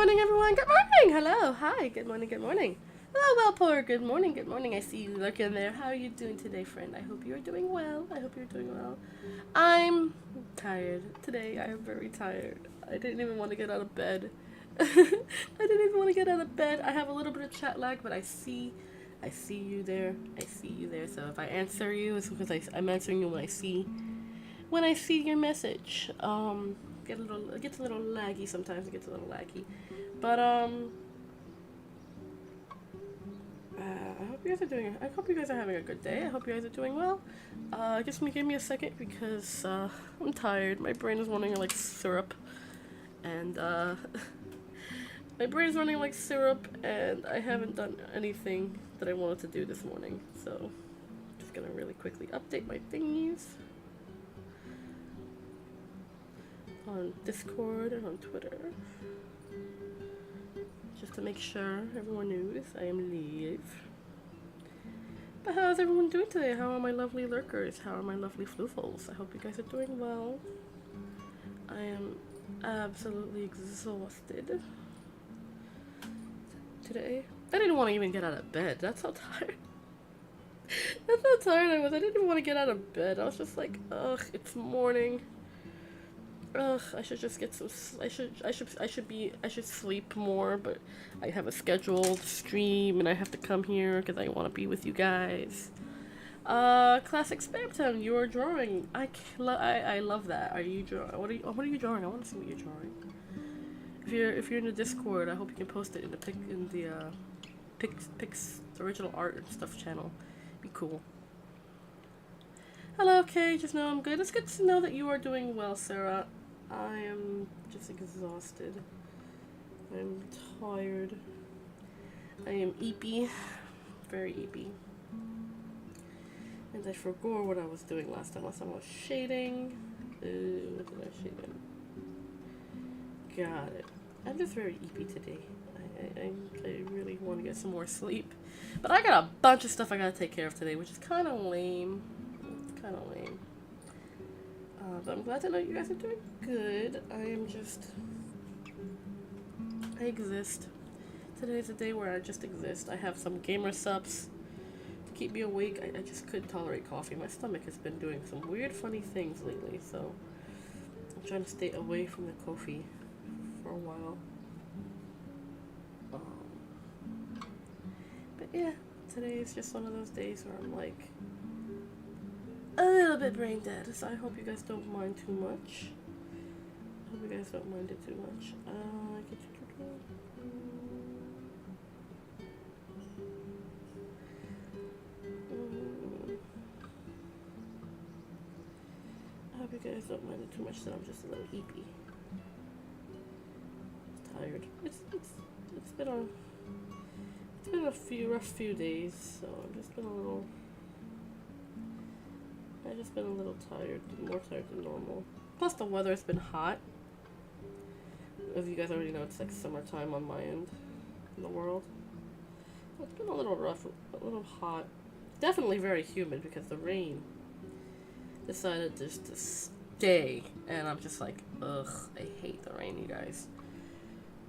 morning, everyone. Good morning. Hello. Hi. Good morning. Good morning. Hello, Wellpour. Good morning. Good morning. I see you lurking there. How are you doing today, friend? I hope you're doing well. I hope you're doing well. I'm tired. Today, I am very tired. I didn't even want to get out of bed. I didn't even want to get out of bed. I have a little bit of chat lag, but I see you there. I see you there. So if I answer you, it's because I'm answering you when I see your message. It gets a little laggy sometimes. It gets a little laggy, but I hope you guys are doing. I hope you guys are having a good day. I hope you guys are doing well. Just give me a second because I'm tired. My brain is running like syrup, and my brain's running like syrup, and I haven't done anything that I wanted to do this morning. So, just gonna really quickly update my thingies on Discord and on Twitter, just to make sure everyone knows I am live. But how's everyone doing today? How are my lovely lurkers? How are my lovely floofles? I hope you guys are doing well. I am absolutely exhausted today. I didn't want to even get out of bed. That's how tired. That's how tired I was. I didn't even want to get out of bed. I was just like, ugh, it's morning. Ugh, I should just get some. I should sleep more, but I have a scheduled stream and I have to come here because I want to be with you guys. Classic Spam Town, you are drawing. I love that. Are you drawing? What are you drawing? I want to see what you're drawing. If you're in the Discord, I hope you can post it in the pics original art and stuff channel. Be cool. Hello, Kay. Just know I'm good. It's good to know that you are doing well, Sarah. I am just exhausted. I'm tired. I am eepy. Very eepy. And I forgot what I was doing last time. Last time I was shading. What did I shade in? Got it. I'm just very eepy today. I really want to get some more sleep. But I got a bunch of stuff I gotta take care of today, which is kind of lame. But I'm glad to know you guys are doing good. I exist. Today's a day where I just exist. I have some gamer subs to keep me awake. I just couldn't tolerate coffee. My stomach has been doing some weird, funny things lately, so I'm trying to stay away from the coffee for a while. But yeah, today is just one of those days where I'm like a little bit brain dead, so I hope you guys don't mind too much. I hope you guys don't mind it too much. I hope you guys don't mind it too much that I'm just a little eepy. Tired. It's been a rough few days, so I've just been a little tired, more tired than normal. Plus the weather's been hot. As you guys already know, it's like summertime on my end in the world. It's been a little rough, a little hot. Definitely very humid because the rain decided just to stay. And I'm just like, ugh, I hate the rain, you guys.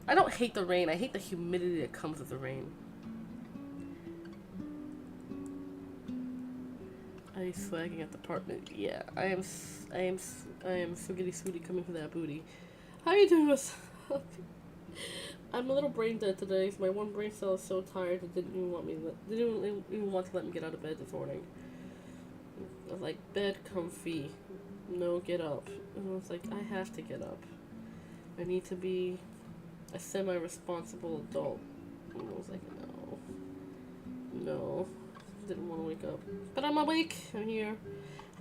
I don't hate the rain, I hate the humidity that comes with the rain. I swagging at the apartment. Yeah, I am swiggity swooty coming for that booty. How you doing, Miss? I'm a little brain dead today. So my one brain cell is so tired it didn't even want to let me get out of bed this morning. I was like, bed comfy, no get up. And I was like, I have to get up. I need to be a semi-responsible adult. And I was like, no. Didn't want to wake up, but I'm awake. I'm here.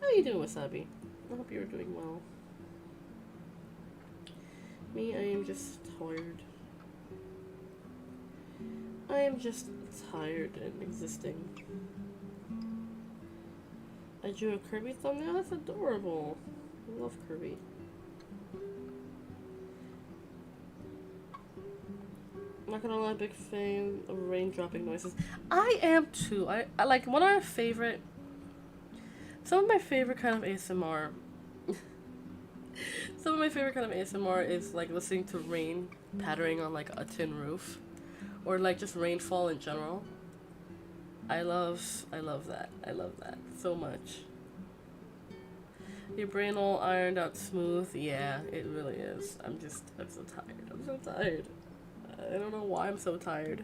How you doing, Wasabi? I hope you're doing well. Me, I am just tired. I am just tired and existing. I drew a Kirby thumbnail. That's adorable. I love Kirby. I'm not gonna lie, big fan of rain dropping noises. I am too. I like one of my favorite. Some of my favorite kind of ASMR. Some of my favorite kind of ASMR is like listening to rain pattering on like a tin roof, or like just rainfall in general. I love that. I love that so much. Your brain all ironed out smooth. Yeah, it really is. I'm so tired. I'm so tired. I don't know why I'm so tired,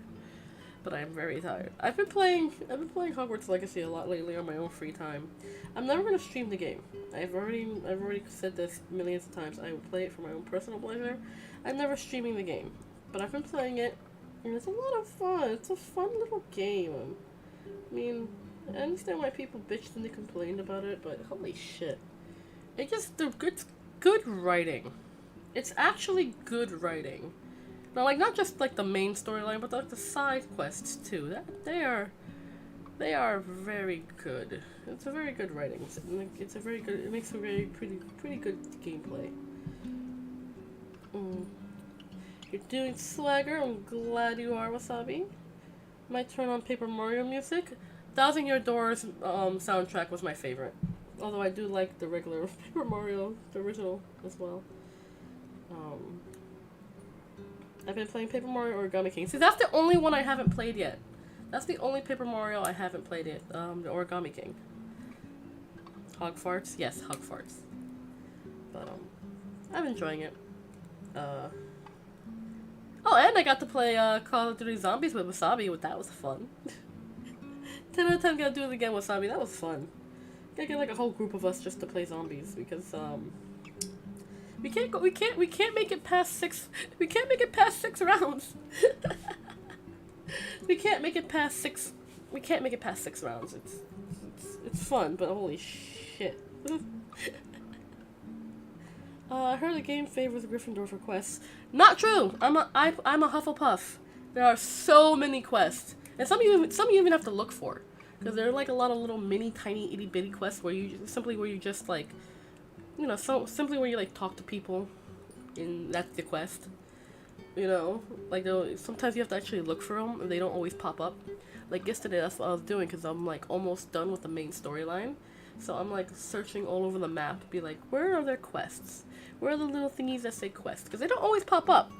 but I'm very tired. I've been playing Hogwarts Legacy a lot lately on my own free time. I'm never gonna stream the game. I've already said this millions of times. I would play it for my own personal pleasure. I'm never streaming the game, but I've been playing it, and it's a lot of fun. It's a fun little game. I mean, I understand why people bitched and they complained about it, but holy shit. It's good writing. It's actually good writing. Now, like, not just like the main storyline, but like the side quests too. They are very good. It's a very good writing. It's a very good. It makes a very pretty good gameplay. You're doing swagger. I'm glad you are, Wasabi. Might turn on Paper Mario music. Thousand Year Door's soundtrack was my favorite. Although I do like the regular Paper Mario, the original, as well. I've been playing Paper Mario Origami King. See, that's the only one I haven't played yet. That's the only Paper Mario I haven't played yet. The Origami King. Hog farts? Yes, hog farts. But, I'm enjoying it. Oh, and I got to play Call of Duty Zombies with Wasabi. That was fun. 10 out of 10, gotta do it again, Wasabi. That was fun. Gotta get like a whole group of us just to play zombies because we can't make it past 6 rounds. we can't make it past 6 rounds. It's fun, but holy shit. I heard the game favors Gryffindor for quests. Not true. I'm a Hufflepuff. There are so many quests, and some you even have to look for. Because there are like a lot of little mini, tiny, itty bitty quests where you just like, you know, simply where you like talk to people, and that's the quest. You know, like sometimes you have to actually look for them, and they don't always pop up. Like yesterday, that's what I was doing because I'm like almost done with the main storyline, so I'm like searching all over the map, be like, where are their quests? Where are the little thingies that say quest? Because they don't always pop up.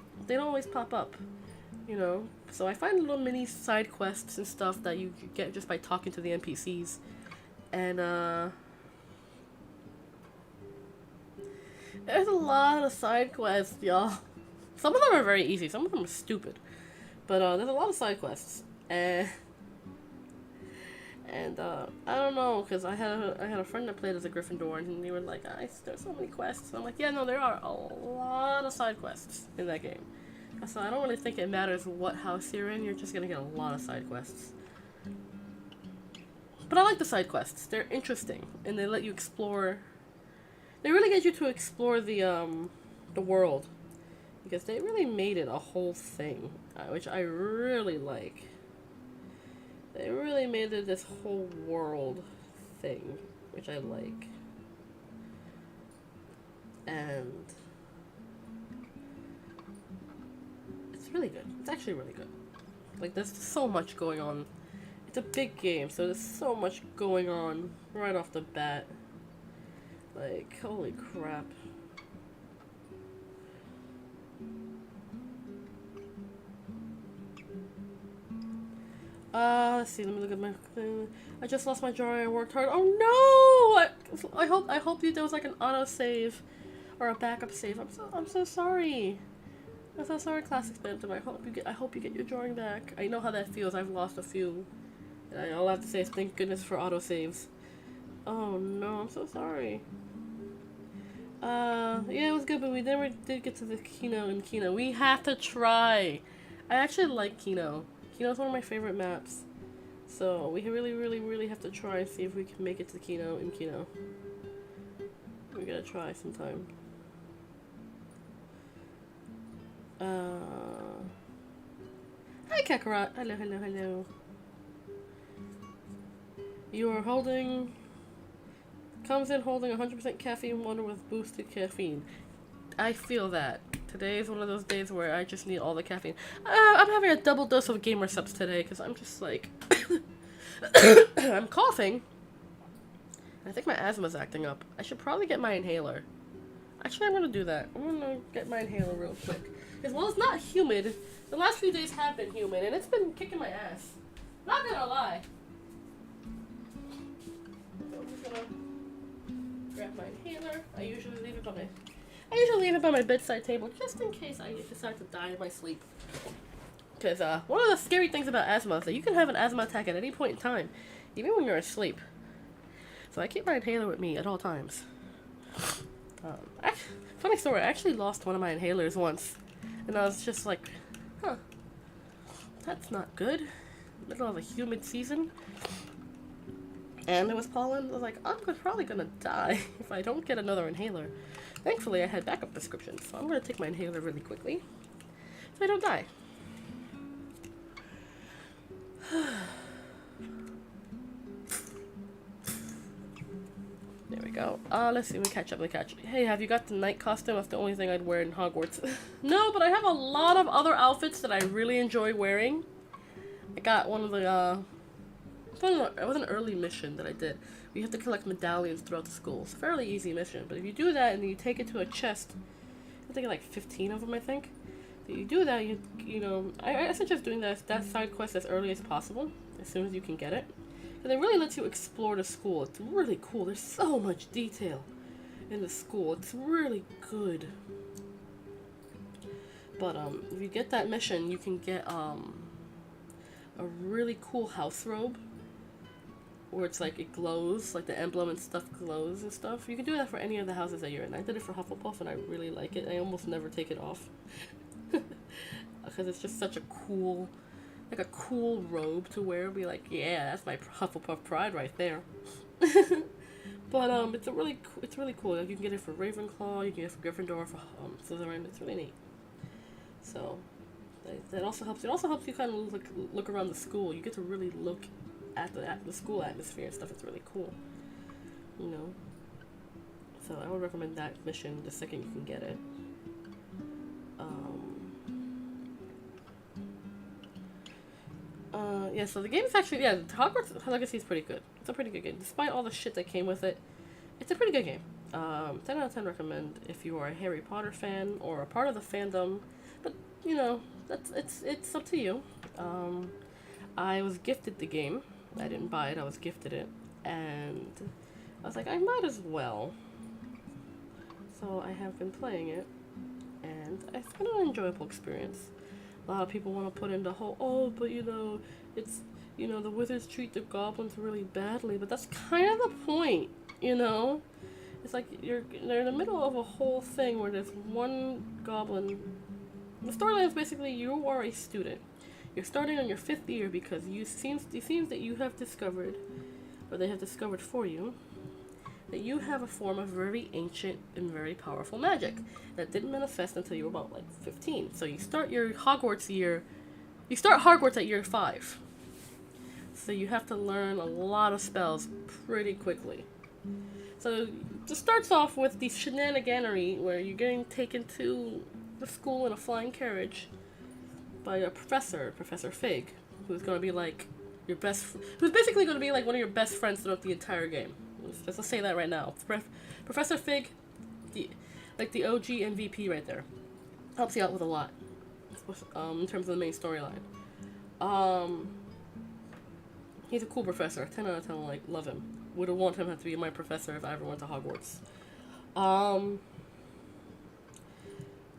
You know, so I find little mini side quests and stuff that you get just by talking to the NPCs, and there's a lot of side quests, y'all. Some of them are very easy, some of them are stupid, but there's a lot of side quests, and I don't know, because I had a friend that played as a Gryffindor, and they were like, there's so many quests, and I'm like, yeah, no, there are a lot of side quests in that game. So I don't really think it matters what house you're in, you're just gonna get a lot of side quests. But I like the side quests. They're interesting, and they let you explore. They really get you to explore the world, because they really made it a whole thing, which I really like. They really made it this whole world thing, which I like. And really good. It's actually really good. Like, there's so much going on. It's a big game, so there's so much going on right off the bat. Like, holy crap. Let's see, let me look at my thing. I just lost my jar, I worked hard. Oh no! I hope there was like an auto save or a backup save. I'm so sorry. I'm so sorry, Classic Phantom. I hope you get your drawing back. I know how that feels. I've lost a few. And all I have to say is thank goodness for autosaves. Oh no, I'm so sorry. Yeah, it was good, but we never did get to the Kino and Kino. We have to try. I actually like Kino. Kino's one of my favorite maps. So we really have to try and see if we can make it to Kino and Kino. We gotta try sometime. Hi Kakarot. Hello. You are comes in holding 100% caffeine water with boosted caffeine. I feel that. Today is one of those days where I just need all the caffeine. I'm having a double dose of Gamer Subs today because I'm just like... I'm coughing. I think my asthma's acting up. I should probably get my inhaler. Actually, I'm gonna do that. I'm gonna get my inhaler real quick. Because, well, it's not humid. The last few days have been humid, and it's been kicking my ass. Not gonna lie. So I'm just gonna grab my inhaler. I usually leave it by my bedside table just in case I decide to die in my sleep. Because one of the scary things about asthma is that you can have an asthma attack at any point in time, even when you're asleep. So I keep my inhaler with me at all times. Funny story, I actually lost one of my inhalers once. And I was just like, huh, that's not good. Middle of a humid season. And it was pollen. I was like, I'm probably gonna die if I don't get another inhaler. Thankfully, I had backup prescriptions, so I'm gonna take my inhaler really quickly so I don't die. There we go. Let's see, we catch up. Hey, have you got the night costume? That's the only thing I'd wear in Hogwarts. No, but I have a lot of other outfits that I really enjoy wearing. I got one of the, it was an early mission that I did. You have to collect medallions throughout the school. It's a fairly easy mission, but if you do that and you take it to a chest, I think like 15 of them, I think. So you do that, you know, I suggest doing that side quest as early as possible, as soon as you can get it. And it really lets you explore the school. It's really cool. There's so much detail in the school. It's really good. But if you get that mission, you can get a really cool house robe, where it's like it glows, like the emblem and stuff glows and stuff. You can do that for any of the houses that you're in. I did it for Hufflepuff, and I really like it. I almost never take it off because it's just such a cool. Like a cool robe to wear, be like, yeah, that's my Hufflepuff pride right there. But it's really cool. Like, you can get it for Ravenclaw, you can get it for Gryffindor, for Slytherin. It's really neat. So that also helps. It also helps you kind of look around the school. You get to really look at the school atmosphere and stuff. It's really cool, you know. So I would recommend that mission the second you can get it. Yeah, so the game is actually, Hogwarts Legacy is pretty good. It's a pretty good game. Despite all the shit that came with it, it's a pretty good game. 10 out of 10 recommend if you are a Harry Potter fan or a part of the fandom. But, you know, it's up to you. I was gifted the game. I didn't buy it, I was gifted it. And I was like, I might as well. So I have been playing it. And it's been an enjoyable experience. A lot of people want to put in the whole, but you know, it's, you know, the wizards treat the goblins really badly, but that's kind of the point, you know? It's like they're in the middle of a whole thing where there's one goblin. The storyline is basically you are a student. You're starting on your 5th year because it seems that you have discovered, or they have discovered for you, that you have a form of very ancient and very powerful magic that didn't manifest until you were about like 15. So you start your Hogwarts at year 5. So you have to learn a lot of spells pretty quickly. So it starts off with the shenaniganery where you're getting taken to the school in a flying carriage by a professor, Professor Fig, who's going to be like who's basically going to be like one of your best friends throughout the entire game. Let's say that right now. Professor Fig, the OG MVP right there, helps you out with a lot, in terms of the main storyline. He's a cool professor. 10 out of 10, like, love him. Would have wanted him to be my professor if I ever went to Hogwarts.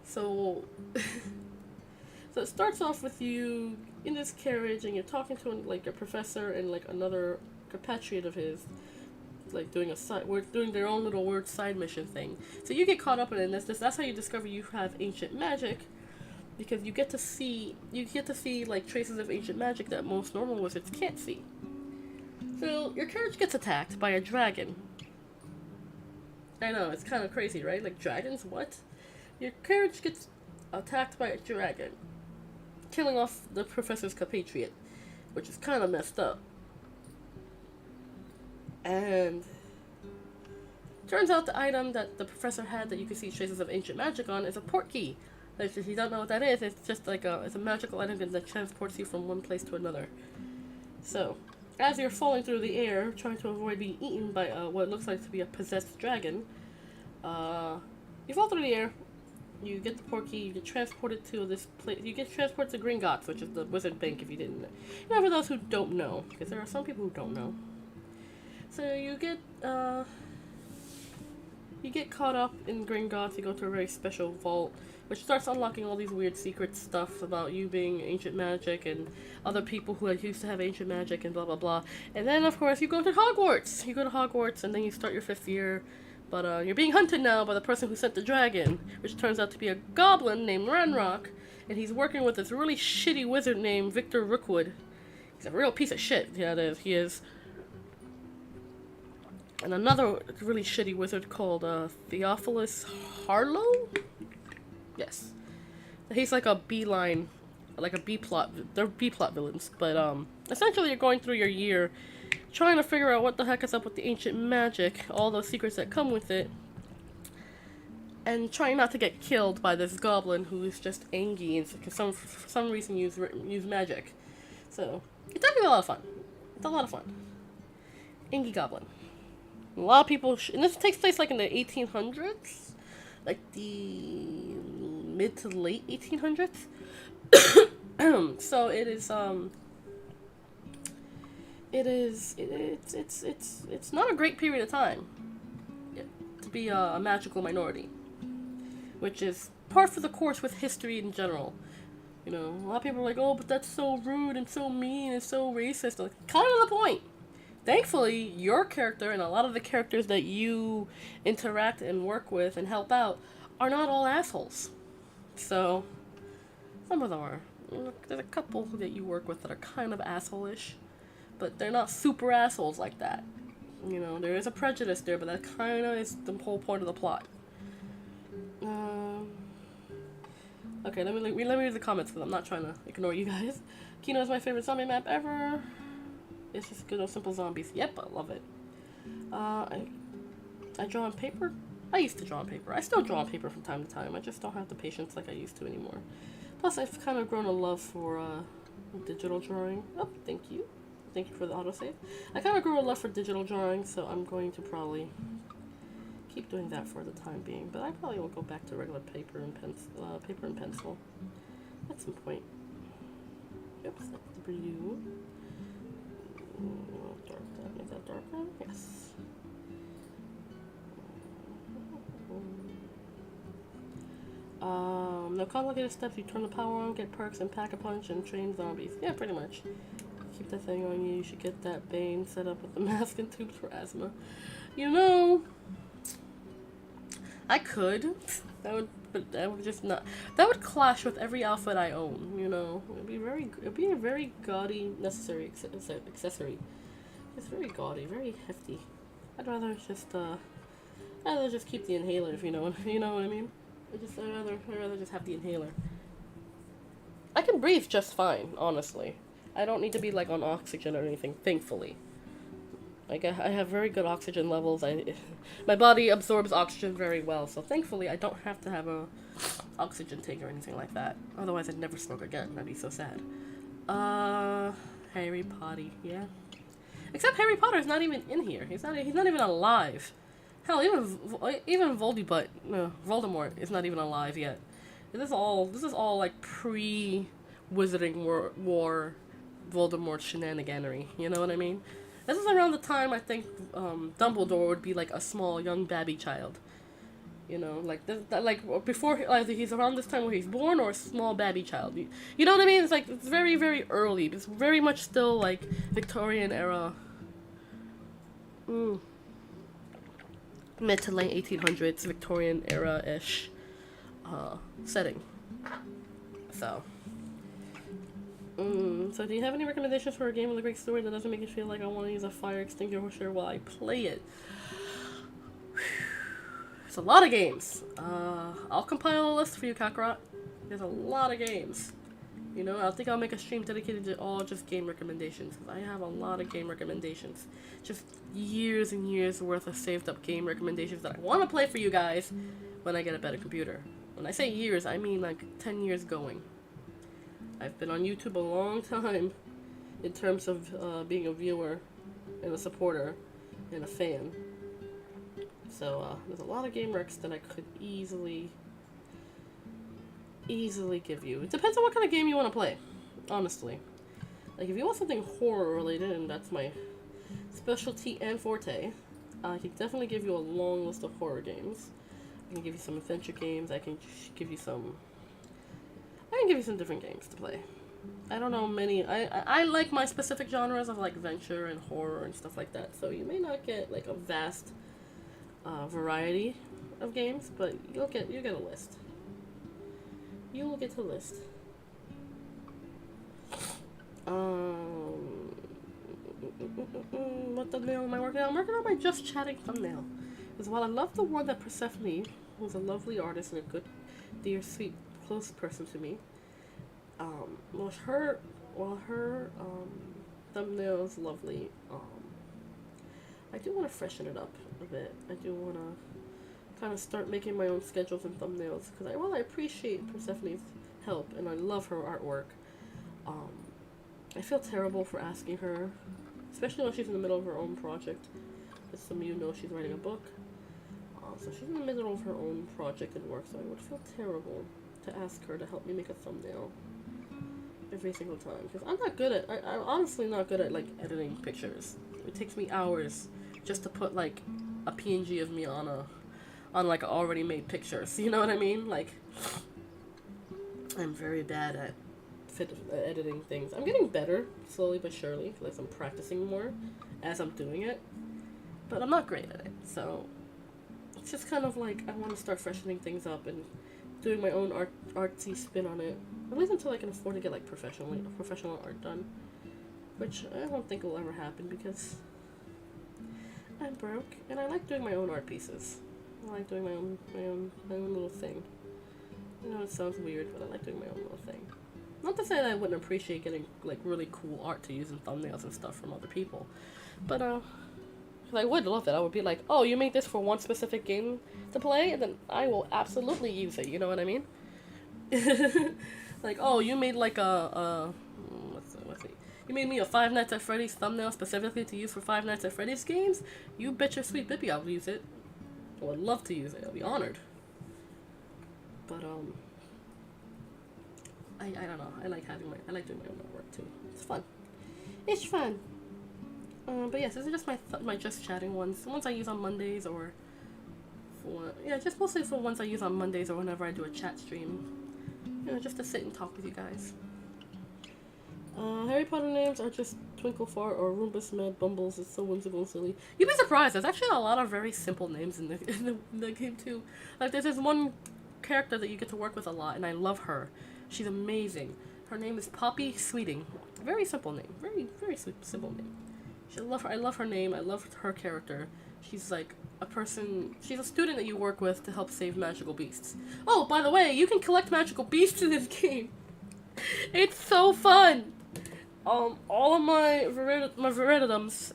So it starts off with you in this carriage and you're talking to like your professor and like another compatriot of his, like doing their own little weird side mission thing. So you get caught up in it, and that's how you discover you have ancient magic, because you get to see like traces of ancient magic that most normal wizards can't see. So your carriage gets attacked by a dragon. I know, it's kind of crazy, right? Like, dragons, what? Your carriage gets attacked by a dragon, killing off the professor's compatriot, which is kind of messed up. And turns out the item that the professor had that you can see traces of ancient magic on is a port key. Like, if you don't know what that is, it's just like it's a magical item that transports you from one place to another. So, as you're falling through the air, trying to avoid being eaten by what looks like to be a possessed dragon, you fall through the air, You get the portkey, you get transported to this place. You get transported to Gringotts, which is the wizard bank, if you didn't know. You know, for those who don't know, because there are some people who don't know. So you get caught up in Gringotts. You go to a very special vault, which starts unlocking all these weird secret stuff about you being ancient magic and other people who used to have ancient magic and blah blah blah. And then, of course, you go to Hogwarts. You go to Hogwarts, and then you start your 5th year. But you're being hunted now by the person who sent the dragon, which turns out to be a goblin named Ranrock, and he's working with this really shitty wizard named Victor Rookwood. He's a real piece of shit. Yeah, he is. And another really shitty wizard called Theophilus Harlow? Yes. He's like a B-line, like a B-plot. They're B-plot villains. But essentially you're going through your year trying to figure out what the heck is up with the ancient magic, all those secrets that come with it, and trying not to get killed by this goblin who is just angry and for some reason use magic. So, it's definitely a lot of fun. It's a lot of fun. Angry goblin. A lot of people, and this takes place like in the 1800s, like the mid to late 1800s. So it's not a great period of time to be a magical minority, which is par for the course with history in general. You know, a lot of people are like, oh, but that's so rude and so mean and so racist. Like, kind of the point. Thankfully, your character and a lot of the characters that you interact and work with and help out are not all assholes. So, some of them are. There's a couple that you work with that are kind of asshole-ish, but they're not super assholes like that. You know, there is a prejudice there, but that kind of is the whole point of the plot. Okay, let me read the comments because I'm not trying to ignore you guys. Kino is my favorite zombie map ever. It's just good old simple zombies. Yep, I love it. I draw on paper? I used to draw on paper. I still draw on paper from time to time. I just don't have the patience like I used to anymore. Plus, I've kind of grown a love for digital drawing. Oh, thank you. Thank you for the autosave. I kind of grew a love for digital drawing, so I'm going to probably keep doing that for the time being. But I probably will go back to regular paper and pencil at some point. Yep, that's the blue. Make that darker? Yes. No complicated steps. You turn the power on, get perks, and pack a punch, and train zombies. Yeah, pretty much. Keep that thing on you. You should get that Bane set up with the mask and tubes for asthma. You know, I could. That would just not. That would clash with every outfit I own. You know, it'd be a very gaudy necessary accessory. It's very gaudy, very hefty. I'd rather just keep the inhaler, if you know what I mean. I'd rather just have the inhaler. I can breathe just fine, honestly. I don't need to be like on oxygen or anything, thankfully. Like I have very good oxygen levels. My body absorbs oxygen very well, so thankfully I don't have to have a oxygen tank or anything like that. Otherwise I'd never smoke again. That'd be so sad. Harry Potter, yeah. Except Harry Potter is not even in here. He's not even alive. Hell, even Voldemort is not even alive yet. This is all like pre-Wizarding War Voldemort shenaniganery. You know what I mean? This is around the time I think Dumbledore would be like a small young babby child. You know, like before, either he's around this time where he's born or a small babby child. You know what I mean? It's like it's very, very early. It's very much still like Victorian era. Mid to late 1800s Victorian era-ish setting. So do you have any recommendations for a game with a great story that doesn't make you feel like I want to use a fire extinguisher while I play it? It's a lot of games. I'll compile a list for you, Kakarot. There's a lot of games. You know, I think I'll make a stream dedicated to all just game recommendations. I have a lot of game recommendations. Just years and years worth of saved up game recommendations that I want to play for you guys when I get a better computer. When I say years, I mean like 10 years going. I've been on YouTube a long time in terms of being a viewer and a supporter and a fan. So there's a lot of game recs that I could easily easily give you. It depends on what kind of game you want to play, honestly. Like, if you want something horror related, and that's my specialty and forte, I can definitely give you a long list of horror games. I can give you some adventure games. I can give you some. I can give you some different games to play. I don't know many. I like my specific genres of like adventure and horror and stuff like that. So you may not get like a vast variety of games, but you'll get a list. You will get a list. What thumbnail am I working on? I'm working on my just chatting thumbnail. Because while I love the one that Persephone, who's a lovely artist and a good, dear, sweet, close person to me, while her thumbnail is lovely, I do want to freshen it up a bit. I do want to kind of start making my own schedules and thumbnails. Because while I appreciate Persephone's help and I love her artwork, I feel terrible for asking her, especially when she's in the middle of her own project. As some of you know, she's writing a book. So she's in the middle of her own project and work, so I would feel terrible to ask her to help me make a thumbnail every single time. Because I'm not good at, I'm honestly not good at, like, editing pictures. It takes me hours just to put, like, a PNG of me on like, already made pictures. You know what I mean? Like, I'm very bad at editing things. I'm getting better, slowly but surely, because I'm practicing more as I'm doing it. But I'm not great at it, so it's just kind of like I want to start freshening things up and doing my own artsy spin on it. At least until I can afford to get like professional art done, which I don't think will ever happen because I'm broke and I like doing my own art pieces. I like doing my own little thing. I know it sounds weird, but I like doing my own little thing. Not to say that I wouldn't appreciate getting like really cool art to use in thumbnails and stuff from other people, but I would love it. I would be like, oh, you made this for one specific game to play, and then I will absolutely use it. You know what I mean? Like, oh, you made like what's it? You made me a Five Nights at Freddy's thumbnail specifically to use for Five Nights at Freddy's games. You bet your sweet bippy I'll use it. I would love to use it. I'll be honored. But I don't know. I like doing my own artwork too. It's fun. It's fun. But yes, these are just my just chatting ones. The ones I use on Mondays or just mostly for ones I use on Mondays or whenever I do a chat stream. You know, just to sit and talk with you guys. Harry Potter names are just Twinklefart or Roombus Mad Bumbles. It's so whimsical and silly. You'd be surprised. There's actually a lot of very simple names in the game too. Like there's this one character that you get to work with a lot, and I love her. She's amazing. Her name is Poppy Sweeting. Very simple name. Very very simple name. I love her name. I love her character. She's like she's a student that you work with to help save magical beasts. Oh, by the way, you can collect magical beasts in this game. It's so fun. All of my Veritums,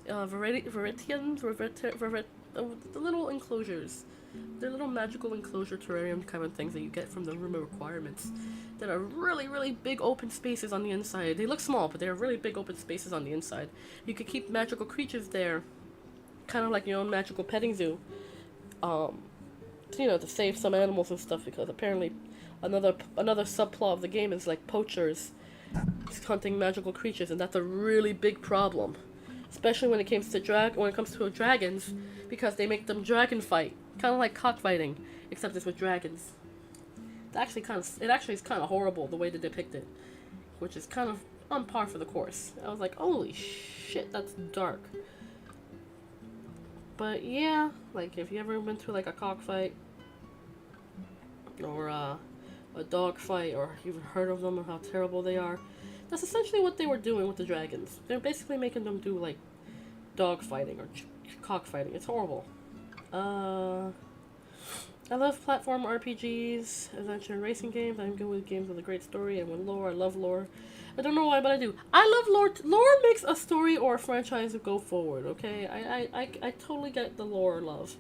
the little enclosures. They're little magical enclosure terrarium kind of things that you get from the room of requirements that are really, really big open spaces on the inside. They look small, but they're really big open spaces on the inside. You can keep magical creatures there, kind of like your own magical petting zoo, to save some animals and stuff, because apparently another subplot of the game is like poachers hunting magical creatures, and that's a really big problem, especially when it comes to dragons, because they make them dragon fight. Kind of like cockfighting, except it's with dragons. It actually is kind of horrible the way they depict it, which is kind of on par for the course. I was like, holy shit, that's dark. But yeah, like if you ever been to like a cockfight or a dog fight, or you've heard of them and how terrible they are, that's essentially what they were doing with the dragons. They're basically making them do like dog fighting or cockfighting. It's horrible. I love platform RPGs, adventure and racing games. I'm good with games with a great story and with lore. I love lore. I don't know why, but I do. I love lore. Lore makes a story or a franchise go forward, okay? I totally get the lore love.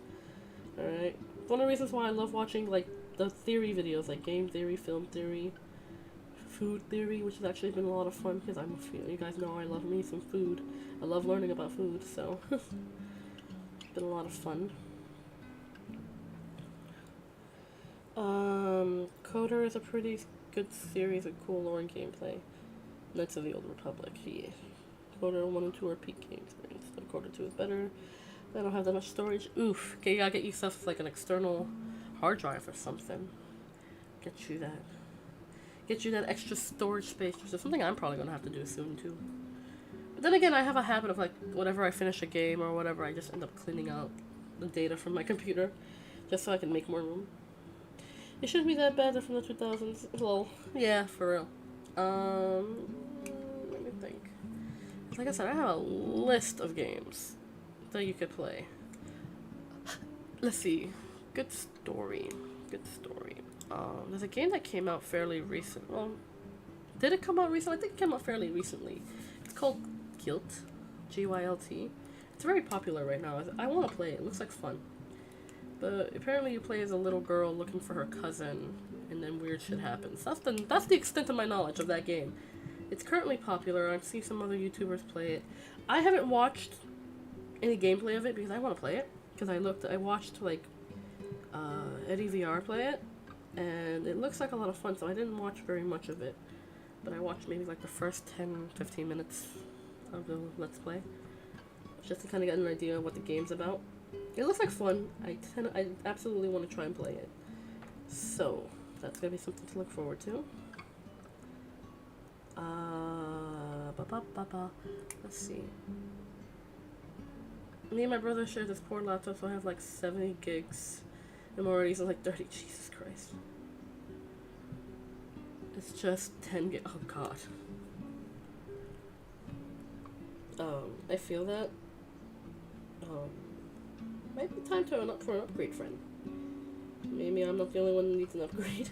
Alright? One of the reasons why I love watching, like, the theory videos, like game theory, film theory, food theory, which has actually been a lot of fun, because you guys know I love me some food. I love learning about food, so it's been a lot of fun. Coder is a pretty good series of cool lore and gameplay. Knights of the Old Republic. Yeah. Quarter 1 and 2 are peak game experience. So quarter 2 is better. I don't have that much storage. Oof. Okay, you gotta get yourself like an external hard drive or something. Get you that. Get you that extra storage space, which is something I'm probably gonna have to do soon too. But then again, I have a habit of like, whenever I finish a game or whatever, I just end up cleaning out the data from my computer, just so I can make more room. It shouldn't be that bad. They're from the 2000s. Lol. Yeah, for real. Let me think. Like I said, I have a list of games that you could play. Let's see. Good story. Good story. There's a game that came out fairly recent. Well, did it come out recently? I think it came out fairly recently. It's called Gylt. Gylt. It's very popular right now. I want to play it. It looks like fun. But apparently you play as a little girl looking for her cousin, and then weird shit happens. That's the extent of my knowledge of that game. It's currently popular. I've seen some other YouTubers play it. I haven't watched any gameplay of it because I want to play it. Because I watched like Eddie VR play it, and it looks like a lot of fun. So I didn't watch very much of it, but I watched maybe like the first 10-15 minutes of the Let's Play, just to kind of get an idea of what the game's about. It looks like fun. I absolutely want to try and play it. So that's gonna be something to look forward to. Let's see. Me and my brother share this poor laptop, so I have like 70 gigs. I'm already using like 30. Jesus Christ. It's just 10 gig. Oh god. I feel that. Might be time to for an upgrade, friend. Maybe I'm not the only one who needs an upgrade.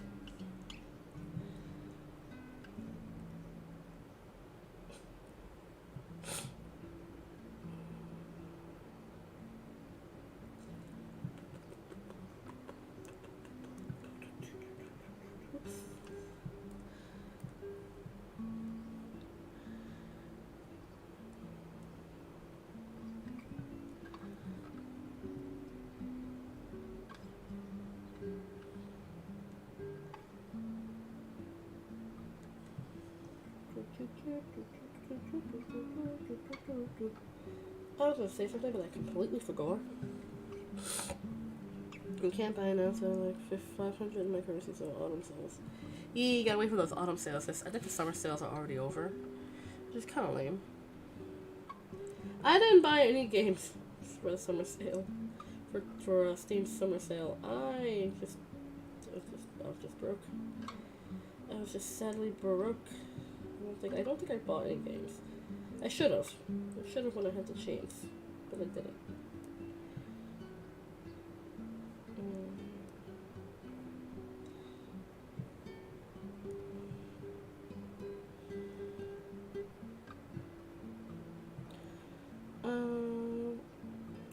I was gonna say something, but I completely forgot. You can't buy now, so like 500 in my currency, so autumn sales. Yeah, you gotta wait for those autumn sales. I think the summer sales are already over, which is kind of lame. I didn't buy any games for the summer sale, for Steam's summer sale. I was just broke. I was just sadly broke. I don't think I bought any games. I should have. I should have when I had the chance, but I didn't.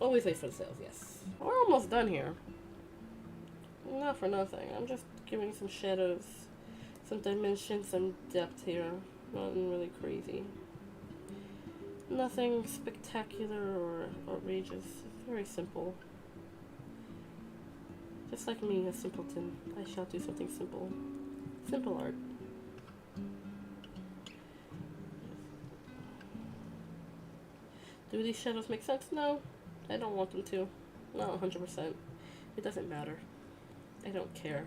Always wait for the sales, yes. We're almost done here. Not for nothing. I'm just giving some shadows, some dimension, some depth here. Nothing really crazy. Nothing spectacular or outrageous. It's very simple. Just like me, a simpleton. I shall do something simple. Simple art. Do these shadows make sense? No. I don't want them to. Not 100%. It doesn't matter. I don't care.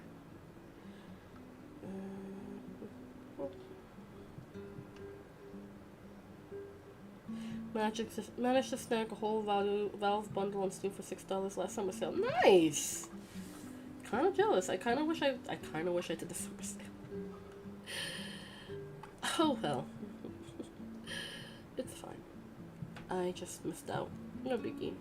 Managed to snag a whole Valve bundle on Steam for $6 last summer sale. Nice. Kind of jealous. I kind of wish I did the summer sale. Oh well. It's fine. I just missed out. No biggie.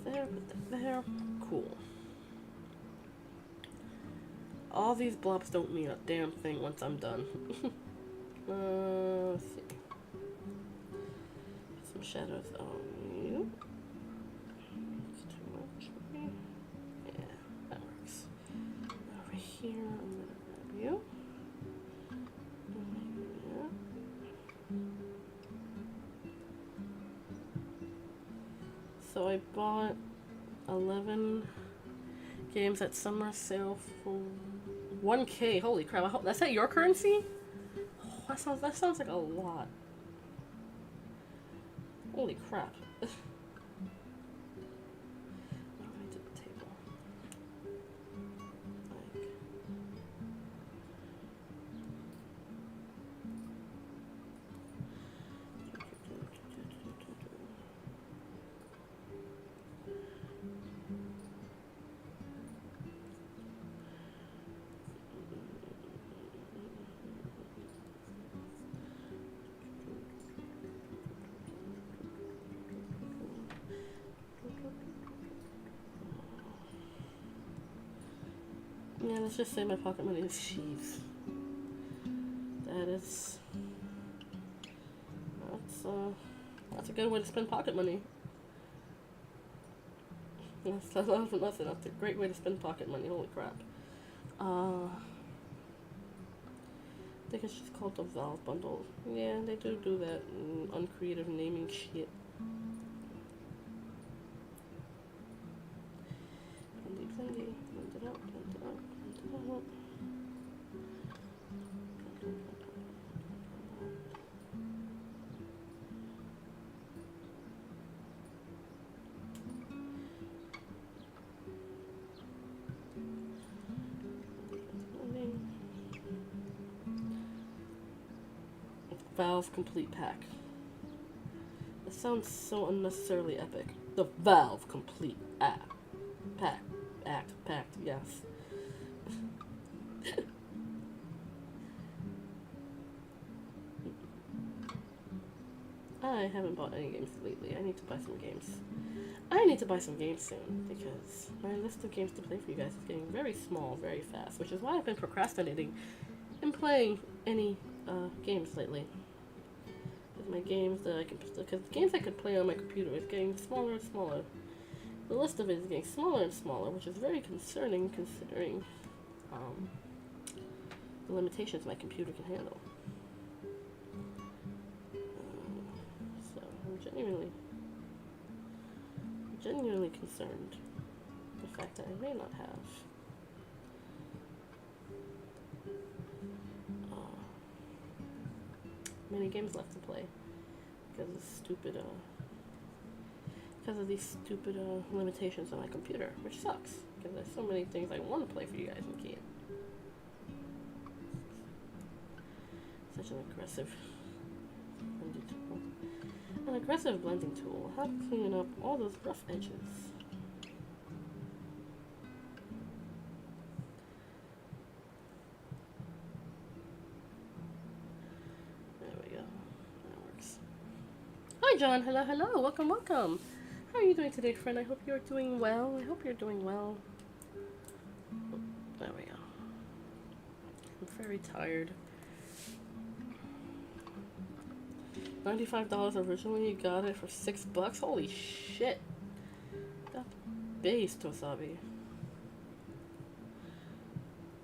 Put that there. Cool. All these blobs don't mean a damn thing once I'm done. Let's see. Some shadows on you. It's too much for me. Yeah, that works. Over here, I'm gonna grab you. So I bought 11 Games at summer sale for 1K. Holy crap! That's at your currency? Oh, that sounds like a lot. Holy crap! Yeah, let's just say my pocket money is sheaves. That's a good way to spend pocket money. That's a great way to spend pocket money. Holy crap. I think it's just called the Valve bundle. Yeah, they do that uncreative naming shit. Blend it up. Valve Complete Pack. That sounds so unnecessarily epic. The Valve Complete Pack, yes. I haven't bought any games lately. I need to buy some games. I need to buy some games soon because my list of games to play for you guys is getting very small, very fast, which is why I've been procrastinating in playing any games lately. Because my games that because the games I could play on my computer is getting smaller and smaller. The list of it is getting smaller and smaller, which is very concerning considering the limitations my computer can handle. So I'm genuinely concerned the fact that I may not have many games left to play because of these stupid limitations on my computer, which sucks because there's so many things I want to play for you guys and can't. Such an aggressive blending tool. An aggressive blending tool. How to clean up all those rough edges. Hi John, hello, welcome. How are you doing today, friend? I hope you're doing well. There we go. I'm very tired. $95 originally, you got it for $6. Holy shit. That's base, Tosabi.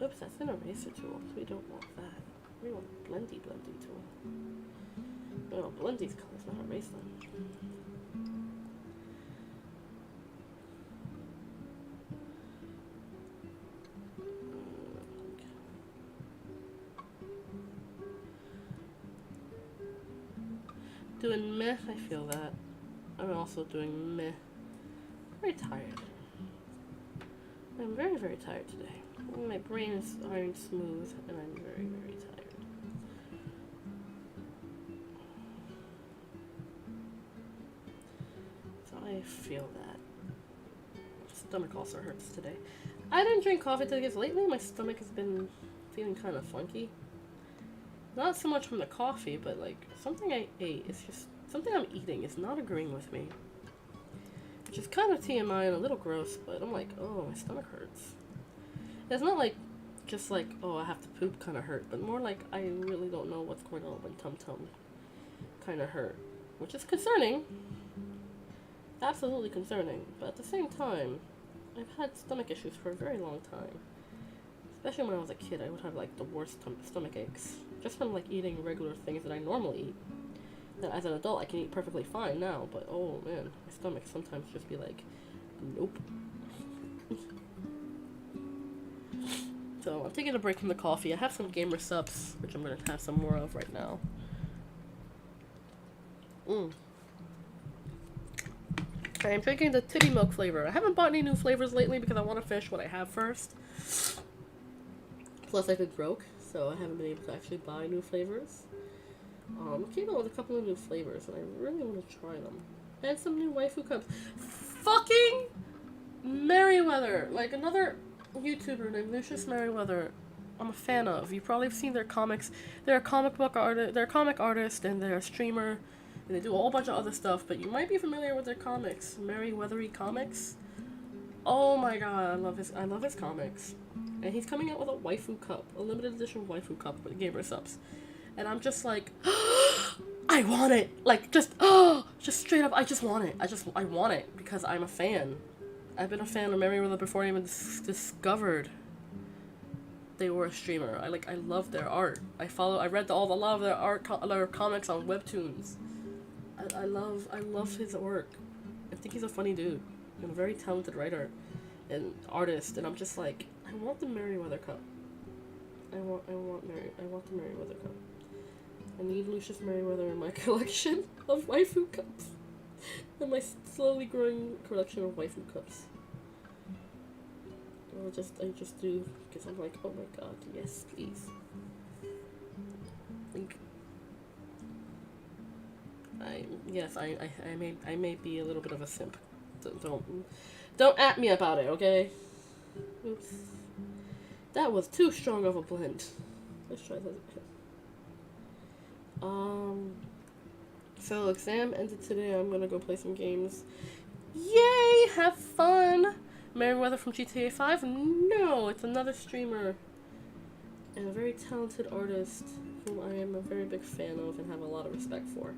Oops, that's an eraser tool. We don't want that. We want a blendy tool. Oh, blend these colors, not erase them. Doing meh, I feel that. I'm also doing meh. Very tired. I'm very, very tired today. My brain is iron smooth, and I'm very, very tired. I feel that. My stomach also hurts today. I didn't drink coffee today because lately my stomach has been feeling kind of funky. Not so much from the coffee, but like something I ate. It's just something I'm eating is not agreeing with me. Which is kind of TMI and a little gross, but I'm like, oh, my stomach hurts. It's not like just like, oh, I have to poop kind of hurt, but more like I really don't know what's going on when tum-tum kind of hurt. Which is concerning. Absolutely concerning, but at the same time, I've had stomach issues for a very long time. Especially when I was a kid, I would have like the worst stomach aches. Just from like eating regular things that I normally eat. That as an adult I can eat perfectly fine now, but oh man, my stomach sometimes just be like, nope. So I'm taking a break from the coffee. I have some gamer subs, which I'm gonna have some more of right now. I'm drinking the titty milk flavor. I haven't bought any new flavors lately because I want to finish what I have first. Plus, I've been broke, so I haven't been able to actually buy new flavors. Came out with a couple of new flavors, and I really want to try them. And some new waifu cups. Fucking Merryweather, like another YouTuber named Lucius Merryweather. I'm a fan of. You've probably seen their comics. They're a comic book artist. They're a comic artist, and they're a streamer, and they do a whole bunch of other stuff. But you might be familiar with their comics, Merryweathery Comics. Oh my god, I love his comics. And he's coming out with a waifu cup, a limited edition waifu cup with gamer subs. And I'm just like, I want it. Like, just straight up, I just want it. I want it because I'm a fan. I've been a fan of Merryweather before I even discovered they were a streamer. I love their art. I read a lot of their comics on Webtoons. I love his work. I think he's a funny dude and a very talented writer and artist. And I'm just like, I want the Merryweather cup. I want the Merryweather cup. I need Lucius Merryweather in my collection of waifu cups. And my slowly growing collection of waifu cups. I just do because I'm like, oh my god, yes, please. I may be a little bit of a simp. Don't at me about it, okay? Oops. That was too strong of a blend. Let's try that again. So exam ended today. I'm gonna go play some games. Yay! Have fun! Merryweather from GTA 5? No, it's another streamer. And a very talented artist whom I am a very big fan of and have a lot of respect for.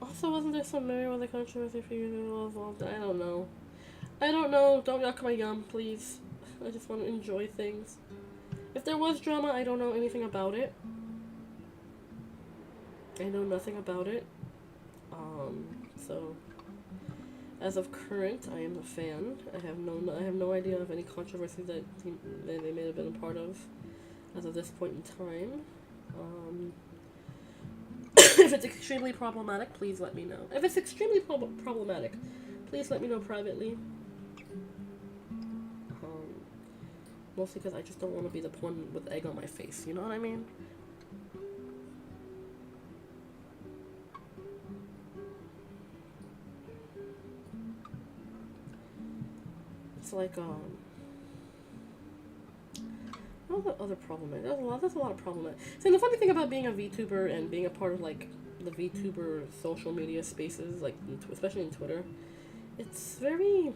Also, wasn't there some Merryweather controversy for you involved? I don't know. Don't yuck my yum, please. I just want to enjoy things. If there was drama, I don't know anything about it. I know nothing about it. So as of current, I am a fan. I have no idea of any controversy that they may have been a part of as of this point in time. If it's extremely problematic, please let me know. If it's extremely problematic, please let me know privately. Mostly because I just don't want to be the one with egg on my face, you know what I mean? It's like, what was the other problem? There's a lot of problem. See, the funny thing about being a VTuber and being a part of, like, the VTuber social media spaces, like, especially in Twitter, it's very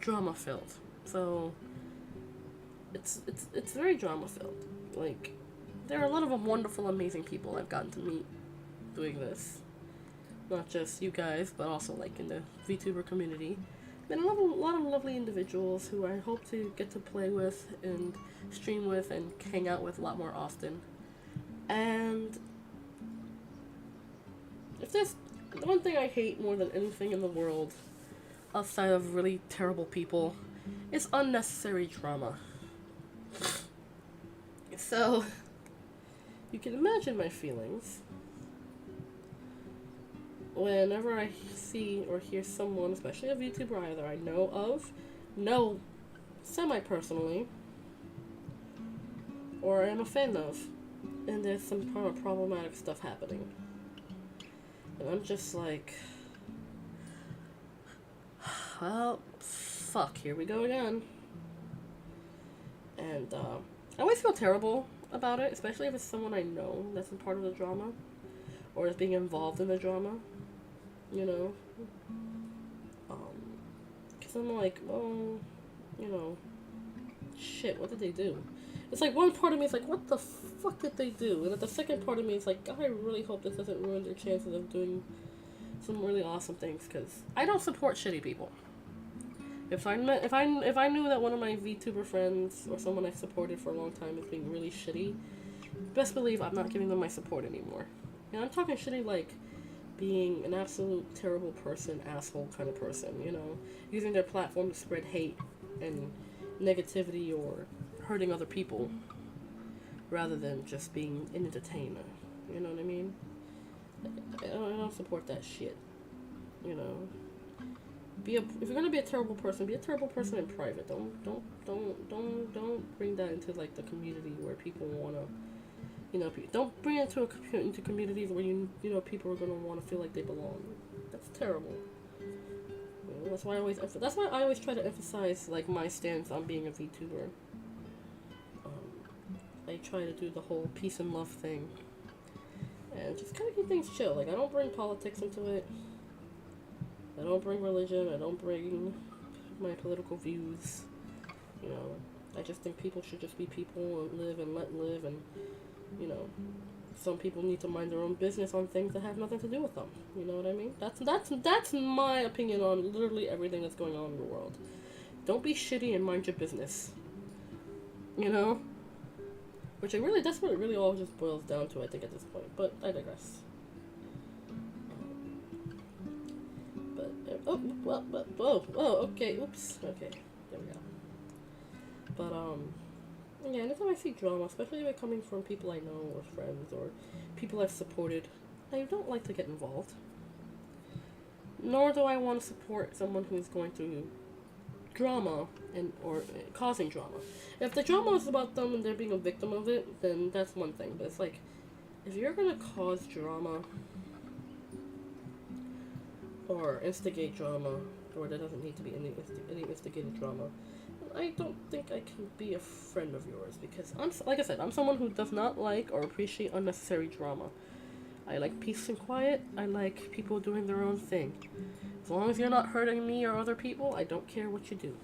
drama-filled. So it's very drama-filled. Like, there are a lot of wonderful, amazing people I've gotten to meet doing this. Not just you guys, but also, like, in the VTuber community. And a lot of lovely individuals who I hope to get to play with and stream with and hang out with a lot more often. And if there's the one thing I hate more than anything in the world, outside of really terrible people, is unnecessary drama. So, you can imagine my feelings whenever I see or hear someone, especially a VTuber either I know semi-personally, or I'm a fan of, and there's some kind of problematic stuff happening. And I'm just like, well, fuck, here we go again. And, I always feel terrible about it, especially if it's someone I know that's a part of the drama, or is being involved in the drama, you know? Because I'm like, well, you know, shit, what did they do? It's like one part of me is like, what the fuck did they do? And then the second part of me is like, God, I really hope this doesn't ruin their chances of doing some really awesome things, because I don't support shitty people. If I knew that one of my VTuber friends or someone I've supported for a long time is being really shitty, best believe I'm not giving them my support anymore. And I'm talking shitty like being an absolute terrible person, asshole kind of person, using their platform to spread hate and negativity or hurting other people rather than just being an entertainer. You know what I mean? I don't support that shit. If you're gonna be a terrible person, be a terrible person in private. Don't bring that into like the community where people wanna, don't bring it into communities where people are gonna want to feel like they belong. That's terrible. That's why I always try to emphasize like my stance on being a VTuber. I try to do the whole peace and love thing, and just kind of keep things chill. Like I don't bring politics into it. I don't bring religion. I don't bring my political views. I just think people should just be people and live and let live, and some people need to mind their own business on things that have nothing to do with them. You know what I mean? That's my opinion on literally everything that's going on in the world. Don't be shitty and mind your business. Which that's what it really all just boils down to, I think, at this point. But I digress. Okay, oops. Okay, there we go. But, yeah, anytime I see drama, especially if it's coming from people I know or friends or people I've supported, I don't like to get involved. Nor do I want to support someone who is going through drama or causing drama. If the drama is about them and they're being a victim of it, then that's one thing. But it's like, if you're gonna cause drama or instigate drama, or there doesn't need to be any instigated drama, I don't think I can be a friend of yours, because like I said, I'm someone who does not like or appreciate unnecessary drama. I like peace and quiet. I like people doing their own thing. As long as you're not hurting me or other people, I don't care what you do.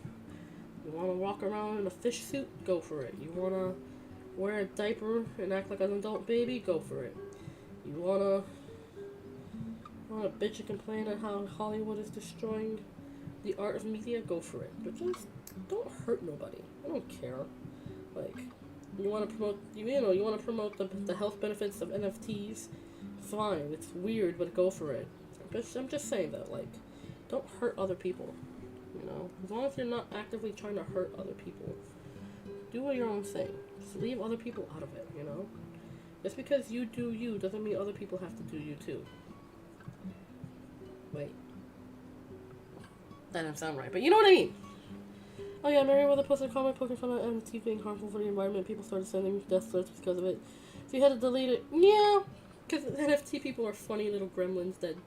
You want to walk around in a fish suit? Go for it. You want to wear a diaper and act like an adult baby? Go for it. You want to bitch and complain at how Hollywood is destroying the art of media? Go for it. But just don't hurt nobody. I don't care. Like, you want to promote, you want to promote the health benefits of NFTs? Fine. It's weird, but go for it. I'm just saying that, like, don't hurt other people. As long as you're not actively trying to hurt other people, do your own thing. Just leave other people out of it. Just because you do you doesn't mean other people have to do you too. Wait. That didn't sound right, but you know what I mean. Oh yeah, Merriweather posted a comment poking fun at NFT being harmful for the environment. People started sending death threats because of it. So you had to delete it. Yeah, because NFT people are funny little gremlins that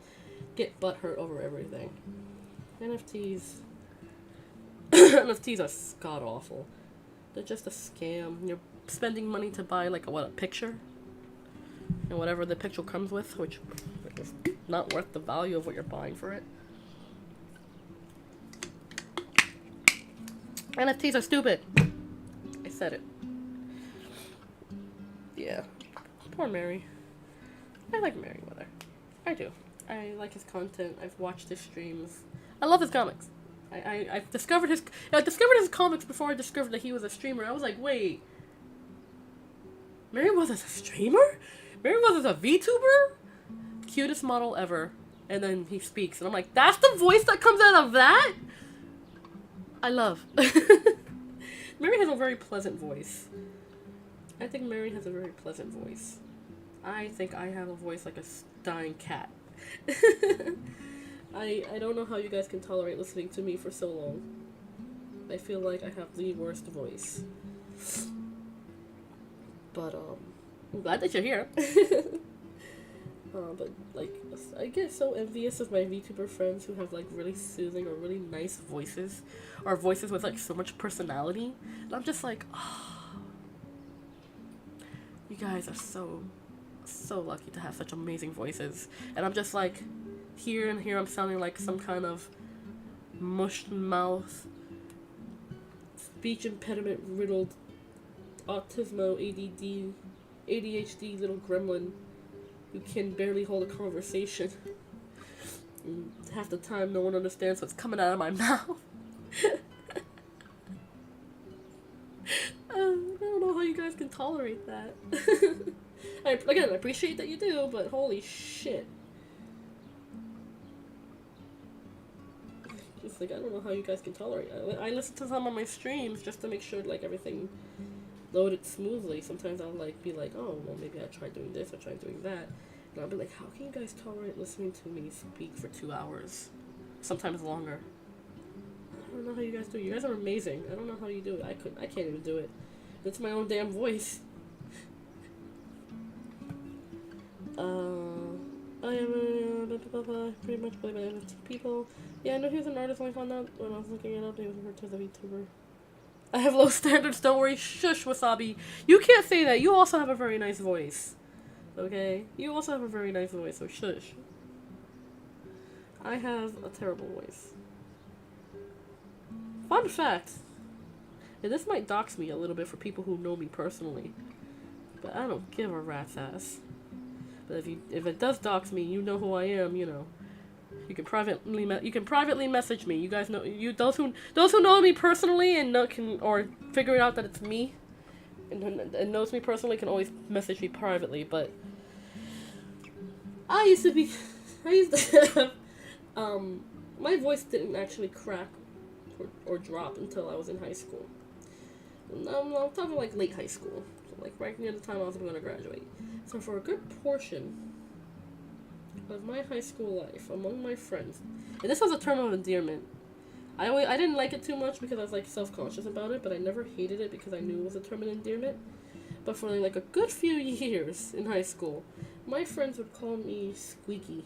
get butthurt over everything. NFTs are god awful. They're just a scam. You're spending money to buy like a picture, and whatever the picture comes with, which is not worth the value of what you're buying for it. NFTs are stupid. I said it. Yeah. Poor Mary. I like Merriweather. I do. I like his content. I've watched his streams. I love his comics. I discovered his comics before I discovered that he was a streamer. I was like, wait, Merriweather's a streamer? Merriweather's a VTuber? Cutest model ever. And then he speaks, and I'm like, that's the voice that comes out of that? I love. Mary has a very pleasant voice. I think Mary has a very pleasant voice. I think I have a voice like a dying cat. I don't know how you guys can tolerate listening to me for so long. I feel like I have the worst voice. But, I'm glad that you're here. But, like, I get so envious of my VTuber friends who have, like, really soothing or really nice voices. Or voices with, like, so much personality. And I'm just like, oh. You guys are so lucky to have such amazing voices. And I'm just like, here I'm sounding like some kind of mushed mouth, speech impediment riddled, autismo, ADHD little gremlin who can barely hold a conversation. And half the time no one understands what's coming out of my mouth. I don't know how you guys can tolerate that. I appreciate that you do, but holy shit. Just like, I don't know how you guys can tolerate it. I listen to some of my streams just to make sure like everything loaded smoothly. Sometimes I'll like be like, oh well, maybe I tried doing this, I tried doing that, and I'll be like, how can you guys tolerate listening to me speak for 2 hours, sometimes longer? I don't know how you guys do it. You guys are amazing. I don't know how you do it. I can't even do it. It's my own damn voice. I am pretty much played by NFT people. Yeah, I know he was an artist when I found out when I was looking it up. He was referred to as a VTuber. I have low standards, don't worry. Shush, Wasabi. You can't say that. You also have a very nice voice. Okay? You also have a very nice voice, so shush. I have a terrible voice. Fun fact. And this might dox me a little bit for people who know me personally. But I don't give a rat's ass. But if it does dox me, you know who I am, you know. You can privately message me. You guys know those who know me personally and or figure out that it's me and knows me personally can always message me privately. But I used to have my voice didn't actually crack or drop until I was in high school. I'm talking like late high school, so like right near the time I was going to graduate. So for a good portion of my high school life, among my friends, and this was a term of endearment. I didn't like it too much because I was like self-conscious about it, but I never hated it because I knew it was a term of endearment. But for like a good few years in high school, my friends would call me Squeaky.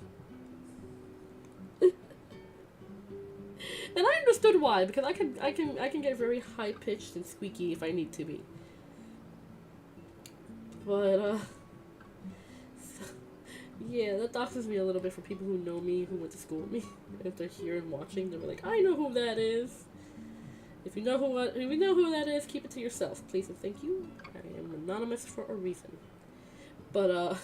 And I understood why, because I can get very high pitched and squeaky if I need to be. But yeah, that doxes me a little bit for people who know me, who went to school with me. If they're here and watching, they're like, I know who that is. If you know who that is, keep it to yourself, please and thank you. I am anonymous for a reason. But I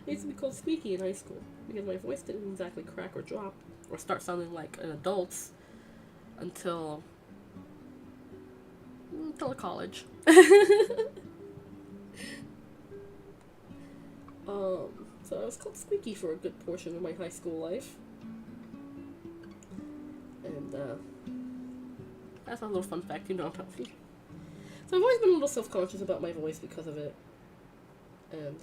used to be called Squeaky in high school because my voice didn't exactly crack or drop or start sounding like an adult's until college. So I was called Squeaky for a good portion of my high school life. And that's a little fun fact you know about me. So I've always been a little self-conscious about my voice because of it. And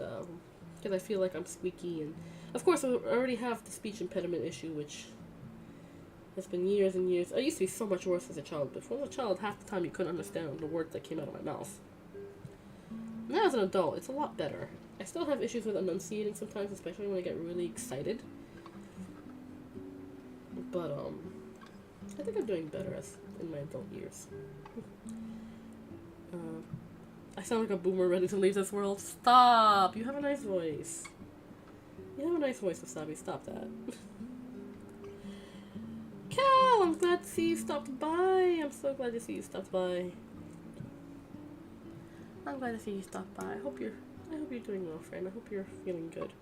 because I feel like I'm squeaky, and of course I already have the speech impediment issue, which has been years and years. I used to be so much worse as a child, but when I was a child, half the time you couldn't understand the words that came out of my mouth. Now as an adult, it's a lot better. I still have issues with enunciating sometimes, especially when I get really excited. But I think I'm doing better in my adult years. I sound like a boomer ready to leave this world. Stop! You have a nice voice. You have a nice voice, Wasabi. Stop that. Cal, I'm glad to see you stopped by. I'm so glad to see you stopped by. I'm glad to see you stopped by. I hope you're doing well, friend. I hope you're feeling good.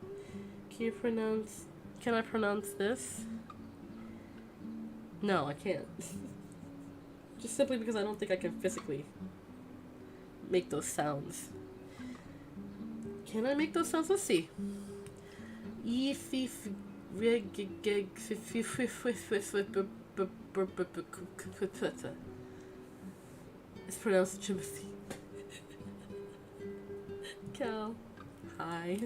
Can I pronounce this? No, I can't. Just simply because I don't think I can physically make those sounds. Can I make those sounds? Let's see. It's pronounced Timothy. Cal. Hi.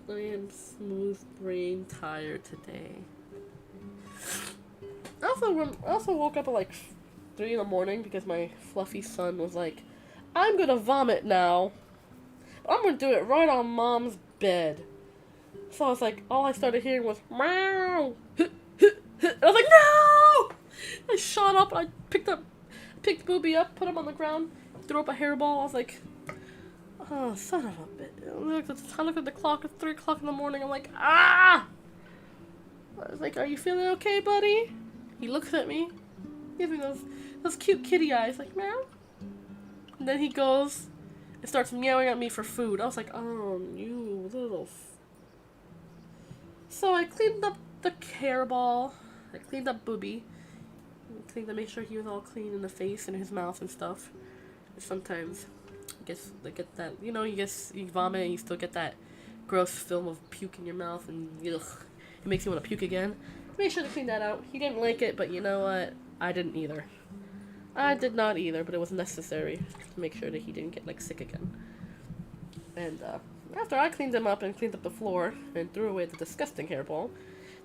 I am smooth brain tired today. I also woke up at like 3 in the morning because my fluffy son was like, I'm gonna vomit now. I'm gonna do it right on mom's bed. So I was like, all I started hearing was meow. I was like, no! I shot up, I picked Booby up, put him on the ground, threw up a hairball. I was like, oh, son of a bitch. I looked at the clock, it's 3 o'clock in the morning. I'm like, ah! I was like, are you feeling okay, buddy? He looks at me, gives me those cute kitty eyes, like, meow. And then he goes and starts meowing at me for food. I was like, oh, you little... So I cleaned up the hairball. I cleaned up Booby. I cleaned to make sure he was all clean in the face and his mouth and stuff. And sometimes, I guess, they get that, you know, you vomit and you still get that gross film of puke in your mouth, and ugh, it makes you want to puke again. Make sure to clean that out. He didn't like it, but you know what? I didn't either. I did not either, but it was necessary to make sure that he didn't get, like, sick again. And, after I cleaned him up and cleaned up the floor and threw away the disgusting hairball,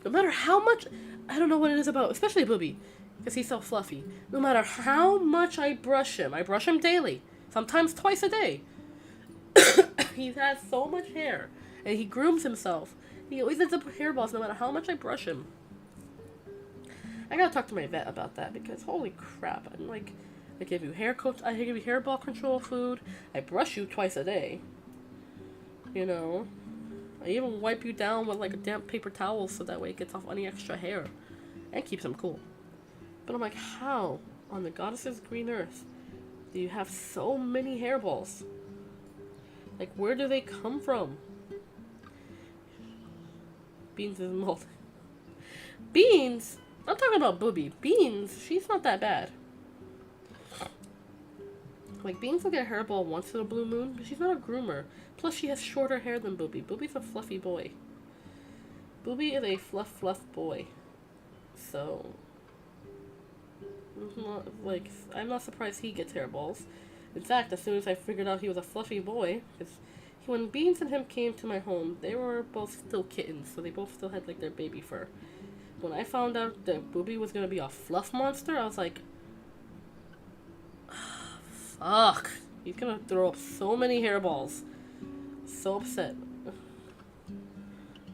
no matter how much, I don't know what it is about, especially Booby, because he's so fluffy. No matter how much I brush him daily, sometimes twice a day. He has so much hair, and he grooms himself. He always ends up with hairballs no matter how much I brush him. I gotta talk to my vet about that, because holy crap, I'm like, I give you hairball control food, I brush you twice a day. You know, I even wipe you down with like a damp paper towel so that way it gets off any extra hair and keeps them cool. But I'm like, how on the goddess's green earth do you have so many hairballs? Like, where do they come from? Beans is mold. Beans? I'm talking about Booby. Beans, she's not that bad. Like, Beans will get a hairball once in a blue moon, but she's not a groomer. Plus, she has shorter hair than Booby. Booby's a fluffy boy. Booby is a fluff boy. So, I'm not surprised he gets hairballs. In fact, as soon as I figured out he was a fluffy boy, because when Beans and him came to my home, they were both still kittens, so they both still had, like, their baby fur. When I found out that Booby was going to be a fluff monster, I was like, fuck. He's going to throw up so many hairballs. So upset.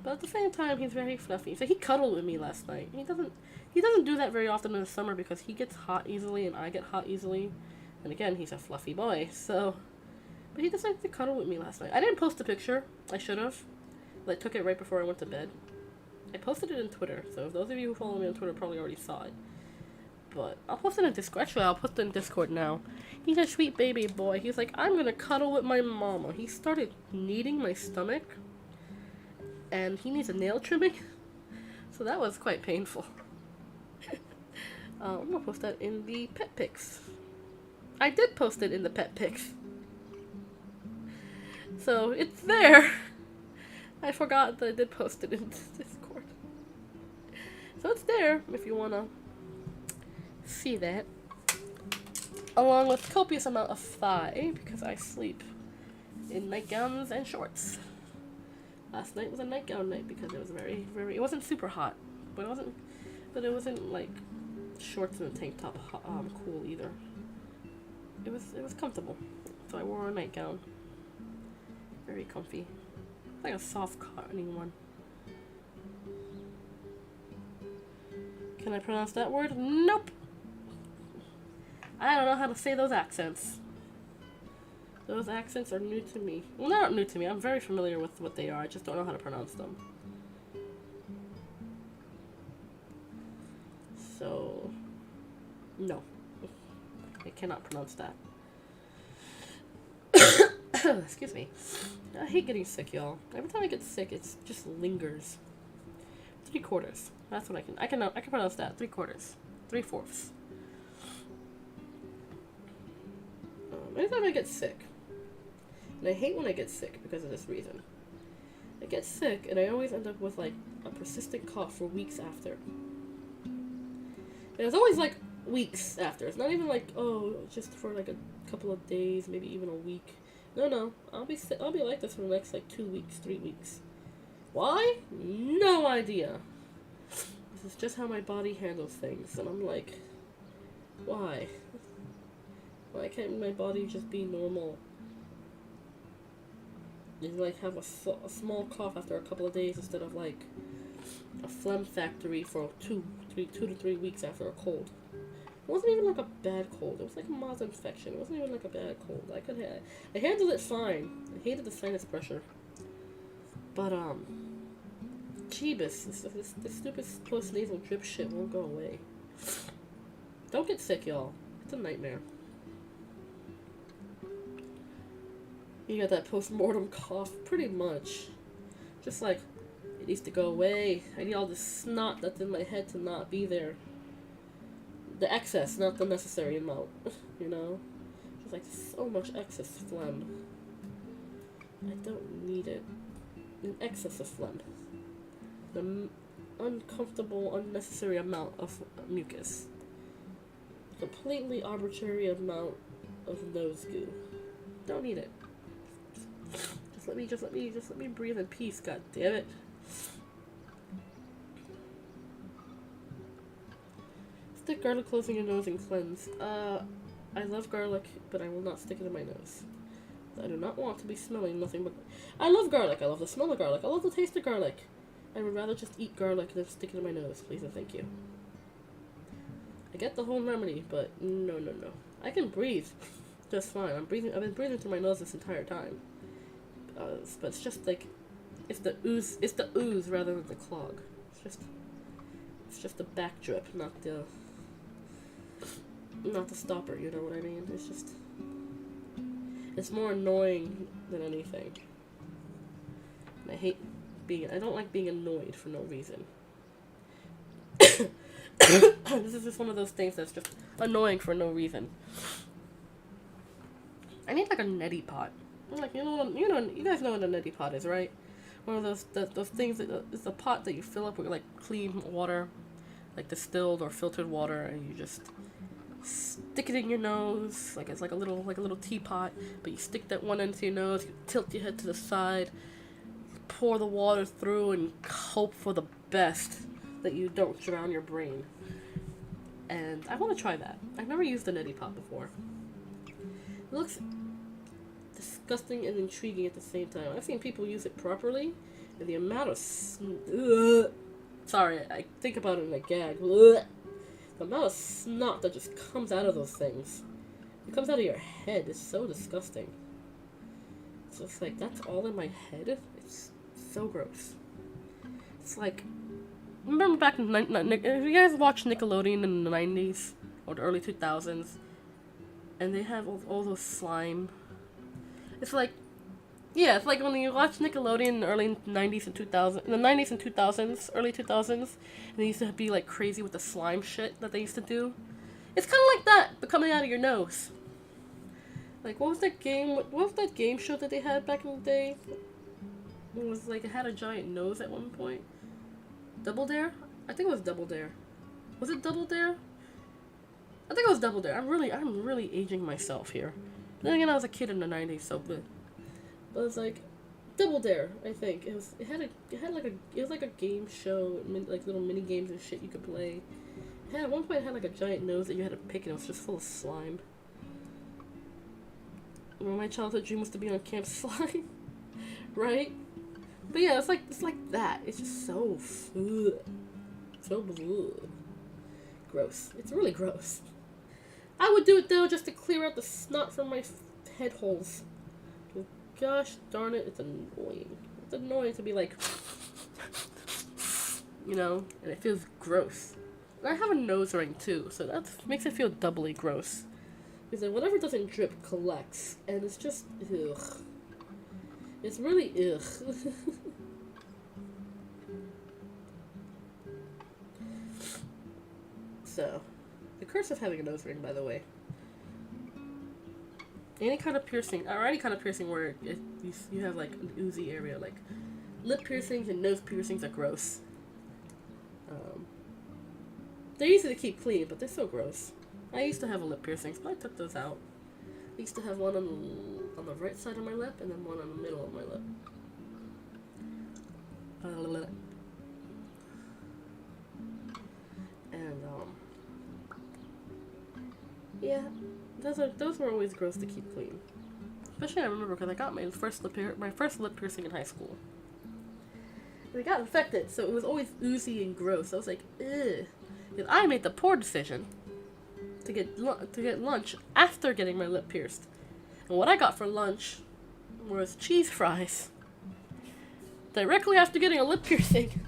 But at the same time, he's very fluffy. So he cuddled with me last night. He doesn't do that very often in the summer because he gets hot easily and I get hot easily. And again, he's a fluffy boy, so... But he decided to cuddle with me last night. I didn't post a picture. I should have. I took it right before I went to bed. I posted it in Twitter, so if those of you who follow me on Twitter probably already saw it. But I'll post it in Discord. Actually, I'll post it in Discord now. He's a sweet baby boy. He's like, I'm gonna cuddle with my mama. He started kneading my stomach. And he needs a nail trimming. So that was quite painful. I'm gonna post that in the pet pics. I did post it in the pet pics. So it's there. I forgot that I did post it in Discord. So it's there if you wanna see that. Along with copious amount of thigh, because I sleep in nightgowns and shorts. Last night was a nightgown night because it was very, it wasn't super hot, but it wasn't like shorts and a tank top cool either. It was comfortable, so I wore a nightgown. Very comfy, like a soft cottony one. Can I pronounce that word? Nope. I don't know how to say those accents. Those accents are new to me. Well, they're not new to me. I'm very familiar with what they are. I just don't know how to pronounce them. So, no. I cannot pronounce that. Excuse me. I hate getting sick, y'all. Every time I get sick, it just lingers. 3/4. That's what I can pronounce that. 3/4. 3/4. Anytime I get sick, and I hate when I get sick because of this reason. I get sick, and I always end up with, like, a persistent cough for weeks after. And it's always, like, weeks after. It's not even like, oh, just for, like, a couple of days, maybe even a week. No. I'll be like this for the next, like, 2 weeks, 3 weeks. Why? No idea. This is just how my body handles things, and I'm like, why? Why can't my body just be normal? And like have a small cough after a couple of days instead of like a phlegm factory for 2 to 3 weeks after a cold. It wasn't even like a bad cold. It was like a mild infection. It wasn't even like a bad cold. I handled it fine. I hated the sinus pressure. But Jeebus, this stupid post-nasal drip shit won't go away. Don't get sick, y'all. It's a nightmare. You got that post-mortem cough, pretty much. Just like, it needs to go away. I need all this snot that's in my head to not be there. The excess, not the necessary amount. You know? Just like so much excess phlegm. I don't need it. an excess of phlegm. An uncomfortable, unnecessary amount of mucus. Completely arbitrary amount of nose goo. Don't need it. Just let me breathe in peace, god damn it. Stick garlic close in your nose and cleanse. I love garlic, but I will not stick it in my nose. I do not want to be smelling nothing but... I love garlic. I love the smell of garlic. I love the taste of garlic. I would rather just eat garlic than stick it in my nose, please and thank you. I get the home remedy, but no. I can breathe just fine. I've been breathing through my nose this entire time. But it's just like, it's the ooze rather than the clog. It's just the back drip, not the stopper, you know what I mean? It's more annoying than anything. And I don't like being annoyed for no reason. This is just one of those things that's just annoying for no reason. I need like a neti pot. Like you guys know what a neti pot is, right? One of those things that it's a pot that you fill up with like clean water, like distilled or filtered water, and you just stick it in your nose, like it's like a little teapot, but you stick that one into your nose, you tilt your head to the side, pour the water through, and hope for the best that you don't drown your brain. And I want to try that. I've never used a neti pot before. It looks disgusting and intriguing at the same time. I've seen people use it properly, and the amount of sorry, I think about it and I gag. The amount of snot that just comes out of those things. It comes out of your head. It's so disgusting. So it's like, that's all in my head? It's so gross. It's like, remember back in if you guys watched Nickelodeon in the 90s or the early 2000s, and they have all those slime. It's like, yeah, it's like when you watch Nickelodeon in the early 90s and 2000s, in the 90s and 2000s, early 2000s, and they used to be like crazy with the slime shit that they used to do. It's kind of like that, but coming out of your nose. Like, what was that game show that they had back in the day? It was like, it had a giant nose at one point. Double Dare? I think it was Double Dare. Was it Double Dare? I think it was Double Dare. I'm really aging myself here. Then again, I was a kid in the 90s, so but it was like Double Dare, I think. It was like a game show, like little mini games and shit you could play. At one point it had like a giant nose that you had to pick, and it was just full of slime. Well, my childhood dream was to be on Camp Slime, right? But yeah, it's like that. It's just so gross. It's really gross. I would do it though, just to clear out the snot from my head holes. Gosh darn it, it's annoying. It's annoying to be like, you know, and it feels gross. And I have a nose ring too, so that makes it feel doubly gross. Because then whatever doesn't drip collects, and it's just, ugh. It's really ugh. So, the curse of having a nose ring, by the way. Any kind of piercing, or any kind of piercing where you have like an oozy area, like lip piercings and nose piercings are gross. They're easy to keep clean, but they're so gross. I used to have a lip piercings, but I took those out. I used to have one on the right side of my lip, and then one on the middle of my lip. And yeah, those were always gross to keep clean. Especially I remember because I got my first lip piercing in high school. And it got infected, so it was always oozy and gross. I was like, ugh. And I made the poor decision to get lunch after getting my lip pierced. And what I got for lunch was cheese fries. Directly after getting a lip piercing.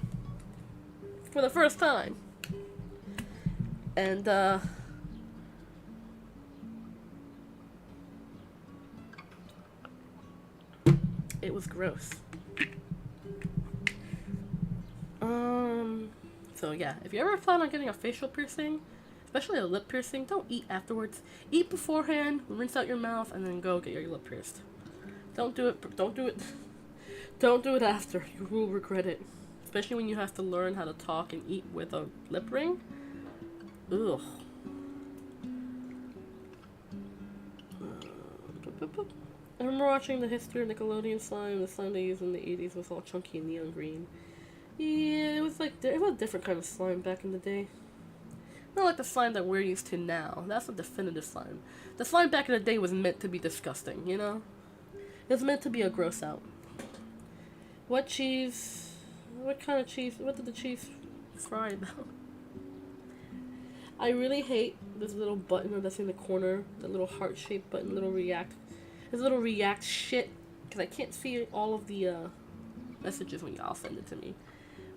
For the first time. And, it was gross. So yeah, if you ever plan on getting a facial piercing, especially a lip piercing, don't eat afterwards. Eat beforehand, rinse out your mouth, and then go get your lip pierced. Don't do it Don't do it after. You will regret it. Especially when you have to learn how to talk and eat with a lip ring. Ugh. I remember watching the history of Nickelodeon slime. The slime they used in the 80s was all chunky and neon green. Yeah, it was a different kind of slime back in the day. Not like the slime that we're used to now. That's a definitive slime. The slime back in the day was meant to be disgusting, you know? It was meant to be a gross out. What cheese? What kind of cheese? What did the cheese fry about? I really hate this little button that's in the corner. The little heart-shaped button, This little react shit. Because I can't see all of the messages when y'all send it to me.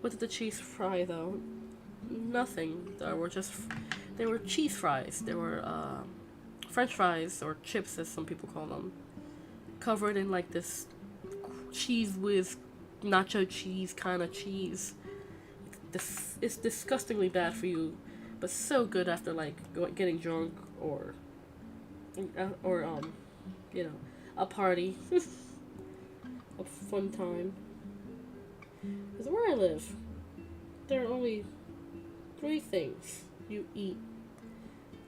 What did the cheese fry, though? Nothing. They were cheese fries. They were French fries, or chips as some people call them, covered in like this cheese whiz, nacho cheese kind of cheese. It's disgustingly bad for you, but so good after like getting drunk or you know, a party, a fun time. Because where I live, there are only 3 things you eat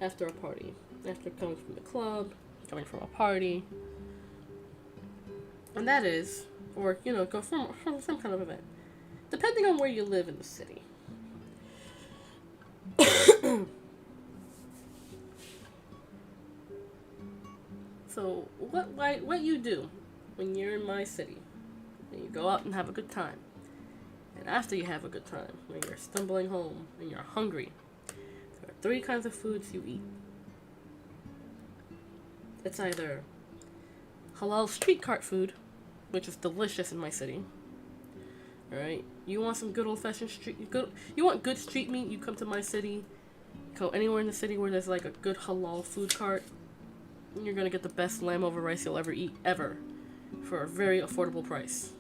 after a party. After coming from the club, coming from a party. And that is, or, you know, go from some kind of event. Depending on where you live in the city. So, what you do when you're in my city, and you go out and have a good time. And after you have a good time, when you're stumbling home and you're hungry, there are 3 kinds of foods you eat. It's either halal street cart food, which is delicious in my city. Alright? You want some good old-fashioned you want good street meat, you come to my city. Go anywhere in the city where there's like a good halal food cart, and you're gonna get the best lamb over rice you'll ever eat, ever. For a very affordable price.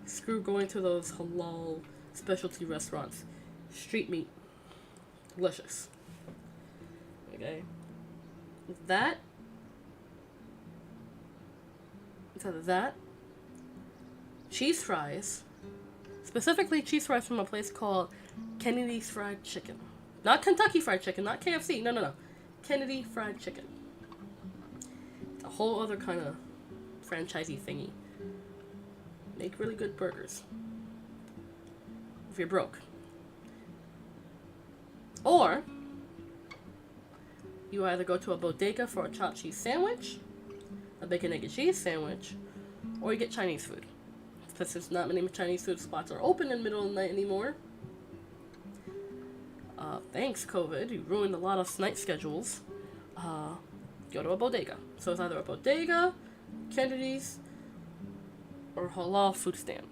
Screw going to those halal specialty restaurants. Street meat. Delicious. Okay? That. It's either that. Cheese fries. Specifically cheese fries from a place called Kennedy's Fried Chicken. Not Kentucky Fried Chicken, not KFC. No. Kennedy Fried Chicken. It's a whole other kind of franchisey thingy. Make really good burgers. If you're broke. Or, you either go to a bodega for a chopped cheese sandwich, a bacon, egg, and cheese sandwich, or you get Chinese food. Since not many Chinese food spots are open in the middle of the night anymore. Thanks, COVID. You ruined a lot of night schedules. Go to a bodega. So it's either a bodega, Kennedy's, or halal food stand.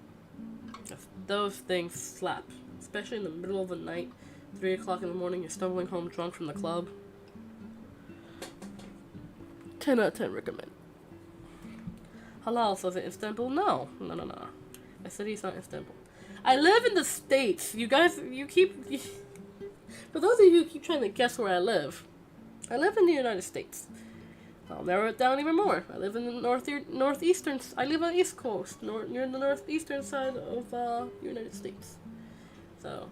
Those things slap. Especially in the middle of the night, 3 o'clock in the morning, you're stumbling home drunk from the club. 10 out of 10 recommend. Halal, so is it Istanbul? No. My city's not Istanbul. I live in the States. You guys, for those of you who keep trying to guess where I live in the United States. I'll narrow it down even more. I live in the northeastern. I live on the East Coast, near the northeastern side of the United States. So,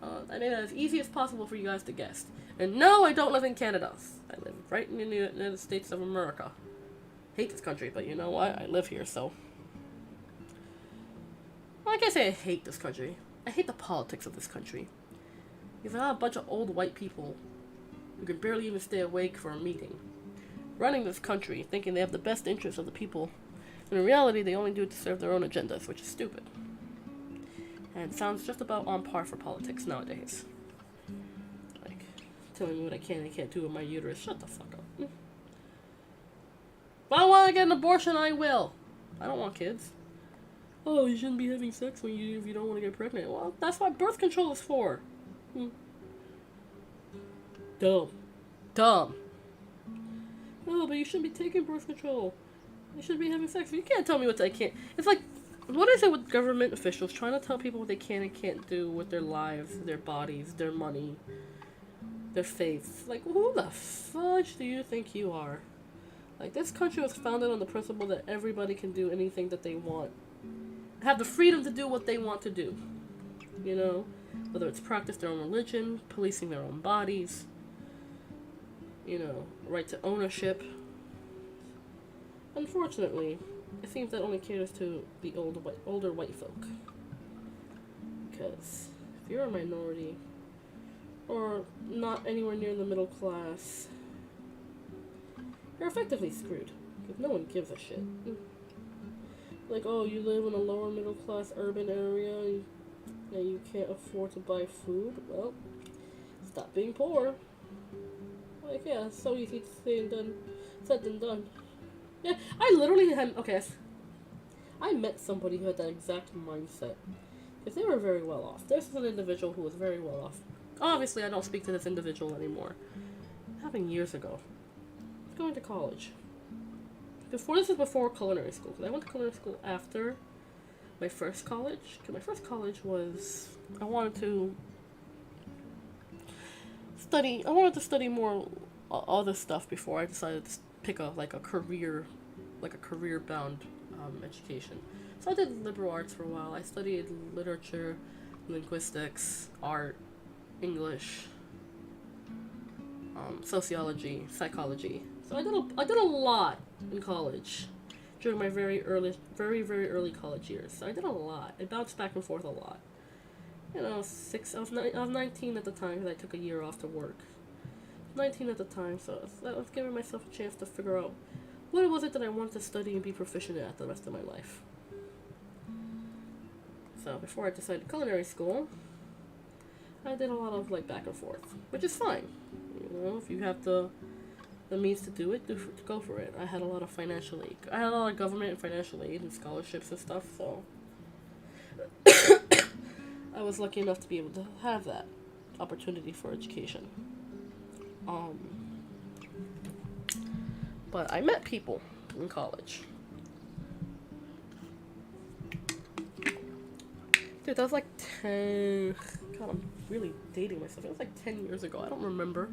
I made it as easy as possible for you guys to guess. And no, I don't live in Canada. I live right in the United States of America. Hate this country, but you know what? I live here, so. Well, I can't say I hate this country. I hate the politics of this country. Because I have a bunch of old white people who can barely even stay awake for a meeting, running this country, thinking they have the best interests of the people, when in reality they only do it to serve their own agendas, which is stupid. And it sounds just about on par for politics nowadays. Like, telling me what I can and can't do with my uterus. Shut the fuck up. If I want to get an abortion, I will. I don't want kids. Oh, you shouldn't be having sex if you don't want to get pregnant. Well, that's what birth control is for. Dumb. Oh, but you shouldn't be taking birth control. You should be having sex. You can't tell me what I can't. It's like, what is it with government officials trying to tell people what they can and can't do with their lives, their bodies, their money, their faith? Like, who the fudge do you think you are? Like, this country was founded on the principle that everybody can do anything that they want. Have the freedom to do what they want to do. You know? Whether it's practice their own religion, policing their own bodies, you know, right to ownership. Unfortunately, it seems that only caters to the older white folk. Because if you're a minority, or not anywhere near the middle class, you're effectively screwed. Because no one gives a shit. Like, oh, you live in a lower middle class urban area and you can't afford to buy food? Well, stop being poor. Like, yeah, it's so easy to say and done. Said and done. Yeah, I literally had, okay, I met somebody who had that exact mindset. Because they were very well off. This is an individual who was very well off. Obviously, I don't speak to this individual anymore. It happened years ago. Going to college. This is before culinary school. Because I went to culinary school after my first college. Because my first college was, I wanted to study more other stuff before I decided to pick a career bound education. So I did liberal arts for a while. I studied literature, linguistics, art, English, sociology, psychology. So I did a lot in college during my very early college years. So I did a lot. I bounced back and forth a lot. You know, I was 19 at the time because I took a year off to work. 19 at the time, so I was giving myself a chance to figure out what was it that I wanted to study and be proficient at the rest of my life. So before I decided culinary school, I did a lot of like back and forth, which is fine. You know, if you have the means to do it, go for it. I had a lot of financial aid. I had a lot of government and financial aid and scholarships and stuff, so I was lucky enough to be able to have that opportunity for education. But I met people in college. Dude, that was like 10... God, I'm really dating myself. It was like 10 years ago. I don't remember.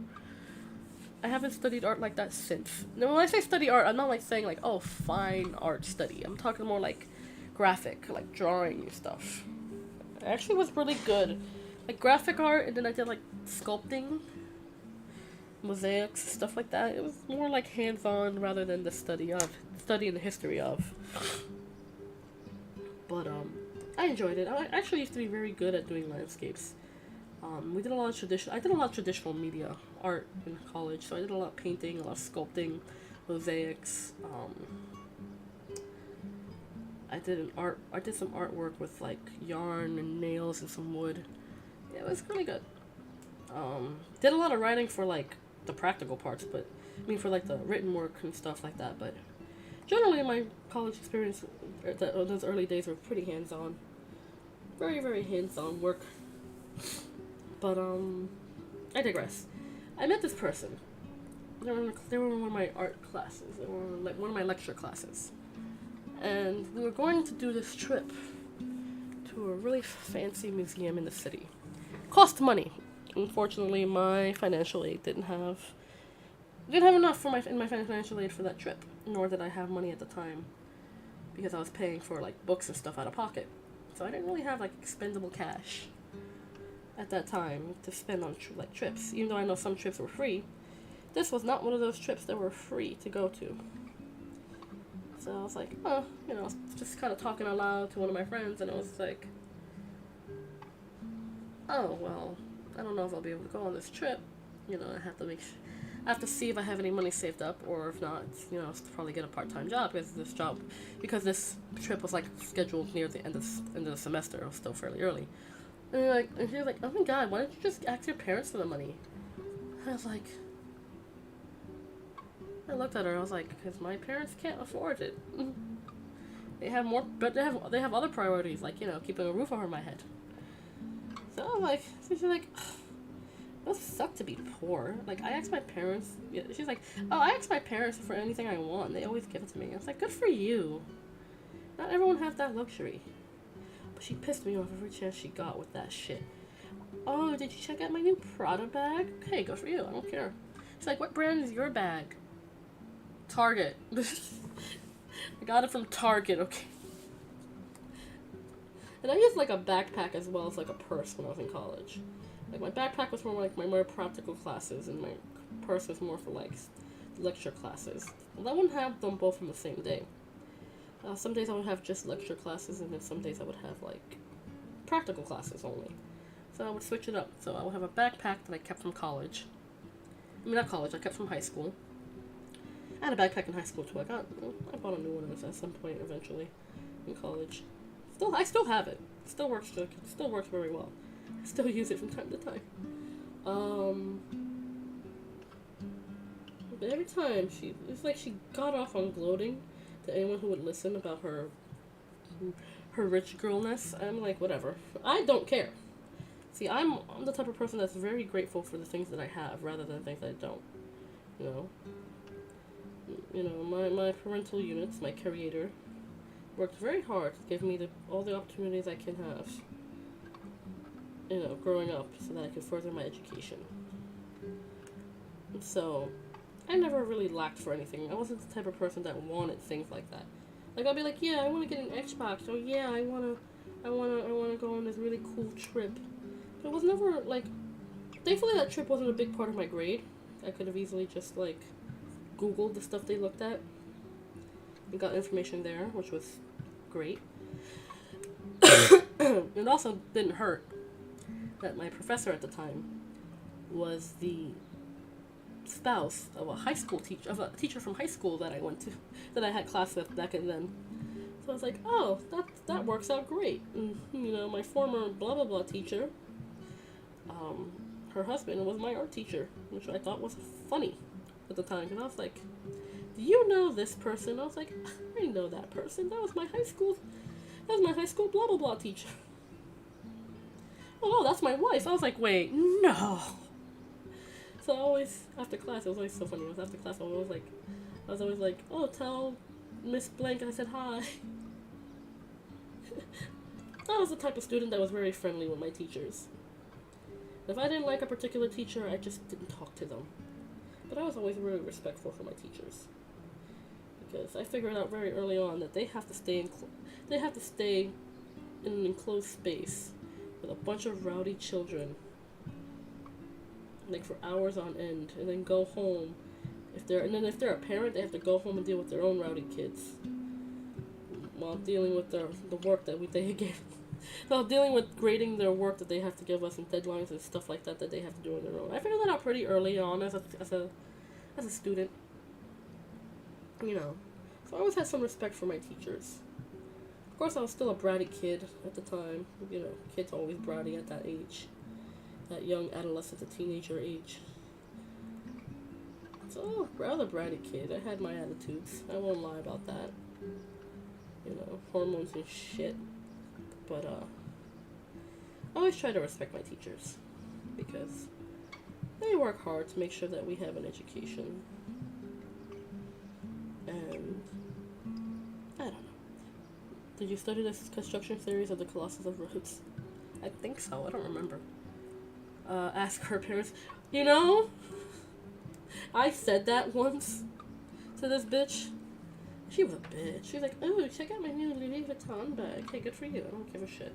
I haven't studied art like that since. Now, when I say study art, I'm not like saying like, oh, fine art study. I'm talking more like graphic, like drawing and stuff. I actually was really good. Like graphic art, and then I did like sculpting, mosaics, stuff like that. It was more like hands-on rather than the study and the history of. But I enjoyed it. I actually used to be very good at doing landscapes. We did a lot of traditional media art in college. So I did a lot of painting, a lot of sculpting, mosaics. I did some artwork with like yarn and nails and some wood. Yeah, it was really good. Did a lot of writing for like the practical parts, but I mean for like the written work and stuff like that. But generally, my college experience, those early days were pretty hands-on. Very, very hands-on work. But I digress. I met this person. They were in one of my art classes. They were like one of my lecture classes. And we were going to do this trip to a really fancy museum in the city. Cost money. Unfortunately, my financial aid didn't have enough in my financial aid for that trip. Nor did I have money at the time, because I was paying for like books and stuff out of pocket. So I didn't really have like expendable cash at that time to spend on trips. Even though I know some trips were free, this was not one of those trips that were free to go to. So I was like, oh, you know, just kind of talking aloud to one of my friends, and I was like, oh, well, I don't know if I'll be able to go on this trip. You know, I have to see if I have any money saved up, or if not, you know, I'll probably get a part-time job because this trip was like scheduled near the end of the semester. It was still fairly early. And she was like, oh my God, why don't you just ask your parents for the money? I was like, I looked at her. I was like, because my parents can't afford it. They have other priorities, like, you know, keeping a roof over my head. So I was like, she's like, it must suck to be poor. Like, I asked my parents. She's like, oh, I asked my parents for anything I want. They always give it to me. I was like, good for you. Not everyone has that luxury. But she pissed me off every chance she got with that shit. Oh, did you check out my new Prada bag? Hey, good for you. I don't care. She's like, what brand is your bag? Target. I got it from Target, okay? And I used like a backpack as well as like a purse when I was in college. Like my backpack was for like my more practical classes, and my purse was more for like lecture classes. Well, I wouldn't have them both on the same day. Some days I would have just lecture classes, and then some days I would have like practical classes only. So I would switch it up. So I would have a backpack that I kept from college. I mean, not college, I kept from high school. I had a backpack in high school too. I bought a new one at some point eventually in college. I still have it. Still works very well. I still use it from time to time. But every time it's like she got off on gloating to anyone who would listen about her rich girlness. I'm like, whatever. I don't care. See, I'm the type of person that's very grateful for the things that I have rather than things I don't. You know, my parental units, my creator, worked very hard to give me all the opportunities I can have, growing up so that I could further my education. And so, I never really lacked for anything. I wasn't the type of person that wanted things like that. Like, I'll be like, yeah, I want to get an Xbox, or yeah, I wanna go on this really cool trip. But it was never, like, thankfully that trip wasn't a big part of my grade. I could have easily just, like, Googled the stuff they looked at and got information there, which was great. It also didn't hurt that my professor at the time was the spouse of a teacher from high school that I went to, that I had class with back then. So I was like, oh, that works out great. And, my former blah blah blah teacher, her husband was my art teacher, which I thought was funny at the time, because I was like, do you know this person? I was like, I know that person. That was my high school blah blah blah teacher. Oh, that's my wife. I was like, wait, no. So always after class, it was always so funny. It was after class, I was always like, oh, tell Miss Blank I said hi. I was the type of student that was very friendly with my teachers. If I didn't like a particular teacher, I just didn't talk to them. But I was always really respectful for my teachers, because I figured out very early on that they have to stay in an enclosed space with a bunch of rowdy children, like for hours on end, and then go home. If they're a parent, they have to go home and deal with their own rowdy kids while dealing with the work that they gave. While dealing with grading their work that they have to give us, and deadlines and stuff like that they have to do on their own. I figured that out pretty early on as a student. So I always had some respect for my teachers. Of course, I was still a bratty kid at the time. Kids always bratty at that age, that young adolescent to teenager age. So I was a bratty kid. I had my attitudes. I won't lie about that. Hormones and shit. But I always try to respect my teachers, because they work hard to make sure that we have an education. And I don't know. Did you study the construction theories of the Colossus of Rhodes? I think so. I don't remember. Ask her parents. I said that once to this bitch. She was a bitch. She was like, oh, check out my new Louis Vuitton bag. Hey, good for you. I don't give a shit.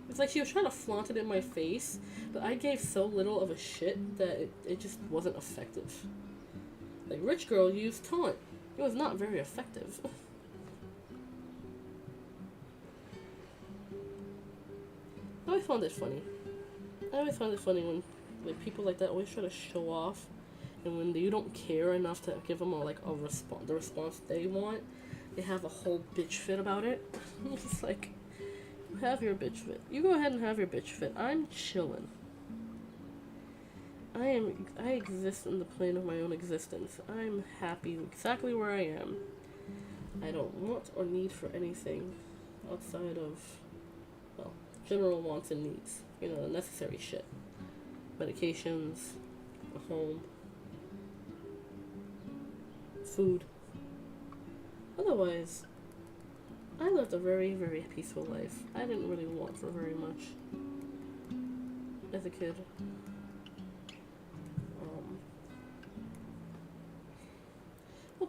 It's like she was trying to flaunt it in my face, but I gave so little of a shit that it just wasn't effective. Like, rich girl used taunt. It was not very effective. I always found it funny. When people like that always try to show off, and when you don't care enough to give them the response they want, they have a whole bitch fit about it. It's like, you have your bitch fit. You go ahead and have your bitch fit. I'm chilling. I exist in the plane of my own existence. I'm happy exactly where I am. I don't want or need for anything outside of, general wants and needs. The necessary shit. Medications, a home, food. Otherwise, I lived a very, very peaceful life. I didn't really want for very much as a kid.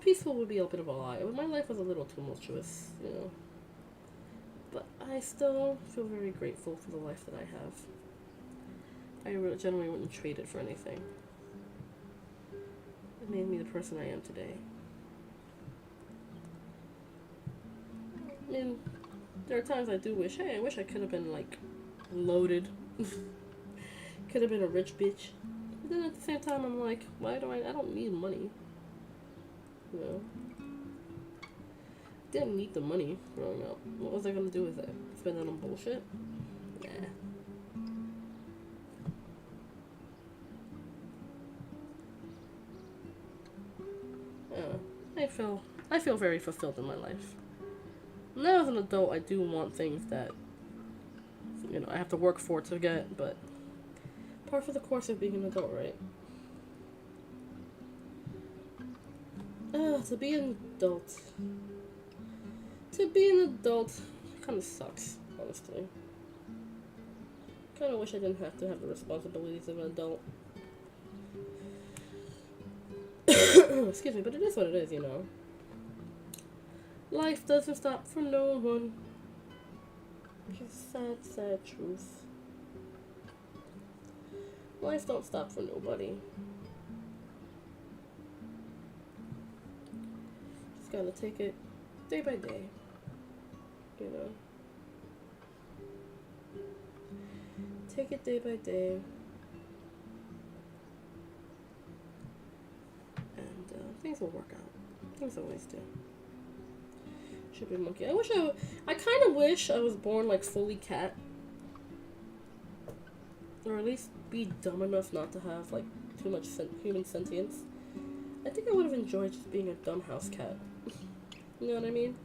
peaceful would be a bit of a lie. My life was a little tumultuous, you know. But I still feel very grateful for the life that I have. I generally wouldn't trade it for anything. It made me the person I am today. I mean, there are times I do wish, hey, I wish I could have been, like, loaded. Could have been a rich bitch. But then at the same time, I'm like, I don't need money. You know? Didn't need the money growing up. What was I gonna do with it? Spend it on bullshit? Nah. I feel very fulfilled in my life. Now as an adult, I do want things that, you know, I have to work for to get, but part of the course of being an adult, right? To be an adult. To be an adult kind of sucks, honestly. Kind of wish I didn't have to have the responsibilities of an adult. Excuse me, but it is what it is, you know. Life doesn't stop for no one. Just sad, sad truth. Life don't stop for nobody. Just gotta take it day by day. You know. Take it day by day. And things will work out. Things always do. Should be a monkey. I kind of wish I was born like fully cat. Or at least be dumb enough not to have like too much human sentience. I think I would have enjoyed just being a dumb house cat. You know what I mean?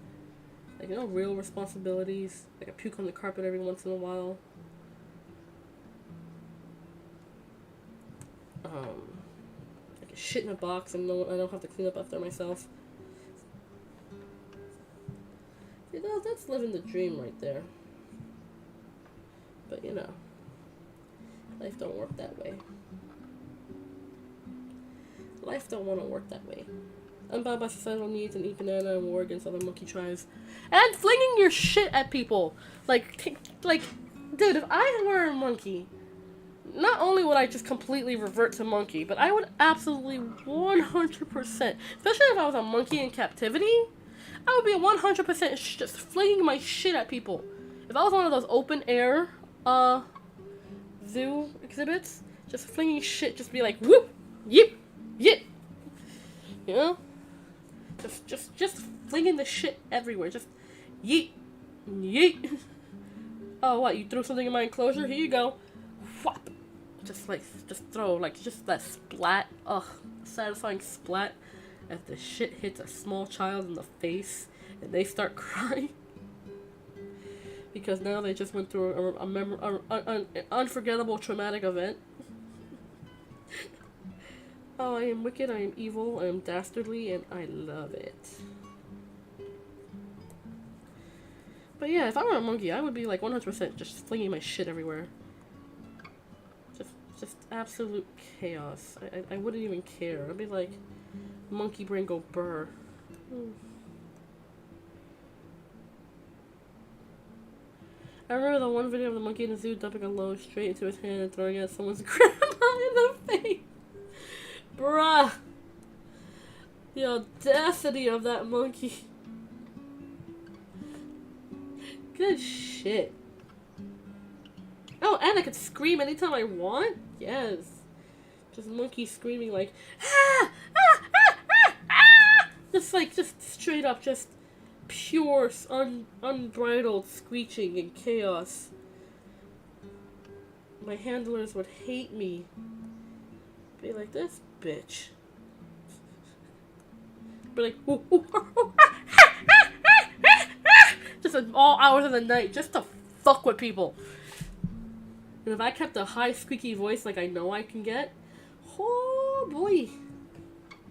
Like, you know, real responsibilities. Like, I puke on the carpet every once in a while. Like a shit in a box and I don't have to clean up after myself. You know, that's living the dream right there. But, you know, life don't work that way. Life don't want to work that way. Unbound by societal needs and eat banana and war against other monkey tribes. And flinging your shit at people. Like, dude, if I were a monkey, not only would I just completely revert to monkey, but I would absolutely 100%, especially if I was a monkey in captivity, I would be 100% just flinging my shit at people. If I was one of those open air, zoo exhibits, just flinging shit, just be like, whoop, yip, yip. You know? Just flinging the shit everywhere. Just yeet, yeet. Oh, what? You threw something in my enclosure? Here you go. Whop. Just throw, just that splat. Ugh, satisfying splat as the shit hits a small child in the face and they start crying because now they just went through an unforgettable traumatic event. Oh, I am wicked, I am evil, I am dastardly, and I love it. But yeah, if I were a monkey, I would be like 100% just flinging my shit everywhere. Just absolute chaos. I wouldn't even care. I'd be like, monkey brain go burr. I remember the one video of the monkey in the zoo dumping a load straight into his hand and throwing it at someone's grandma in the face. Bruh. The audacity of that monkey. Good shit. Oh, and I could scream anytime I want? Yes. Just monkey screaming like, ah, ah, ah, ah, ah. Just straight up, just pure, unbridled screeching and chaos. My handlers would hate me. Be like, this bitch. Be like, ooh, ooh, ooh, ah, ah, ah, ah, ah, ah. Just at all hours of the night, just to fuck with people. And if I kept a high squeaky voice like I know I can get, oh boy,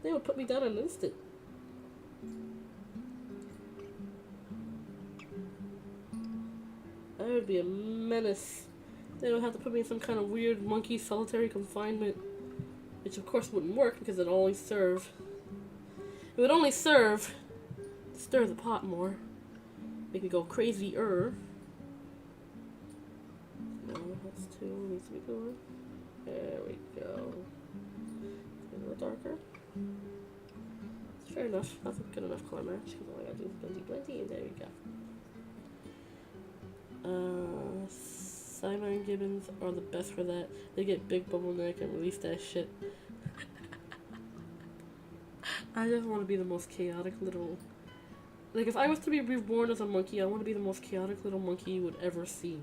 they would put me down in an instant. I would be a menace. They would have to put me in some kind of weird monkey solitary confinement, which of course wouldn't work because it'd only serve It would only serve to stir the pot more. Make me go crazy-er. No, that's too needs to be going. There we go. A little darker. Fair enough. That's a good enough color match. Because all I gotta do is blending, and there we go. Simon Gibbons are the best for that. They get big bubble neck and release that shit. I just want to be the most chaotic little... Like, if I was to be reborn as a monkey, I want to be the most chaotic little monkey you would ever see.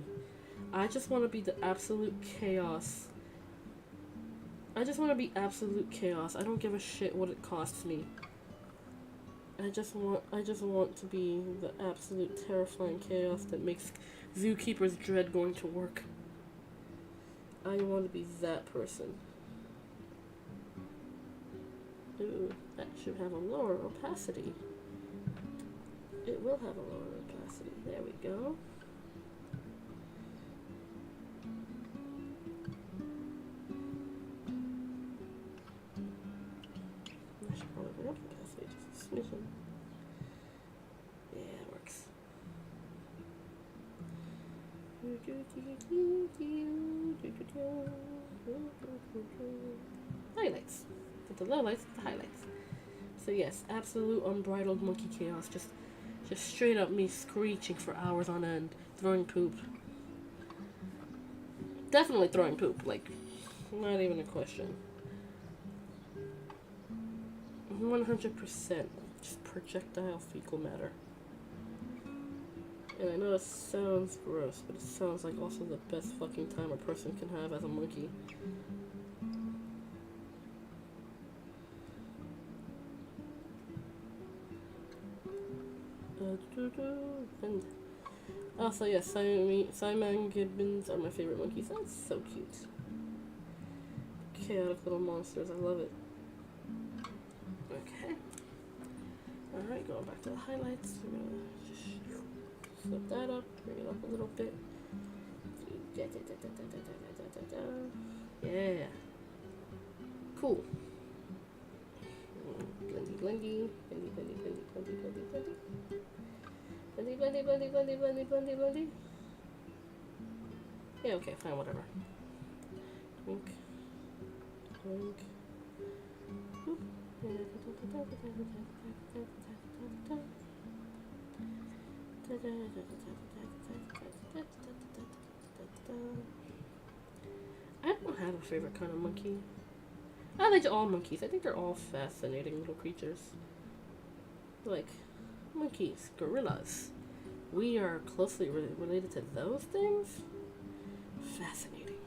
I just want to be the absolute chaos. I just want to be absolute chaos. I don't give a shit what it costs me. I just want to be the absolute terrifying chaos that makes zookeepers dread going to work. I want to be that person. Ooh, that should have a lower opacity. It will have a lower opacity. There we go. I should probably bring up the opacity just a smidgen. Yeah, it works. Highlights. With the lowlights, the highlights. So yes, absolute unbridled monkey chaos. Just straight up me screeching for hours on end, throwing poop. Definitely throwing poop, like, not even a question. 100% just projectile fecal matter. And I know it sounds gross, but it sounds like also the best fucking time a person can have as a monkey. And also, yes, Simon Gibbons are my favorite monkeys. That's so cute. Chaotic little monsters. I love it. Okay. Alright, going back to the highlights. We're gonna just flip that up, bring it up a little bit. Yeah. Cool. Blendy. Blendy. Yeah, okay, fine, whatever. Twink. I don't have a favorite kind of monkey. I like all monkeys. I think they're all fascinating little creatures. Like monkeys, gorillas. We are closely related to those things. Fascinating.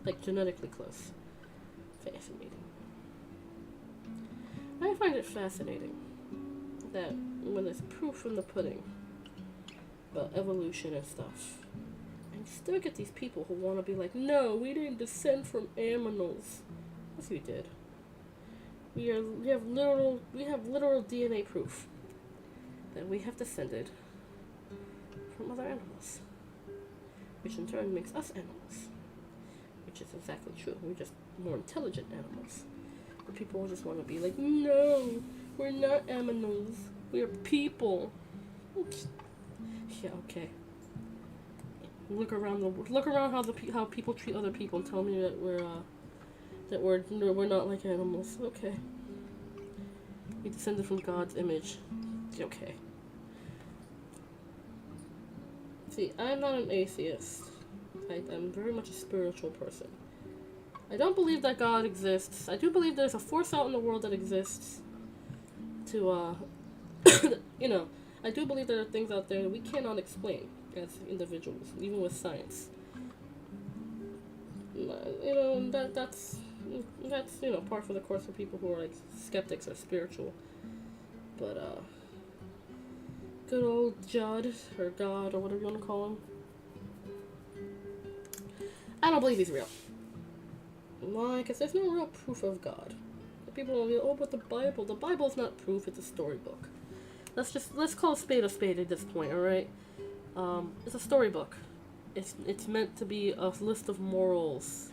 Like genetically close. Fascinating. I find it fascinating that when there's proof in the pudding about evolution and stuff, and you still get these people who want to be like, no, we didn't descend from animals. Yes, we did. We have literal DNA proof that we have descended from other animals, which in turn makes us animals, which is exactly true. We're just more intelligent animals. But people just want to be like, no, we're not animals. We are people. Yeah, okay. Look around how people treat other people and tell me that we're not like animals. Okay. We descended from God's image. Okay. See, I'm not an atheist. I'm very much a spiritual person. I don't believe that God exists. I do believe there's a force out in the world that exists to, I do believe there are things out there that we cannot explain as individuals, even with science. That's par for the course for people who are like skeptics or spiritual. But good old Judd or God or whatever you want to call him, I don't believe he's real. Why? Because there's no real proof of God. People will be, oh, but the Bible's not proof, it's a storybook. Let's call a spade at this point, alright? It's a storybook. It's meant to be a list of morals,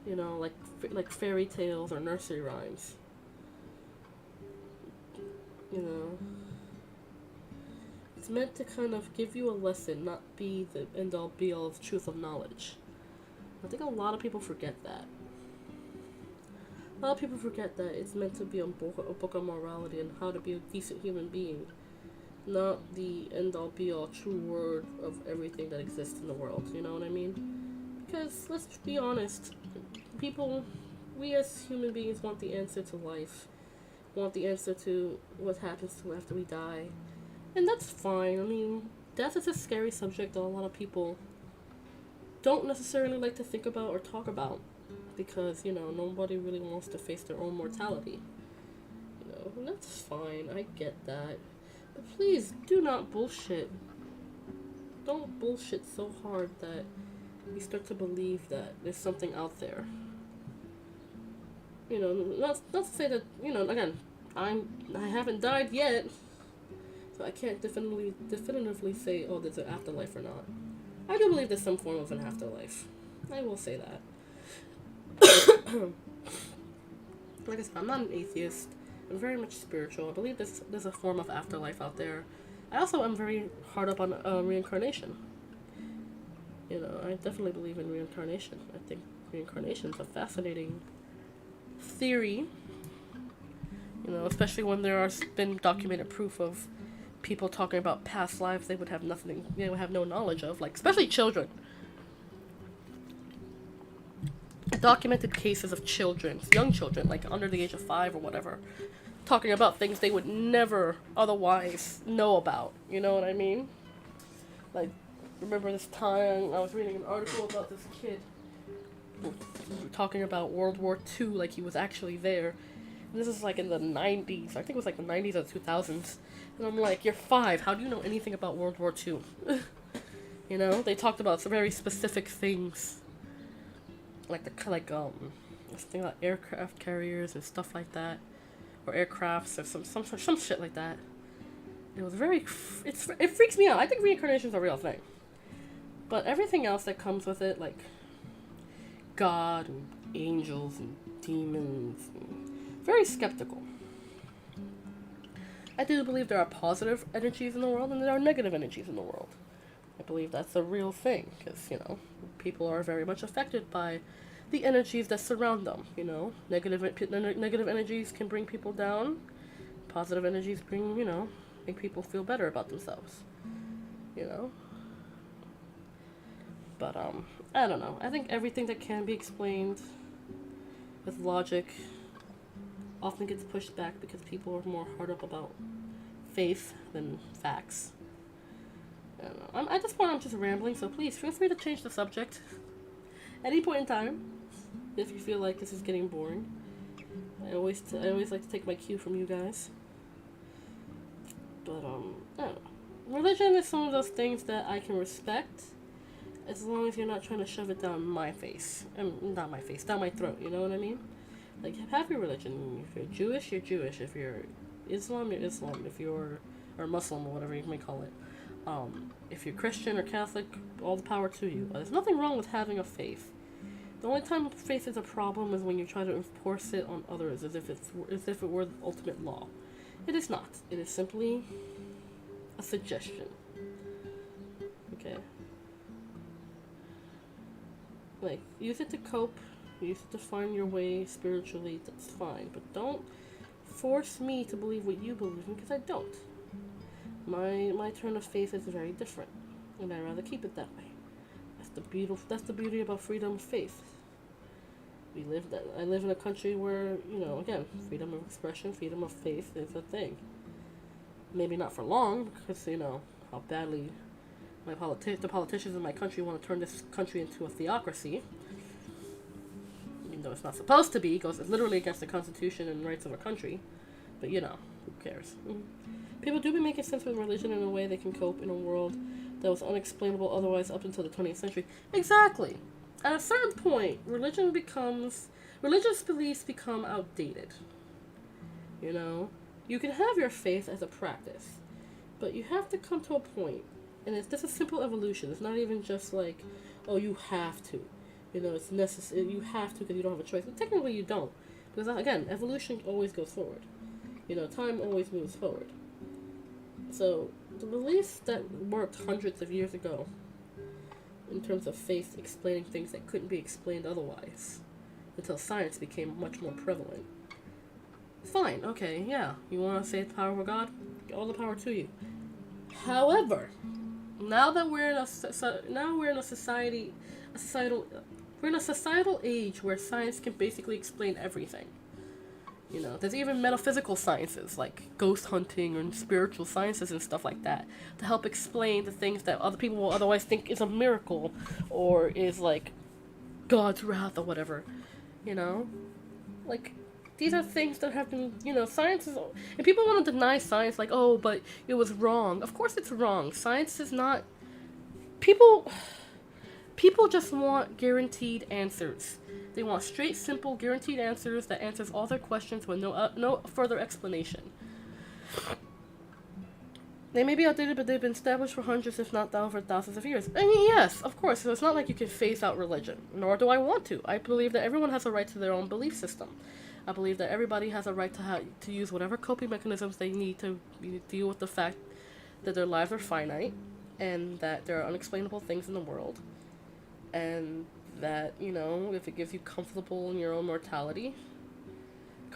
like fairy tales or nursery rhymes. You know, it's meant to kind of give you a lesson, not be the end all be all of truth of knowledge. I think a lot of people forget that. A lot of people forget that it's meant to be a book of morality and how to be a decent human being, not the end all be all true word of everything that exists in the world. You know what I mean? Because let's be honest, people, we as human beings want the answer to life, want the answer to what happens to after we die, and that's fine. I mean, death is a scary subject that a lot of people don't necessarily like to think about or talk about because, you know, nobody really wants to face their own mortality. You know, and that's fine. I get that. But please do not bullshit. Don't bullshit so hard that you start to believe that there's something out there. You know, not to say that, you know, again, I haven't died yet, so I can't definitively say, oh, there's an afterlife or not. I do believe there's some form of an afterlife. I will say that. Like I said, I'm not an atheist. I'm very much spiritual. I believe there's a form of afterlife out there. I also am very hard up on reincarnation. You know, I definitely believe in reincarnation. I think reincarnation is a fascinating theory. You know, especially when there has been documented proof of people talking about past lives they would have no knowledge of, like especially children. Documented cases of children, young children, like under the age of 5 or whatever, talking about things they would never otherwise know about. You know what I mean? Like, remember this time I was reading an article about this kid talking about World War II like he was actually there. And this is like in the 90s. I think it was like the 90s or 2000s. And I'm like, you're 5. How do you know anything about World War II? You know, they talked about some very specific things. Like this thing about aircraft carriers and stuff like that, or aircrafts or some shit like that. It was it freaks me out. I think reincarnation is a real thing, but everything else that comes with it, like God and angels and demons, very skeptical. I do believe there are positive energies in the world and there are negative energies in the world. I believe that's a real thing because, you know, people are very much affected by the energies that surround them. You know, negative energies can bring people down. Positive energies bring, you know, make people feel better about themselves. You know, but I don't know. I think everything that can be explained with logic often gets pushed back because people are more hard up about faith than facts. I don't know. At this point, I'm just rambling, so please feel free to change the subject any point in time if you feel like this is getting boring. I always like to take my cue from you guys. But I don't know. Religion is some of those things that I can respect as long as you're not trying to shove it down my face. Not my face, down my throat. You know what I mean? Like, have your religion. If you're Jewish, you're Jewish. If you're Islam, you're Islam. If you're or Muslim or whatever you may call it. If you're Christian or Catholic, all the power to you. There's nothing wrong with having a faith. The only time faith is a problem is when you try to enforce it on others as if it were the ultimate law. It is not. It is simply a suggestion. Okay. Like, use it to cope, use it to find your way spiritually, that's fine. But don't force me to believe what you believe in, because I don't. My turn of faith is very different, and I'd rather keep it that way. That's the beauty about freedom of faith. I live in a country where, you know, again, freedom of expression, freedom of faith is a thing. Maybe not for long, because, you know, how badly the politicians in my country want to turn this country into a theocracy. Even though it's not supposed to be, it goes literally against the Constitution and rights of a country. But, you know, who cares? People do be making sense with religion in a way they can cope in a world that was unexplainable otherwise up until the 20th century. Exactly. At a certain point, religious beliefs become outdated. You know? You can have your faith as a practice, but you have to come to a point, and it's just a simple evolution. It's not even just like, oh, you have to. You know, it's necessary. You have to because you don't have a choice. But technically, you don't. Because, again, evolution always goes forward. Time always moves forward. So, the beliefs that worked hundreds of years ago, in terms of faith explaining things that couldn't be explained otherwise, until science became much more prevalent. Fine, okay, yeah. You want to say the power of God? All the power to you. However, now that we're in a societal age where science can basically explain everything. There's even metaphysical sciences like ghost hunting and spiritual sciences and stuff like that to help explain the things that other people will otherwise think is a miracle or is like God's wrath or whatever. Like these are things that have been, science is, and people want to deny science like, oh, but it was wrong. Of course it's wrong. Science is not, people just want guaranteed answers. They want straight, simple, guaranteed answers that answers all their questions with no further explanation. They may be outdated, but they've been established for hundreds, if not over thousands of years. I mean, yes, of course. So it's not like you can phase out religion, nor do I want to. I believe that everyone has a right to their own belief system. I believe that everybody has a right to use whatever coping mechanisms they need to deal with the fact that their lives are finite and that there are unexplainable things in the world. And that, if it gives you comfortable in your own mortality,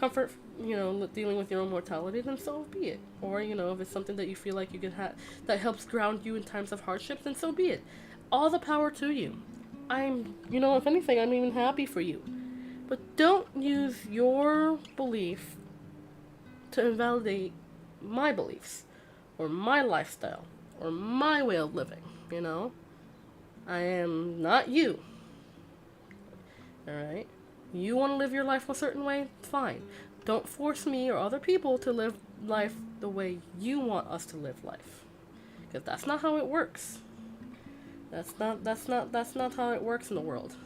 dealing with your own mortality, then so be it. Or, if it's something that you feel like you can that helps ground you in times of hardship, then so be it. All the power to you. If anything, I'm even happy for you. But don't use your belief to invalidate my beliefs, or my lifestyle, or my way of living, I am not you. Alright? You want to live your life a certain way? Fine. Don't force me or other people to live life the way you want us to live life. Because that's not how it works. That's not how it works in the world.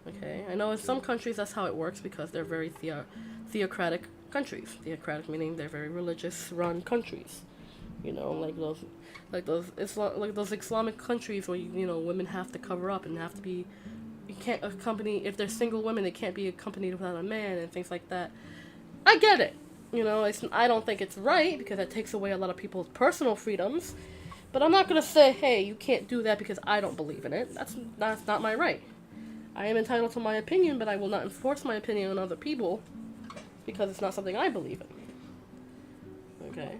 Okay? I know in some countries that's how it works because they're very theocratic countries. Theocratic meaning they're very religious run countries. Like those Islamic countries where women have to cover up and have to be, you can't accompany, if they're single women, they can't be accompanied without a man and things like that. I get it. I don't think it's right because that takes away a lot of people's personal freedoms. But I'm not gonna say, hey, you can't do that because I don't believe in it. That's not my right. I am entitled to my opinion, but I will not enforce my opinion on other people because it's not something I believe in. Okay?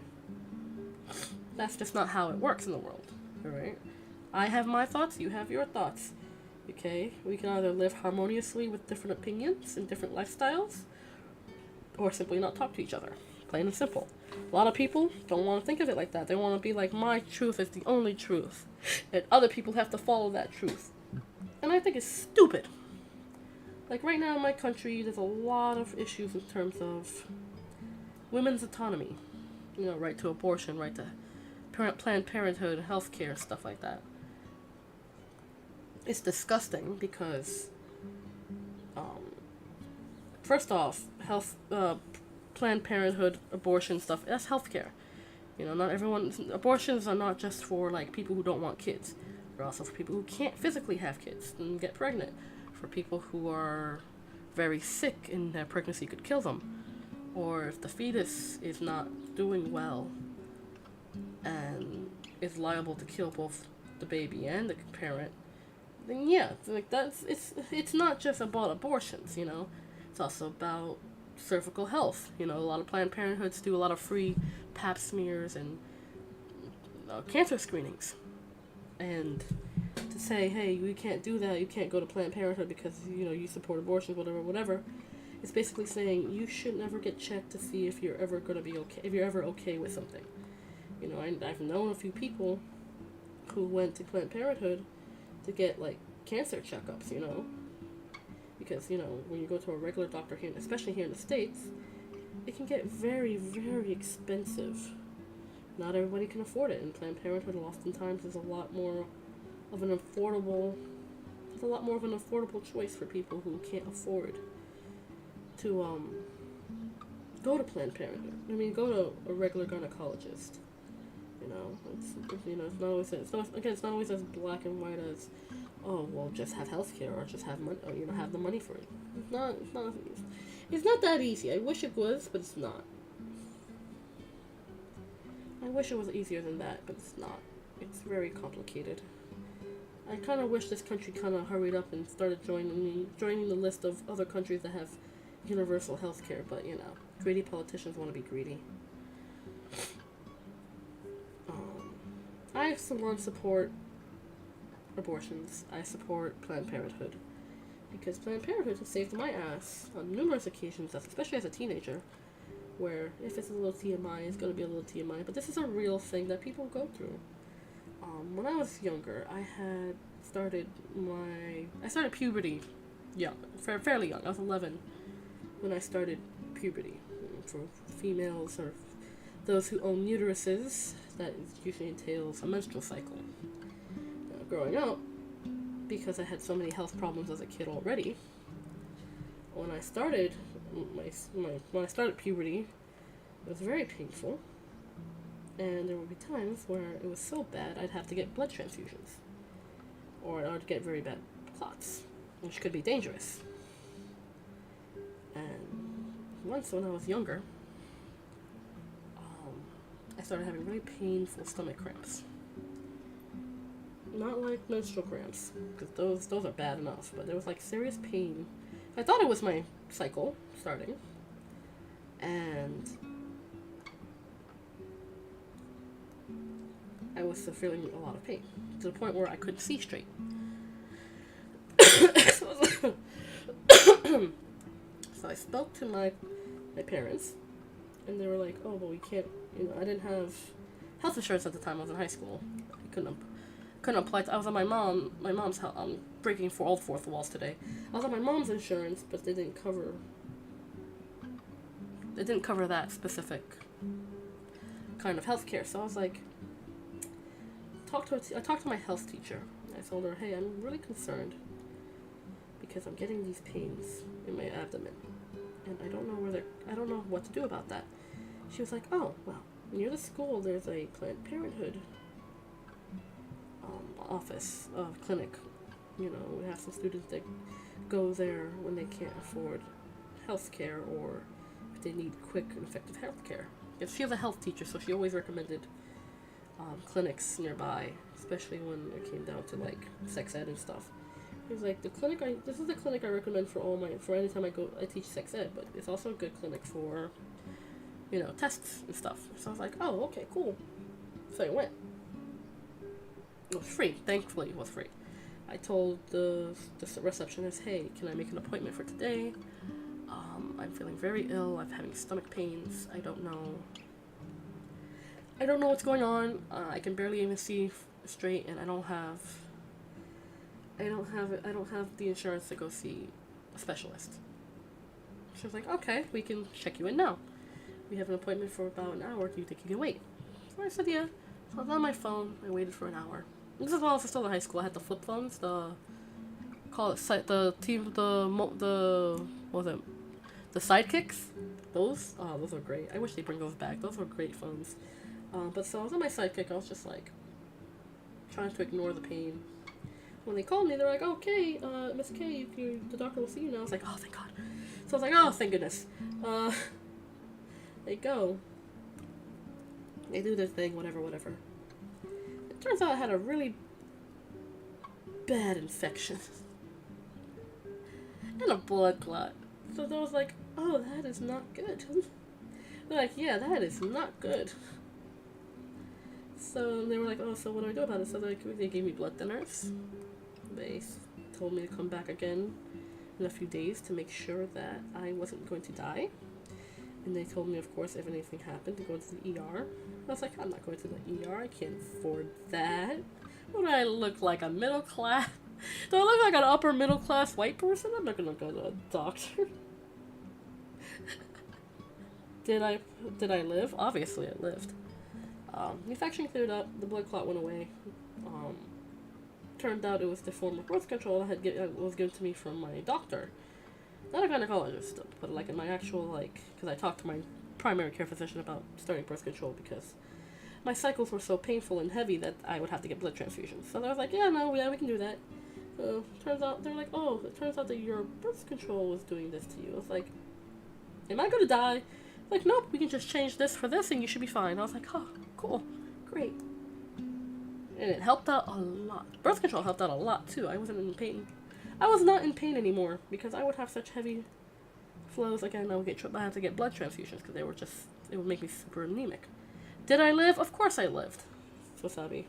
That's just not how it works in the world. Alright? I have my thoughts, you have your thoughts. Okay? We can either live harmoniously with different opinions and different lifestyles, or simply not talk to each other. Plain and simple. A lot of people don't want to think of it like that. They want to be like, my truth is the only truth, and other people have to follow that truth. And I think it's stupid. Like right now in my country, there's a lot of issues in terms of women's autonomy. Right to abortion, right to Planned Parenthood, healthcare, stuff like that. It's disgusting because, first off, Planned Parenthood, abortion stuff, that's healthcare. Not everyone, abortions are not just for like people who don't want kids. They're also for people who can't physically have kids and get pregnant. For people who are very sick and their pregnancy could kill them. Or if the fetus is not doing well and is liable to kill both the baby and the parent, then yeah, it's not just about abortions, It's also about cervical health. A lot of Planned Parenthoods do a lot of free pap smears and cancer screenings. And to say, hey, you can't do that, you can't go to Planned Parenthood because, you support abortions, whatever, it's basically saying you should never get checked to see if you're ever going to be okay, if you're ever okay with something. I've known a few people who went to Planned Parenthood to get, like, cancer checkups, because, when you go to a regular doctor here, especially here in the States, it can get very, very expensive. Not everybody can afford it, and Planned Parenthood oftentimes is a lot more of an affordable choice for people who can't afford to go to Planned Parenthood. Go to a regular gynecologist. It's not always as black and white as, oh, well, just have healthcare or just have money, or have the money for it. It's not that easy. I wish it was, but it's not. I wish it was easier than that, but it's not. It's very complicated. I kind of wish this country kind of hurried up and started joining the list of other countries that have universal health care, but you know, greedy politicians want to be greedy. I support abortions. I support Planned Parenthood. Because Planned Parenthood has saved my ass on numerous occasions, especially as a teenager, where if it's a little TMI, it's going to be a little TMI, but this is a real thing that people go through. When I was younger, I started puberty young, fairly young. I was 11 when I started puberty. For females or those who own uteruses, that usually entails a menstrual cycle. Now, growing up, because I had so many health problems as a kid already, when I started when I started puberty, it was very painful, and there would be times where it was so bad I'd have to get blood transfusions, or I'd get very bad clots, which could be dangerous. And once when I was younger, I started having really painful stomach cramps. Not like menstrual cramps, because those are bad enough, but there was like serious pain. I thought it was my cycle starting, and I was feeling a lot of pain, to the point where I couldn't see straight. So I spoke to my parents, and they were like, oh, well, we can't, I didn't have health insurance at the time. I was in high school. I couldn't apply I was on my mom's health. I'm breaking for all fourth walls today. I was on my mom's insurance, but they didn't cover that specific kind of health care. So I was like, I talked to my health teacher. I told her, hey, I'm really concerned because I'm getting these pains in my abdomen, and I don't know what to do about that. She was like, oh, well, near the school there's a Planned Parenthood office, clinic. We have some students that go there when they can't afford health care, or if they need quick and effective health care. Because she was a health teacher, so she always recommended clinics nearby, especially when it came down to like sex ed and stuff. He was like, this is the clinic I recommend for any time I teach sex ed, but it's also a good clinic for, tests and stuff. So I was like, oh, okay, cool. So I went. It was free. Thankfully, it was free. I told the receptionist, hey, can I make an appointment for today? I'm feeling very ill. I'm having stomach pains. I don't know what's going on. I can barely even see straight, and I don't have the insurance to go see a specialist. She was like, okay, we can check you in now. We have an appointment for about an hour. Do you think you can wait? So I said, yeah. So I was on my phone. I waited for an hour. This is while I was still in high school. I had the flip phones, the sidekicks. Those are great. I wish they bring those back. Those were great phones. But so I was on my sidekick. I was just like trying to ignore the pain. When they called me, they're like, okay, Miss K, the doctor will see you now. I was like, oh, thank God. So I was like, oh, thank goodness. They go. They do their thing, whatever. It turns out I had a really bad infection. And a blood clot. So I was like, oh, that is not good. They're like, yeah, that is not good. So they were like, oh, so what do I do about it? So they gave me blood thinners. They told me to come back again in a few days to make sure that I wasn't going to die. And they told me, of course, if anything happened, to go to the ER. I was like, I'm not going to the ER. I can't afford that. What do I look like, a middle class? Do I look like an upper middle class white person? I'm not going to go to a doctor. Did I live? Obviously, I lived. The infection cleared up. The blood clot went away. Turned out it was the form of birth control that was given to me from my doctor. Not a gynecologist, but like in my actual, because I talked to my primary care physician about starting birth control because my cycles were so painful and heavy that I would have to get blood transfusions. So I was like, yeah, we can do that. So turns out, they're like, oh, it turns out that your birth control was doing this to you. I was like, am I going to die? Like, nope, we can just change this for this and you should be fine. I was like, oh, cool, great. And it helped out a lot. Birth control helped out a lot too. I wasn't in pain. I was not in pain anymore because I would have such heavy flows. Again, I had to get blood transfusions because it would make me super anemic. Did I live? Of course I lived. Wasabi.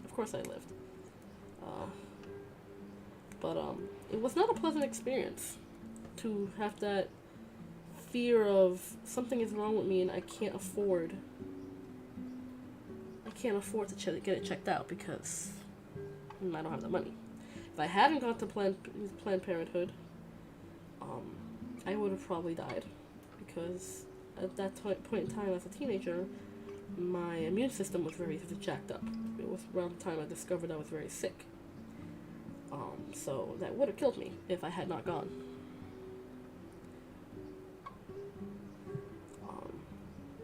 Of course I lived. But it was not a pleasant experience to have that fear of something is wrong with me and I can't afford to get it checked out because I don't have the money. If I hadn't gone to Planned Parenthood, I would have probably died because at that point in time as a teenager, my immune system was very jacked up. It was around the time I discovered I was very sick. So that would have killed me if I had not gone.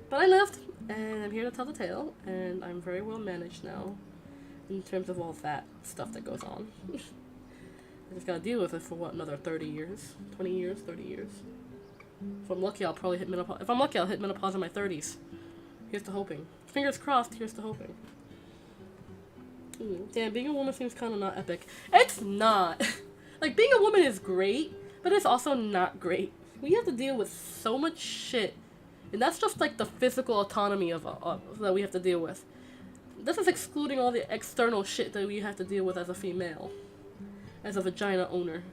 But I lived, and I'm here to tell the tale, and I'm very well managed now in terms of all that stuff that goes on. I just gotta deal with it for another 30 years, 20 years, 30 years. If I'm lucky, I'll probably hit menopause. If I'm lucky, I'll hit menopause in my 30s. Here's to hoping. Fingers crossed, here's to hoping. Damn, being a woman seems kind of not epic. It's not. Like, being a woman is great, but it's also not great. We have to deal with so much shit. And that's just, like, the physical autonomy that we have to deal with. This is excluding all the external shit that we have to deal with as a female. As a vagina owner.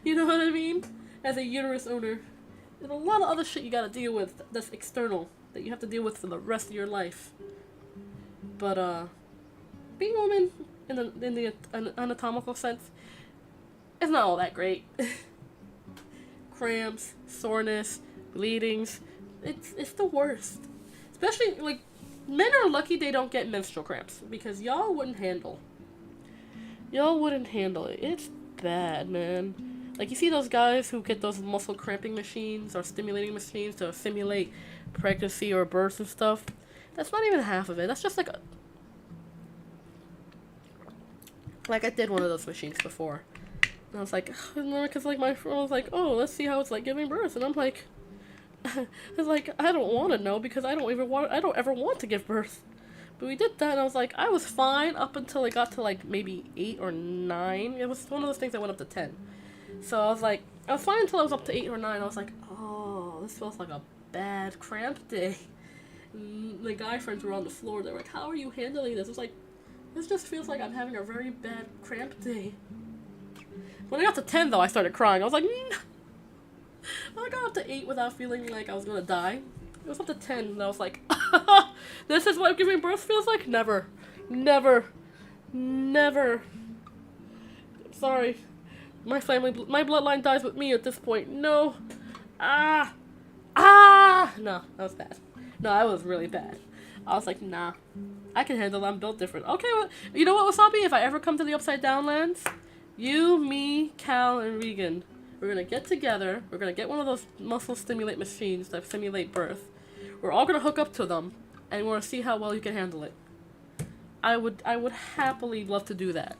You know what I mean? As a uterus owner. There's a lot of other shit you gotta deal with that's external. That you have to deal with for the rest of your life. But, being a woman, in the anatomical sense, is not all that great. Cramps, soreness, bleedings, it's the worst. Especially, like, men are lucky they don't get menstrual cramps, because y'all wouldn't handle it. It's bad, man. Like, you see those guys who get those muscle cramping machines or stimulating machines to simulate pregnancy or birth and stuff? That's not even half of it. That's just like I did one of those machines before. And I was like, because like my friend was like, oh, let's see how it's like giving birth. And I'm like, it's like, I don't want to know because I don't ever want to give birth. But we did that and I was like, I was fine up until it got to like maybe 8 or 9. It was one of those things that went up to 10. So I was like, I was fine until I was up to 8 or 9. I was like, oh, this feels like a bad cramp day. And the guy friends were on the floor. They were like, how are you handling this? I was like, this just feels like I'm having a very bad cramp day. When I got to 10, though, I started crying. I was like, when I got up to 8 without feeling like I was gonna die, it was up to 10, and I was like, this is what giving birth feels like? Never. Never. Never. Sorry. My bloodline dies with me at this point. No. No, that was bad. No, that was really bad. I was like, nah. I can handle it. I'm built different. Okay, well, you know what, Wasabi? If I ever come to the Upside Down Lands, you, me, Cal, and Regan, we're gonna get together. We're gonna get one of those muscle stimulate machines that simulate birth. We're all gonna hook up to them, and we're gonna see how well you can handle it. I would happily love to do that.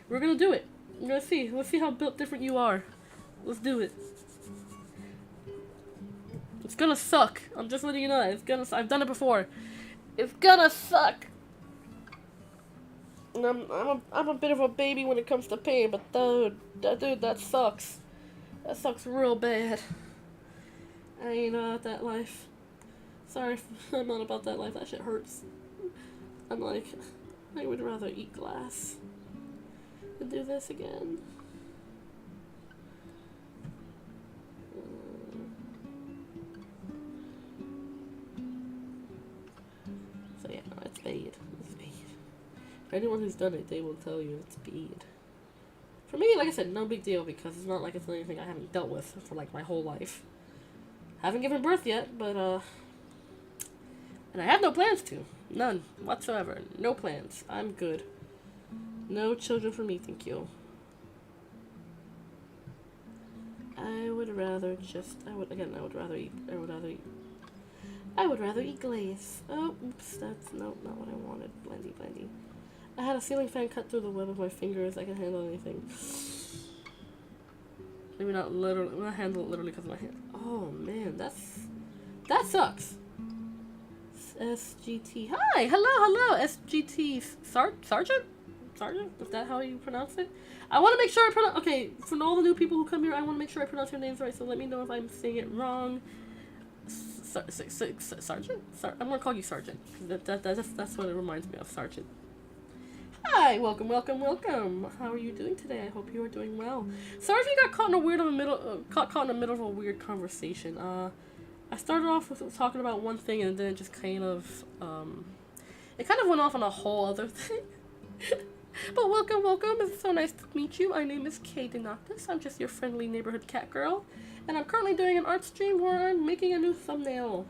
We're gonna do it. We're gonna see. Let's see how built different you are. Let's do it. It's gonna suck. I'm just letting you know that. I've done it before. It's gonna suck. And I'm a bit of a baby when it comes to pain, but dude, that sucks. That sucks real bad. I ain't about that life. Sorry, I'm not about that life. That shit hurts. I'm like, I would rather eat glass than do this again. So yeah, no, it's bad. It's bad. For anyone who's done it, they will tell you it's bad. For me, like I said, no big deal because it's not like it's anything I haven't dealt with for like my whole life. Haven't given birth yet, but and I have no plans to. None whatsoever. No plans. I'm good. No children for me, thank you. I would rather eat glaze. Oh, oops, that's not what I wanted. Blendy. I had a ceiling fan cut through the web of my fingers. I can handle anything. Maybe not literally. I'm gonna handle it literally because of my hand. Oh man, that sucks. SGT. Hi, hello, SGT Sergeant? Sergeant? Is that how you pronounce it? I want to make sure I pronounce. Okay, for all the new people who come here, I want to make sure I pronounce your names right. So let me know if I'm saying it wrong. Sergeant? I'm gonna call you Sergeant. That's what it reminds me of, Sergeant. Hi, welcome. How are you doing today? I hope you are doing well. Sorry if you got caught in the middle of a weird conversation. I started off with talking about one thing and then it just kind of went off on a whole other thing. But welcome. It's so nice to meet you. My name is Kind and Considerate. I'm just your friendly neighborhood cat girl, and I'm currently doing an art stream where I'm making a new thumbnail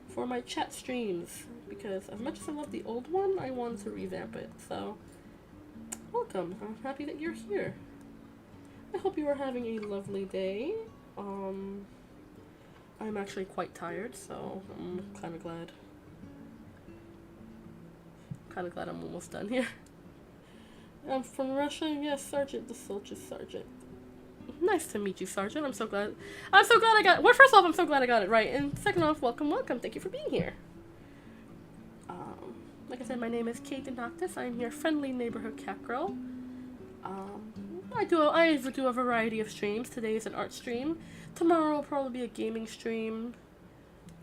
for my chat streams because as much as I love the old one, I wanted to revamp it. So, welcome. I'm happy that you're here. I hope you are having a lovely day. I'm actually quite tired, so I'm kind of glad. I'm almost done here. I'm from Russia. Yes, Sergeant. The soldier Sergeant. Nice to meet you, Sergeant. I'm so glad I got. Well, first off, I'm so glad I got it right, and second off, welcome. Thank you for being here. Like I said, my name is Kind and Considerate. I'm your friendly neighborhood cat girl. I do a variety of streams. Today is an art stream. Tomorrow will probably be a gaming stream.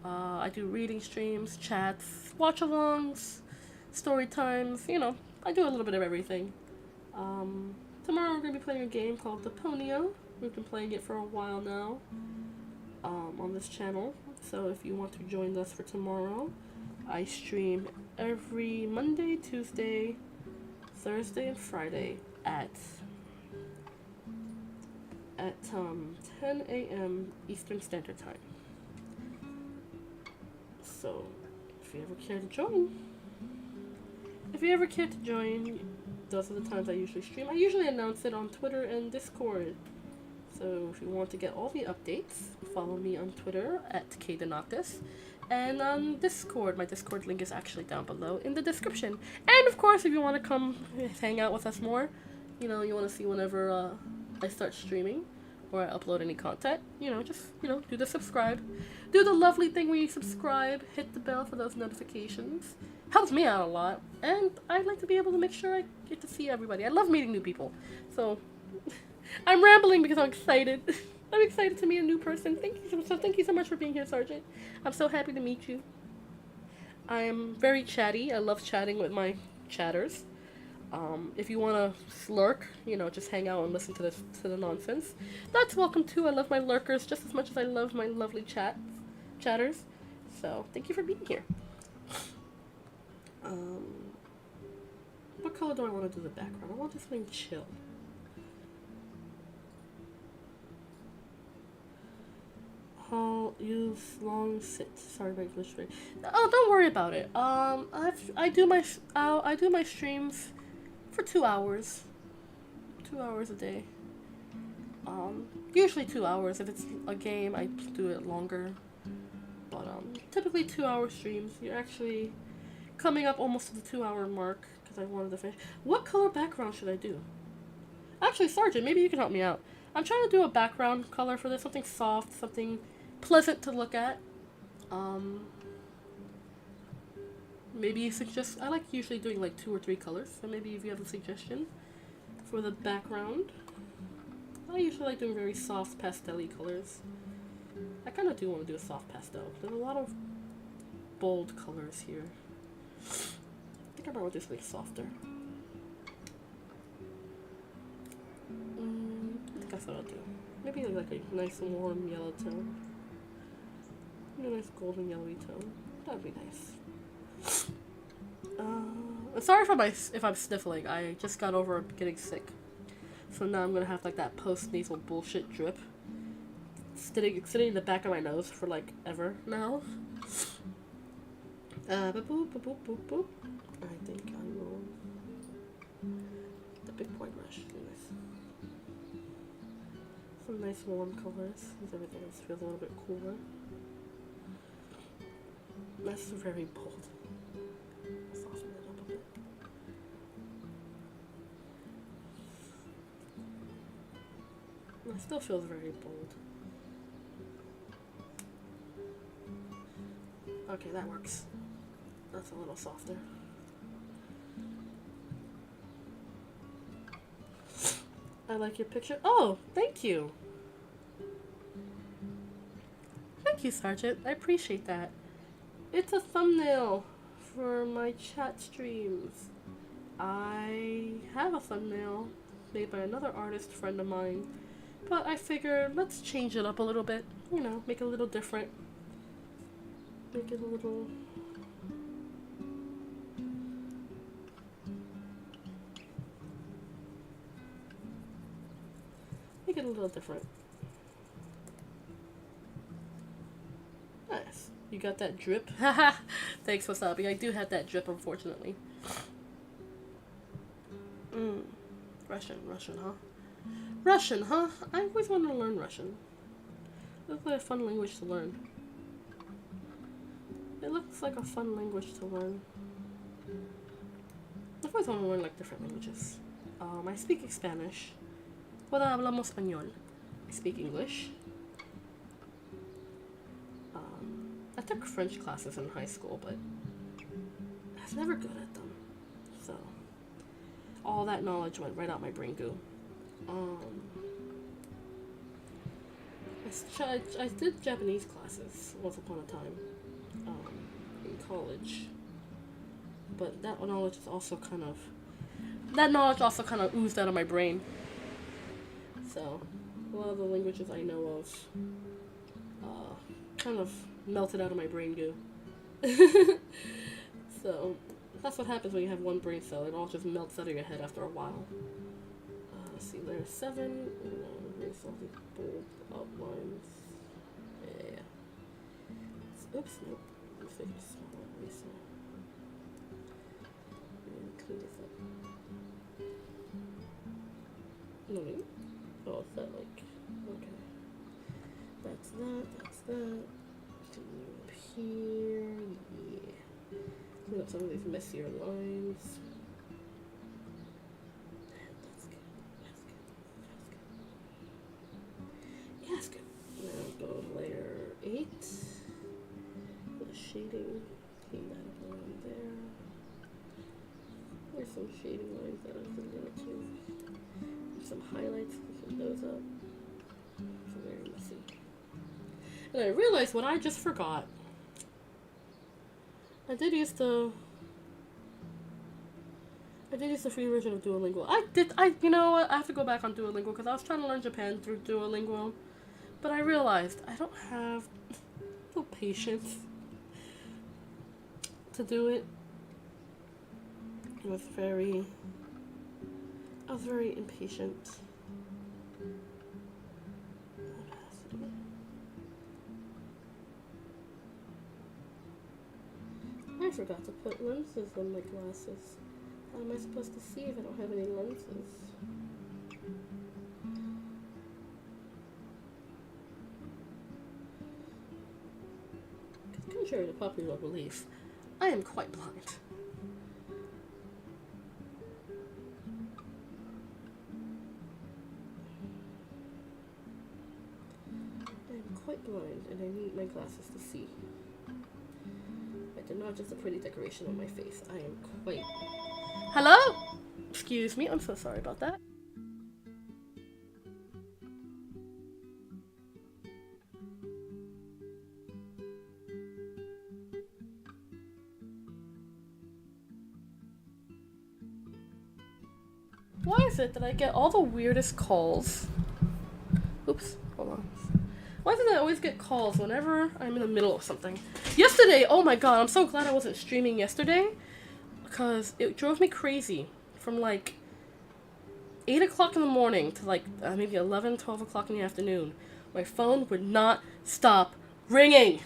I do reading streams, chats, watch-alongs, story times. You know, I do a little bit of everything. Tomorrow we're going to be playing a game called Deponio. We've been playing it for a while now on this channel. So if you want to join us for tomorrow, I stream every Monday, Tuesday, Thursday, and Friday at 10 a.m. Eastern Standard Time. So if you ever care to join, those are the times I usually stream. I usually announce it on Twitter and Discord. So if you want to get all the updates, follow me on Twitter at Kdenoctus. And on Discord, my Discord link is actually down below in the description. And of course, if you want to come hang out with us more, you want to see whenever I start streaming or I upload any content, just do the subscribe. Do the lovely thing where you subscribe, hit the bell for those notifications. Helps me out a lot, and I'd like to be able to make sure I get to see everybody. I love meeting new people, so I'm rambling because I'm excited. I'm excited to meet a new person. Thank you so much for being here, Sergeant. I'm so happy to meet you. I am very chatty. I love chatting with my chatters. If you want to slurk, just hang out and listen to the nonsense, that's welcome too. I love my lurkers just as much as I love my lovely chatters. So thank you for being here. What color do I want to do the background? I want this thing chill. I'll use long sit. Sorry, my English. Oh, don't worry about it. I do my streams for 2 hours. 2 hours a day. Usually 2 hours. If it's a game, I do it longer. But typically 2 hour streams. You're actually coming up almost to the 2 hour mark because I wanted to finish. What color background should I do? Actually, Sergeant, maybe you can help me out. I'm trying to do a background color for this, something soft, something pleasant to look at. Maybe you suggest. I like usually doing like 2 or 3 colors, so maybe if you have a suggestion for the background. I usually like doing very soft pastel-y colors. I kind of do want to do a soft pastel. There's a lot of bold colors here. I think I might want to do something softer. I think that's what I'll do. Maybe like a nice warm yellow tone. A nice golden yellowy tone. That'd be nice. I'm sorry if I'm sniffling. I just got over getting sick. So now I'm gonna have like that post-nasal bullshit drip sitting in the back of my nose for like ever now. Boop, boop, boop, boop, boop. I think I will. The big point brush. Nice. Some nice warm colors. Because everything else feels a little bit cooler. That's very bold. Soften it up a bit. It still feels very bold. Okay, that works. That's a little softer. I like your picture. Oh, thank you. Thank you, Sergeant. I appreciate that. It's a thumbnail for my chat streams. I have a thumbnail made by another artist friend of mine, but I figured let's change it up a little bit. You know, make it a little different. Make it a little... Make it a little different. Nice. You got that drip? Haha! Thanks, Wasabi. I do have that drip, unfortunately. Russian, huh? Russian, huh? I always wanted to learn Russian. It looks like a fun language to learn. It looks like a fun language to learn. I've always wanted to learn like different languages. I speak Spanish. Puedo hablamos español. I speak English. I took French classes in high school, but I was never good at them. So all that knowledge went right out my brain goo. I did Japanese classes once upon a time in college, but that knowledge also kind of oozed out of my brain. So a lot of the languages I know of kind of melted out of my brain goo. So that's what happens when you have one brain cell. It all just melts out of your head after a while. Let's see, there's 7. Erase all these bold outlines. Yeah. Oops, nope. Let's make it smaller. Erase it. And clean this up. No, wait. Oh, is that like... Okay. That's that. Continue up here. Yeah. Clean up some of these messier lines. That's good. Yeah, that's good. Now go to layer 8. The shading. Clean that up around there. There's some shading lines that I can go to. Some highlights. Clean those up. So very messy. And I realized what I just forgot. I did use the free version of Duolingo. You know what? I have to go back on Duolingo because I was trying to learn Japan through Duolingo. But I realized I don't have the patience to do it. I was very impatient. I forgot to put lenses on my glasses. How am I supposed to see if I don't have any lenses? Because contrary to popular belief, I am quite blind. I am quite blind and I need my glasses to see. They're not just a pretty decoration on my face. I am quite... Hello? Excuse me, I'm so sorry about that. Why is it that I get all the weirdest calls? Oops, hold on. Why do I always get calls whenever I'm in the middle of something? Yesterday, oh my god, I'm so glad I wasn't streaming yesterday because it drove me crazy from like 8 o'clock in the morning to like maybe 11, 12 o'clock in the afternoon. My phone would not stop ringing.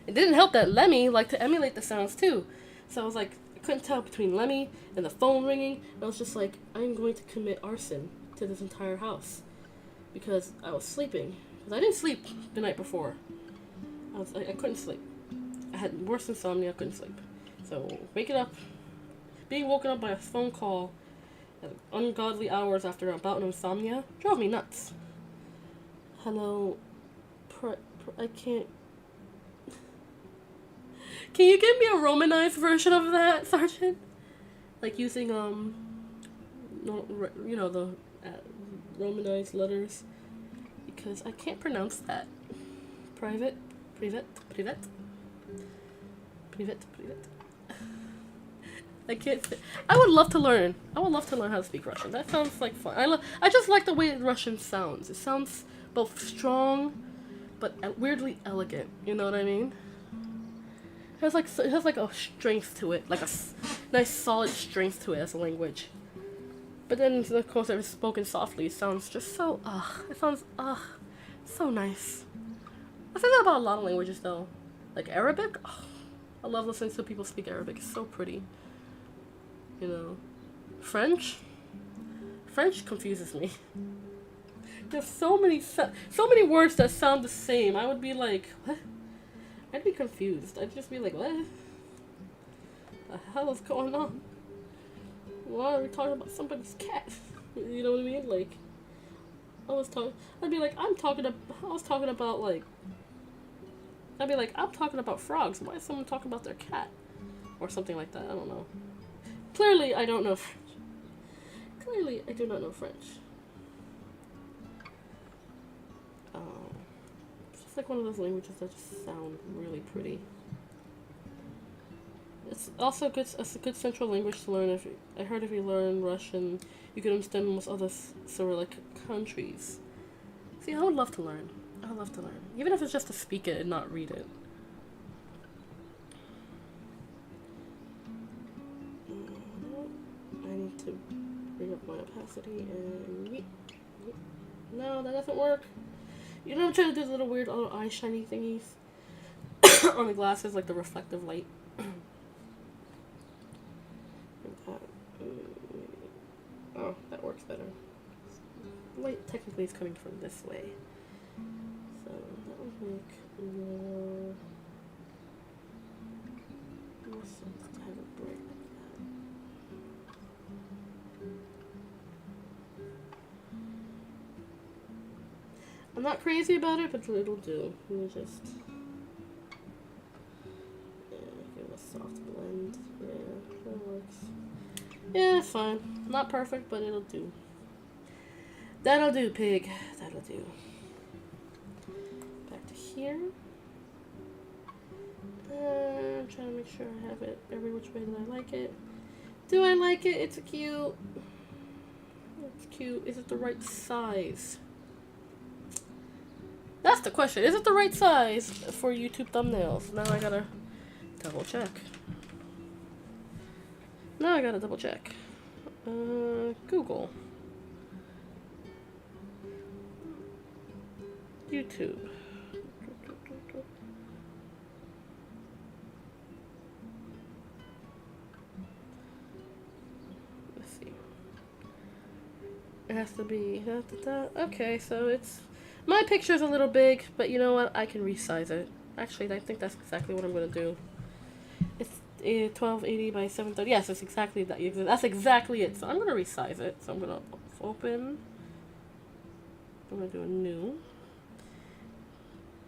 It didn't help that Lemmy liked to emulate the sounds too. So I was like, I couldn't tell between Lemmy and the phone ringing. And I was just like, I'm going to commit arson to this entire house because I was sleeping. Because I didn't sleep the night before. I couldn't sleep. I had worse insomnia, I couldn't sleep. So, waking up, being woken up by a phone call at ungodly hours after about an insomnia drove me nuts. Hello, I can't... Can you give me a Romanized version of that, Sergeant? Like using no, you know, the Romanized letters, because I can't pronounce that. Privet, privet, privet, privet, privet. I can't. I would love to learn. I would love to learn how to speak Russian. That sounds like fun. I just like the way Russian sounds. It sounds both strong, but weirdly elegant. You know what I mean? It has like a strength to it, like a nice solid strength to it as a language. But then, of course, if it's spoken softly, it sounds just so it sounds so nice. I say that about a lot of languages though, like Arabic. Oh, I love listening to people speak Arabic. It's so pretty. You know, French confuses me. There's so many words that sound the same. I would be like, what? I'd be confused. I'd just be like, what? The hell is going on? Why are we talking about somebody's cat? You know what I mean? Like, I'd be like, I'm talking about frogs. Why is someone talking about their cat? Or something like that. I don't know. Clearly, I don't know French. Clearly, I do not know French. It's just like one of those languages that just sound really pretty. It's also a good central language to learn. I heard if you learn Russian, you can understand almost other sort of like countries. See, I would love to learn. I would love to learn, even if it's just to speak it and not read it. I need to bring up my opacity and no, that doesn't work. You know, I'm trying to do the little weird little eye shiny thingies on the glasses, like the reflective light. Oh, that works better. Light technically is coming from this way, so that would make more sense to have it bright like that. I'm not crazy about it, but it'll do. We'll just give it a soft blend. Yeah, that works. Yeah, it's fine. Not perfect, but it'll do. That'll do, pig. That'll do. Back to here. I'm trying to make sure I have it every which way that I like it. Do I like it? It's cute. It's cute. Is it the right size? That's the question. Is it the right size for YouTube thumbnails? Now I gotta double check. Now I gotta double check. Google. YouTube. Let's see. It has to be okay, so it's my picture's a little big, but you know what? I can resize it. Actually, I think that's exactly what I'm gonna do. It's 1280 by 730. Yes, it's exactly that. That's exactly it. So I'm gonna resize it. So I'm gonna open. I'm gonna do a new.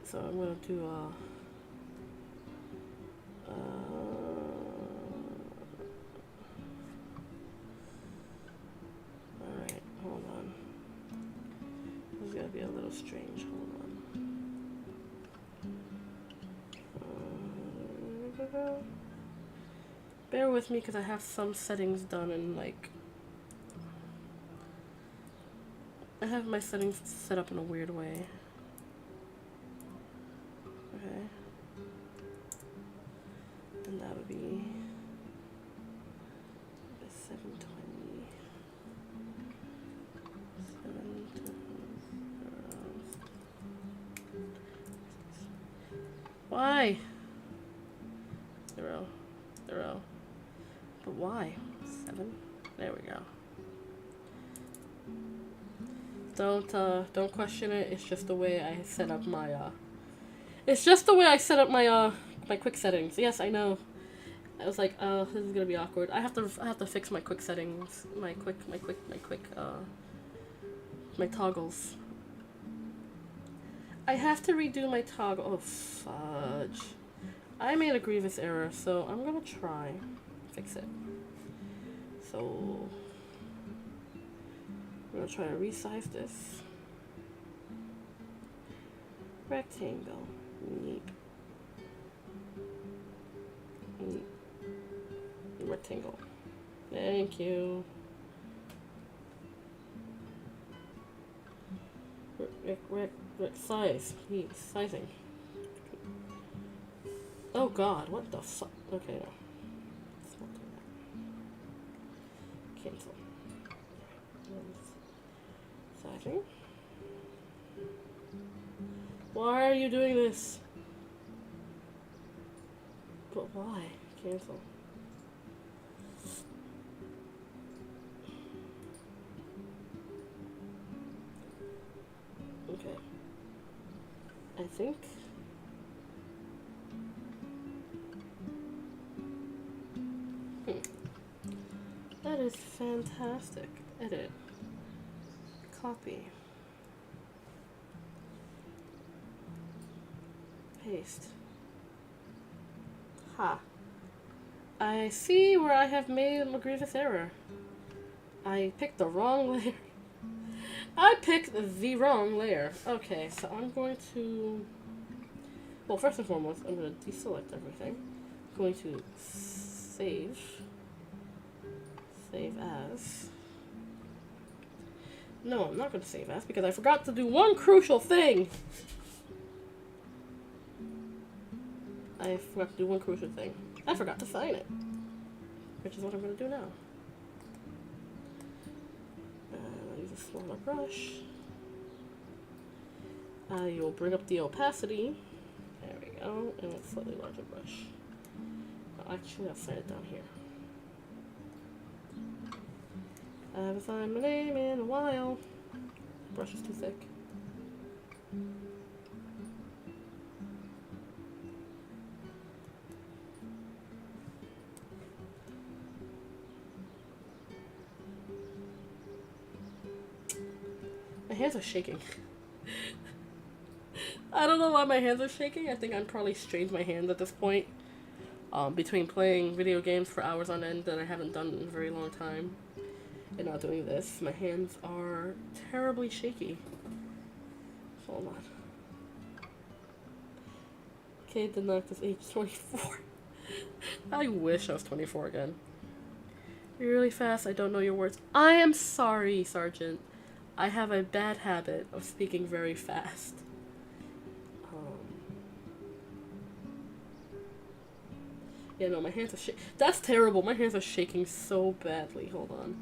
So I'm gonna do alright, hold on. This is gonna be a little strange. Hold on. Bear with me because I have some settings done and like I have my settings set up in a weird way. Okay. And that would be 720. Why? 0, 0. But why? 7? There we go. Don't question it. It's just the way I set up my it's just the way I set up my my quick settings. Yes, I know. I was like, oh, this is gonna be awkward. I have to fix my quick settings, my toggles. I have to redo my toggle. Oh fudge! I made a grievous error, so I'm gonna try fix it. So I'm gonna try to resize this. Rectangle. Neat. Rectangle. Thank you. Size. Sizing. Oh god, what the fuck? Okay, no. Let's not do that. Cancel. Sizing. Why are you doing this? But why? Cancel. Okay. I think. That is fantastic. Edit. Copy. Paste. Ha. I see where I have made a grievous error. I picked the wrong layer. I picked the wrong layer. Okay, so I'm going to... Well, first and foremost, I'm going to deselect everything. I'm going to save. Save as. No, I'm not going to save as because I forgot to do one crucial thing. I forgot to do one crucial thing. I forgot to sign it. Which is what I'm going to do now. I'll use a smaller brush. You'll bring up the opacity. There we go. And a slightly larger brush. Actually, I'll sign it down here. I haven't signed my name in a while. Brush is too thick. My hands are shaking. I don't know why my hands are shaking. I think I'm probably strained my hands at this point. Between playing video games for hours on end that I haven't done in a very long time and not doing this, my hands are terribly shaky. Hold on. Okay, the knock is age 24. I wish I was 24 again. You're really fast. I don't know your words. I am sorry, Sergeant. I have a bad habit of speaking very fast. Yeah, no, my hands are shaking. That's terrible. My hands are shaking so badly. Hold on.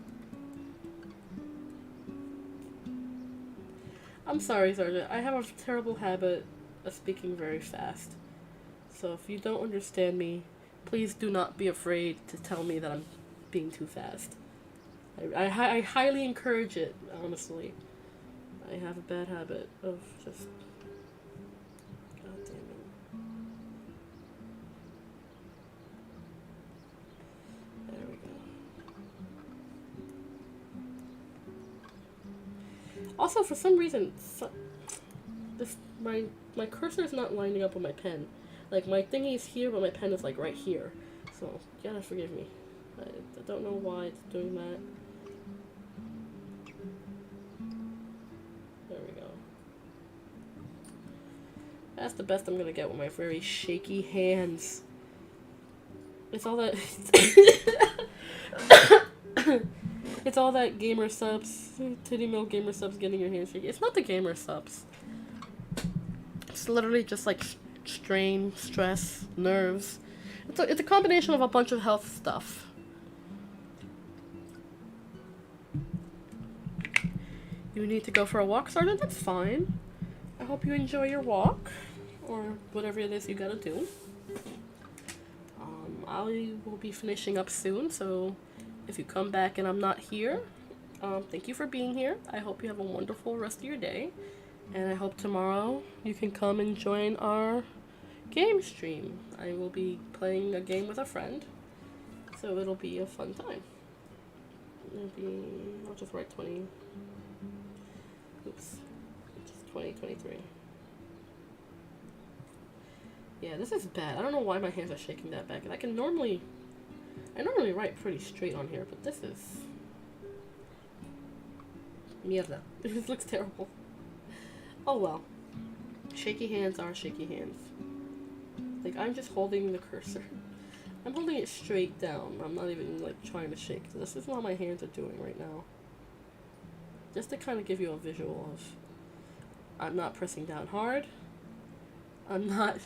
I'm sorry, Sergeant. I have a terrible habit of speaking very fast. So if you don't understand me, please do not be afraid to tell me that I'm being too fast. I highly encourage it, honestly. I have a bad habit of just... God damn it. There we go. Also, for some reason, my cursor is not lining up with my pen. Like, my thingy is here, but my pen is, like, right here. So, you gotta forgive me. I don't know why it's doing that. There we go. That's the best I'm gonna get with my very shaky hands. It's all that... It's all that gamer subs, titty mill gamer subs getting your hands shaky. It's not the gamer subs. It's literally just like strain, stress, nerves. It's a combination of a bunch of health stuff. You need to go for a walk, Sergeant? That's fine. I hope you enjoy your walk, or whatever it is you gotta do. I will be finishing up soon, so if you come back and I'm not here, thank you for being here. I hope you have a wonderful rest of your day, and I hope tomorrow you can come and join our game stream. I will be playing a game with a friend, so it'll be a fun time. I'll just write 20. Oops. Just 2023. Yeah, this is bad. I don't know why my hands are shaking that bad. I normally write pretty straight on here, but this is mierda. This looks terrible. Oh well. Shaky hands are shaky hands. Like, I'm just holding the cursor. I'm holding it straight down. I'm not even, like, trying to shake. This is what my hands are doing right now. Just to kind of give you a visual of, I'm not pressing down hard. I'm not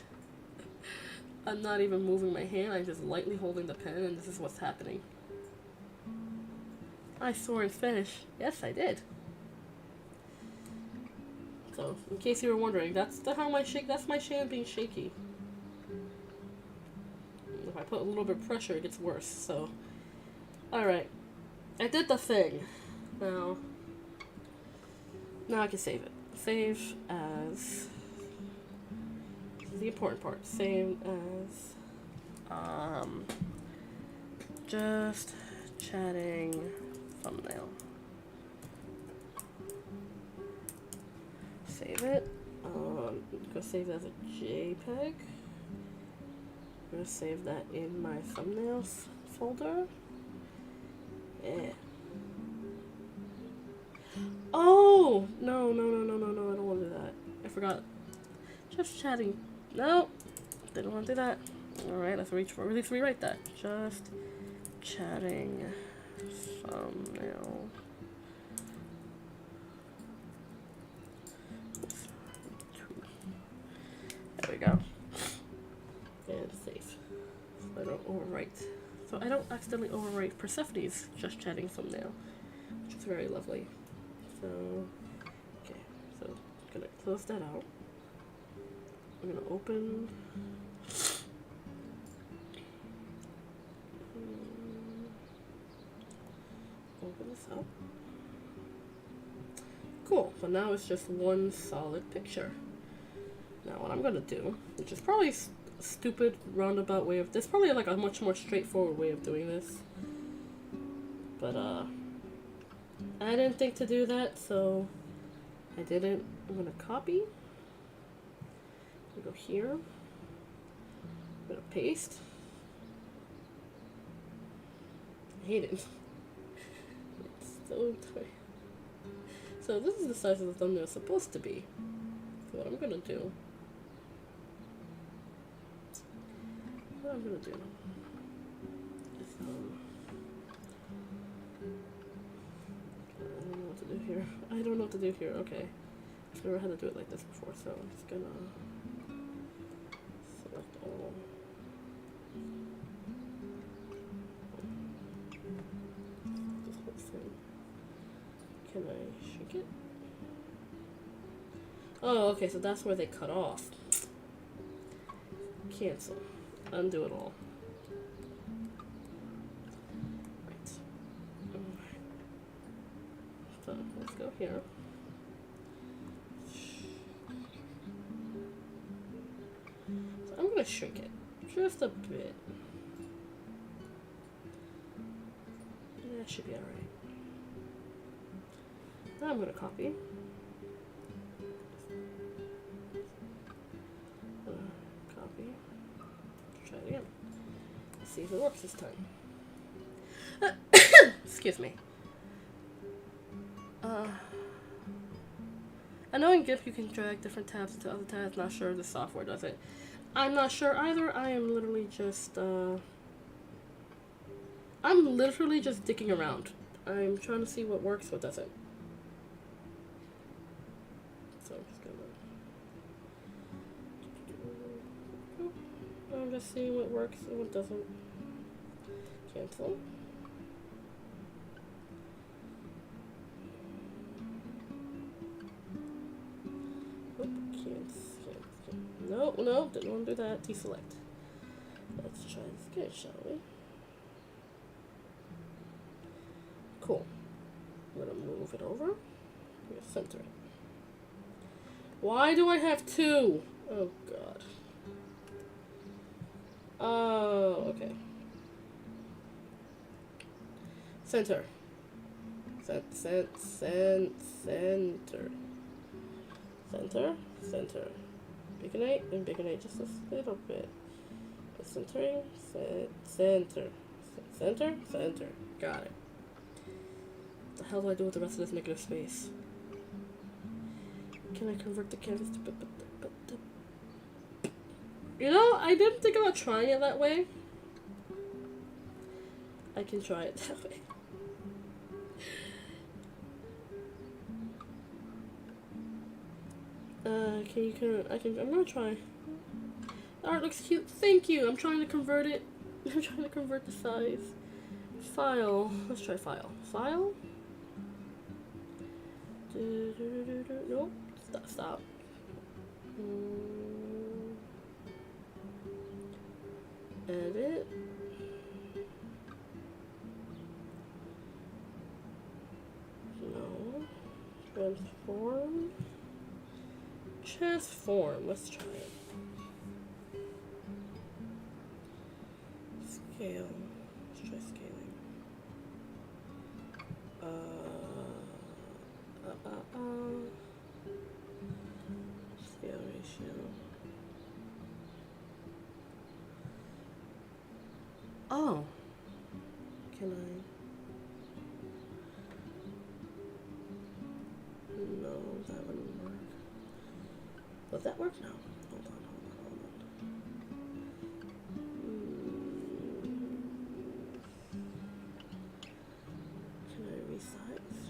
even moving my hand. I'm just lightly holding the pen, and this is what's happening. I swore in Spanish. Yes, I did. So, in case you were wondering, that's my hand being shaky. If I put a little bit of pressure, it gets worse. So, alright. I did the thing. Now I can save it. Save as... This is the important part. Save as... just chatting thumbnail. Save it. Go save it as a JPEG. I'm gonna save that in my thumbnails folder. Yeah. Oh! No, I don't want to do that. I forgot. Just chatting. No! Didn't want to do that. Alright, let's rewrite that. Just chatting thumbnail. There we go. And save. So I don't overwrite. So I don't accidentally overwrite Persephone's just chatting thumbnail, which is very lovely. So, okay. So I'm gonna close that out. I'm gonna open. Open this up. Cool. So now it's just one solid picture. Now what I'm gonna do, which is probably a stupid roundabout way of, there's probably like a much more straightforward way of doing this, but I didn't think to do that, so I didn't. I'm gonna copy. I'm gonna go here. I'm gonna paste. I hate it. It's so tight. So this is the size of the thumbnail it's supposed to be. So what I'm gonna do. What I'm gonna do is I don't know what to do here. I don't know what to do here. Okay, I've never had to do it like this before, so I'm just gonna select all. This whole thing. Can I shrink it? Oh, okay. So that's where they cut off. Cancel. Undo it all. Right. So let's go here. So I'm gonna shrink it just a bit. That should be alright. Now I'm gonna copy. Copy. Try it again. Let's see if it works this time. Excuse me. I know in GIF you can drag different tabs into other tabs. Not sure if the software does it. I'm not sure either. I am literally just dicking around. I'm trying to see what works, what doesn't. So I'm just seeing what works and what doesn't. Cancel. Nope, cancel. No, didn't want to do that. Deselect. Let's try this again, shall we? Cool. I'm gonna move it over. I'm gonna center it. Why do I have two? Oh god. Oh, okay. Center. Center. Center. Bigonate and Bigonate just a little bit. Centering, center. Center. Got it. What the hell do I do with the rest of this negative space? Can I convert the canvas to... You know, I didn't think about trying it that way. I can try it that way. I'm gonna try. Art looks cute. Thank you. I'm trying to convert it. I'm trying to convert the size. File. Let's try file. File. Nope. Stop. Edit. No. Transform. Let's try it. Scale. Let's try scaling. Scale ratio. Oh. Can I? No, that wouldn't work. Will that work now? Hold on. Can I resize?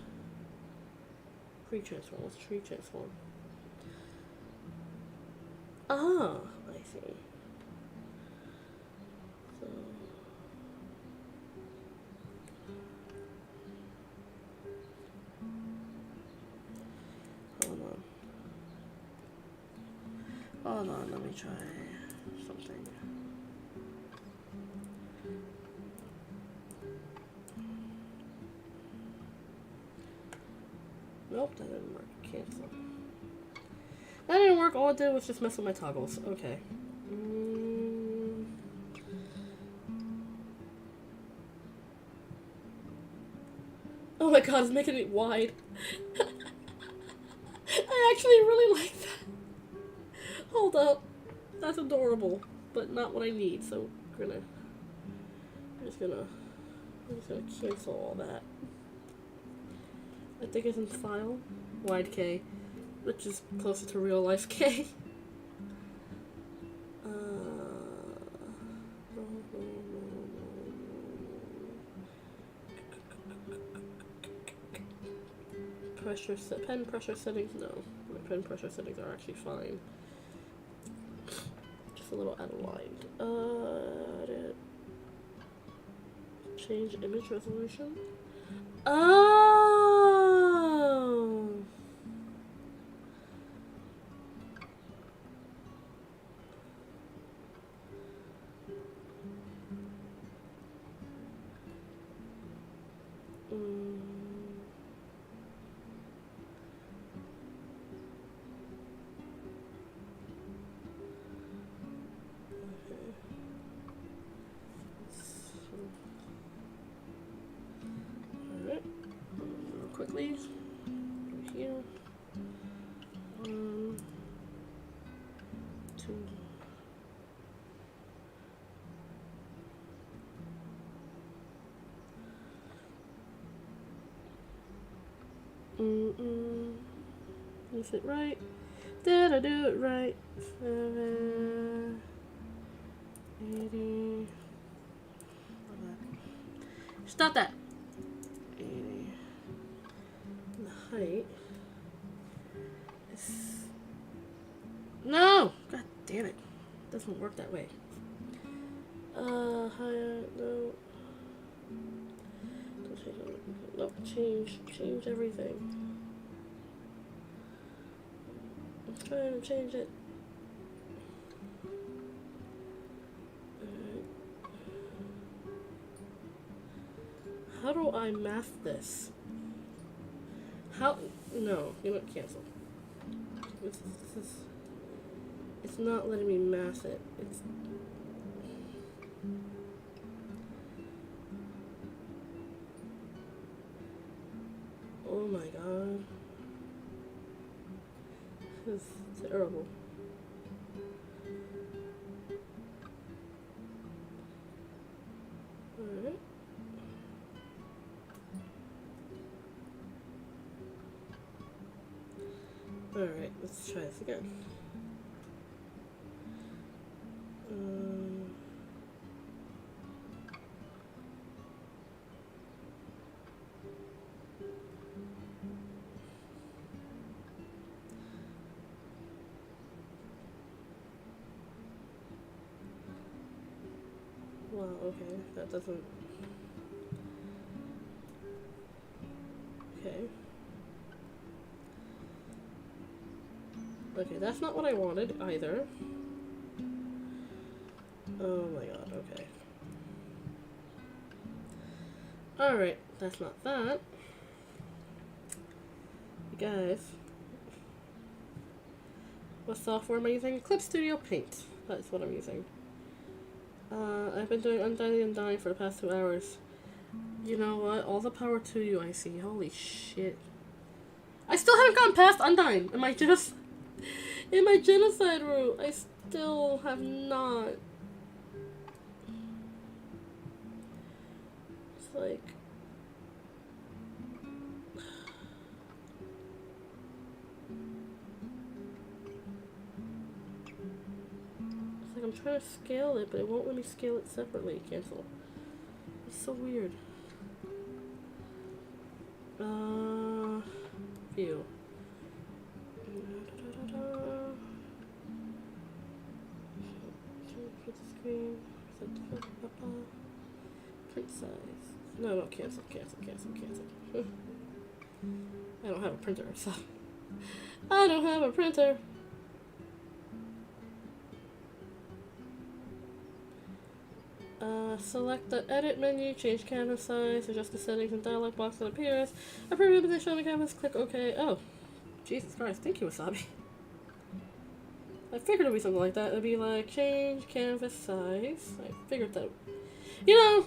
Pre-transform. Let's transform. Ah, I see. So. Hold on, let me try something. Nope, that didn't work. Cancel. That didn't work. All it did was just mess with my toggles. Okay. Oh my god, it's making it wide. I actually really like that. Hold up. That's adorable, but not what I need, so I'm just gonna cancel all that. I think it's in file, wide K, which is closer to real life K. Pen pressure settings, no. My pen pressure settings are actually fine. Just a little out of line. Edit. Change image resolution. Oh! Quickly, over here, 1, 2, is it right? Did I do it right? 780. Stop that. 80. The height is... No! God damn it. Doesn't work that way. Higher, no. Don't change it. Nope, change everything. I'm trying to change it. How do I math this? How? No, you know what? Cancel. It's not letting me math it. It's... Oh my god. This is terrible. Alright, let's try this again. Well, okay, that doesn't... Okay. Okay, that's not what I wanted either. Oh my god, okay. Alright, that's not that. You guys. What software am I using? Clip Studio Paint. That's what I'm using. I've been doing Undying and Dying for the past 2 hours. You know what? All the power to you, I see. Holy shit. I still haven't gotten past Undying. Am I just... in my genocide route, I still have not. It's like... I'm trying to scale it, but it won't let me scale it separately. Cancel. It's so weird. View. Put the screen. Print size. No, cancel. I don't have a printer, so... I don't have a printer! Select the edit menu, change canvas size, adjust the settings and dialog box that appears. Approve your position on the canvas, click OK. Oh, Jesus Christ, thank you, Wasabi. I figured it would be something like that. It'd be like, change canvas size. I figured that. You know!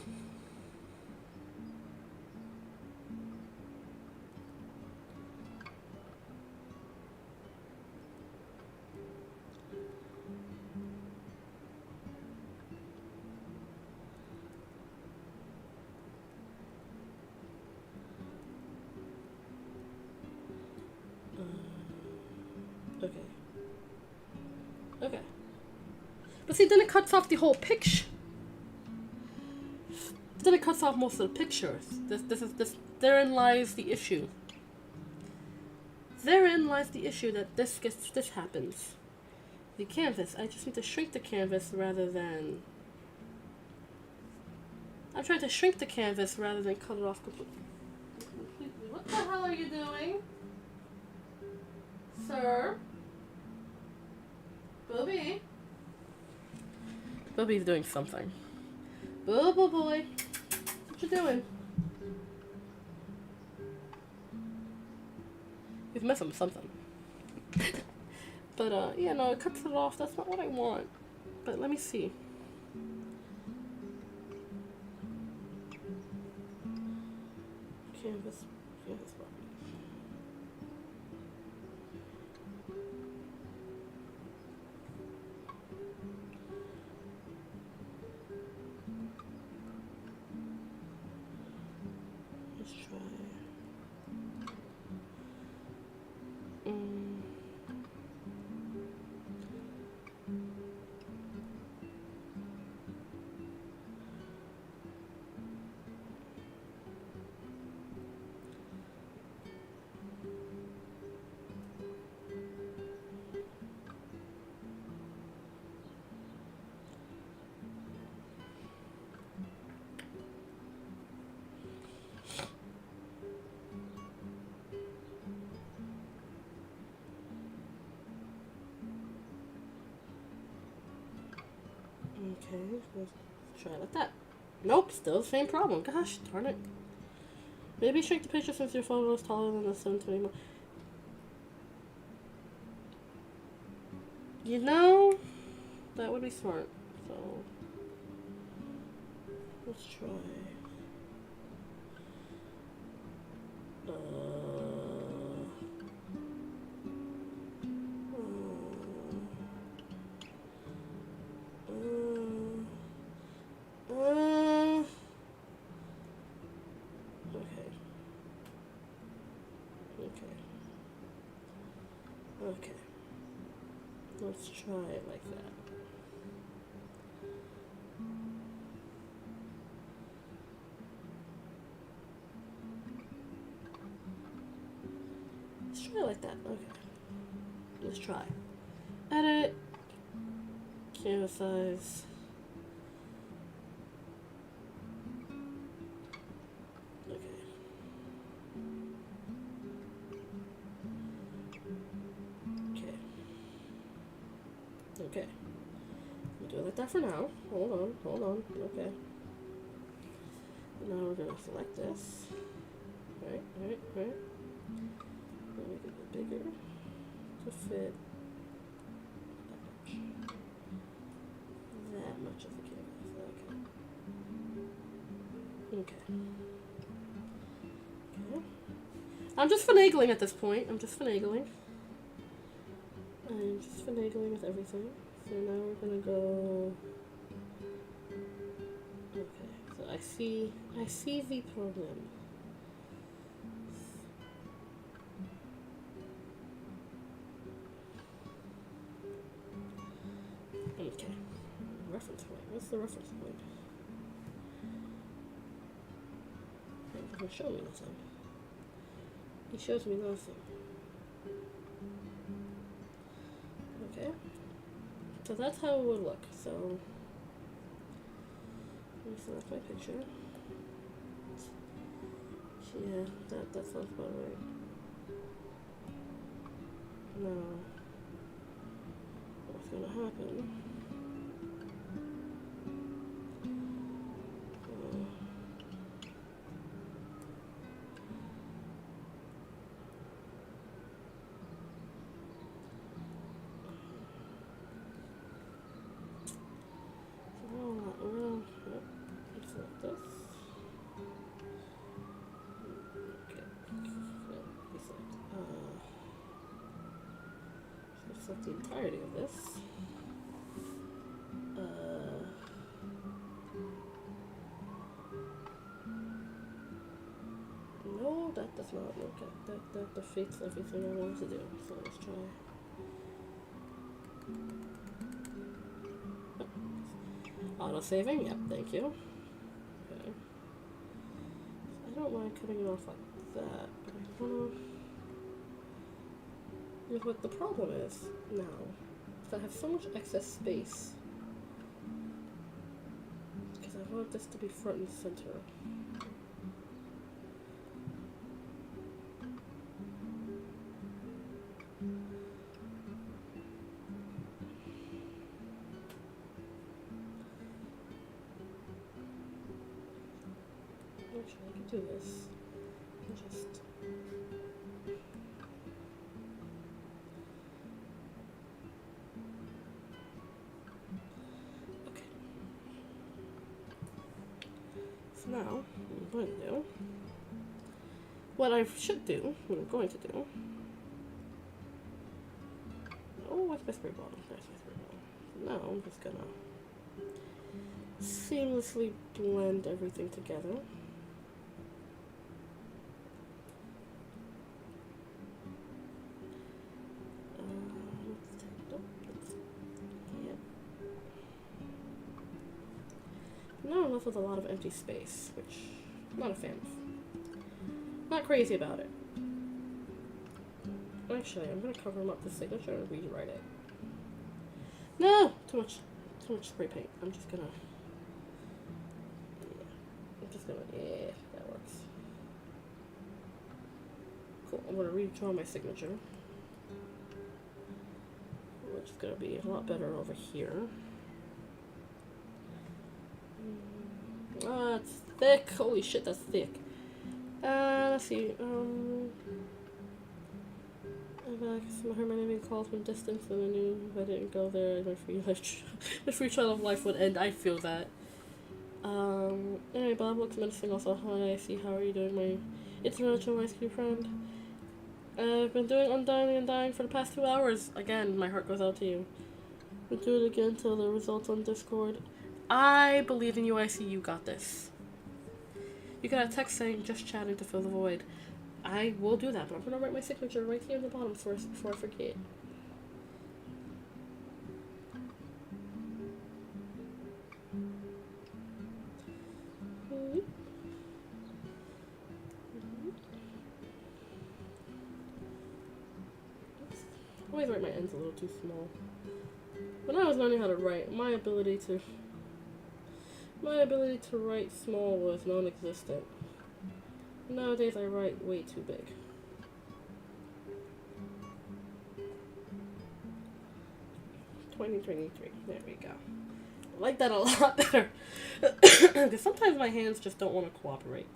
Okay. But see, then it cuts off the whole picture. Then it cuts off most of the pictures. Therein lies the issue. Therein lies the issue that this happens. The canvas, I just need to shrink the canvas rather than... I'm trying to shrink the canvas rather than cut it off completely. What the hell are you doing? Sir? Booby? Booby's doing something. Boo boo boy. What you doing? He's missing something. But, yeah, no, it cuts it off. That's not what I want. But let me see. Canvas. Let's try. Okay, let's try it like that. Nope, still the same problem. Gosh darn it. Maybe shrink the picture since your photo is taller than the 720. You know, that would be smart. So, let's try. Okay. Let's try it like that. Let's try it like that. Okay. Let's try. Edit. Canvas size. Okay. Okay. Okay. We'll do it like that for now. Hold on. Hold on. Okay. Now we're going to select this. Right. Make it a bit bigger to fit that much of the canvas. Okay. I'm just finagling at this point. I'm just finagling with everything. So now we're gonna go. Okay. So I see the problem. Okay. Reference point. What's the reference point? It doesn't show me nothing. He shows me nothing. Okay. So that's how it would look. So let me select my picture. Yeah, that sounds about right. Now, what's gonna happen? Select the entirety of this. No, that does not look at that defeats everything I wanted to do. So let's try. Auto saving, yep, thank you. Okay. I don't mind cutting it off like that, but I wanna. What the problem is now is I have so much excess space because I want this to be front and center. Actually, I can do this and just. Now, what I'm going to do, what I should do, what I'm going to do, oh, what's my spray bottle? There's my spray bottle. Now, I'm just going to seamlessly blend everything together. Now I'm left with a lot of empty space, which I'm not a fan of. Not crazy about it. Actually, I'm gonna cover him up the signature and rewrite it. No! Too much spray paint. I'm just gonna, yeah, that works. Cool, I'm gonna redraw my signature. Which is gonna be a lot better over here. Ah, it's thick. Holy shit, that's thick. Let's see. I heard my name being called from distance, and I knew if I didn't go there, my free trial of life would end. I feel that. Anyway, Bob looks menacing. Also, hi, I see. How are you doing, my international rescue friend? I've been doing Undying and Dying for the past 2 hours. Again, my heart goes out to you. We'll do it again till the results on Discord. I believe in you. I see you got this. You got a text saying just chatting to fill the void. I will do that, but I'm gonna write my signature right here in the bottom first before I forget. I always write my ends a little too small. When I was learning how to write, my ability to write small was non-existent. Nowadays I write way too big. $20.23. There we go. I like that a lot better. Because sometimes my hands just don't want to cooperate.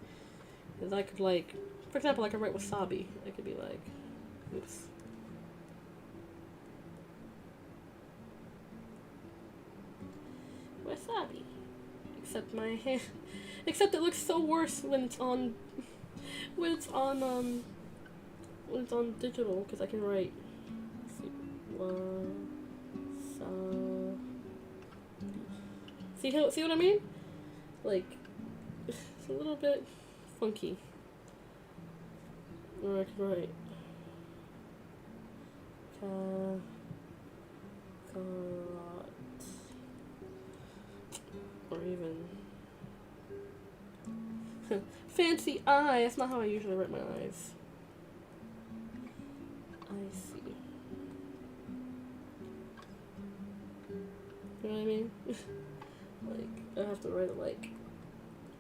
Because I could, like, for example, I could write wasabi. I could be like, oops. Wasabi. Except my hand. Except it looks so worse when it's on. When it's on digital, because I can write. See what I mean? Like, it's a little bit funky. Or I could write or even fancy eye. That's not how I usually write my eyes. I see. You know what I mean? Like, I have to write it like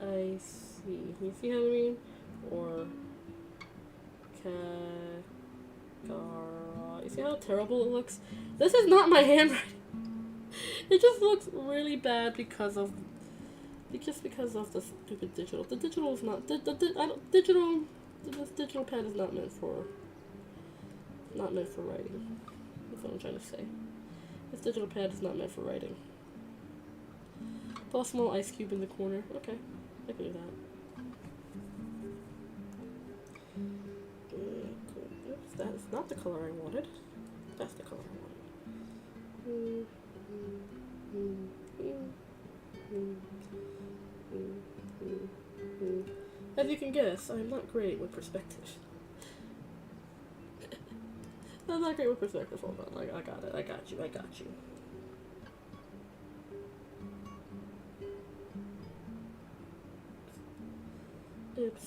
I see. You see what I mean? Or you see how terrible it looks? This is not my handwriting. It just looks really bad because of the stupid digital. The digital is not this digital pad is not meant for writing. That's what I'm trying to say. This digital pad is not meant for writing. Put a small ice cube in the corner. Okay, I can do that. Oops, that's not the color I wanted. That's the color I wanted. As you can guess, I'm not great with perspective. I'm not great with perspective. Hold on, I got it. I got you. Oops.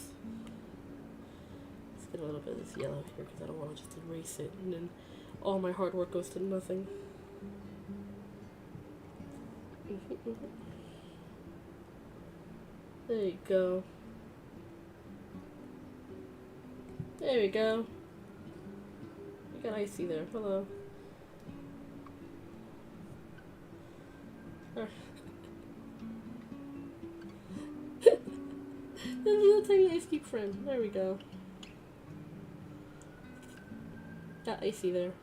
Let's get a little bit of this yellow here because I don't want to just erase it and then all my hard work goes to nothing. There you go. There we go. You got icy there. Hello. This little tiny ice cube friend. There we go. Got icy there.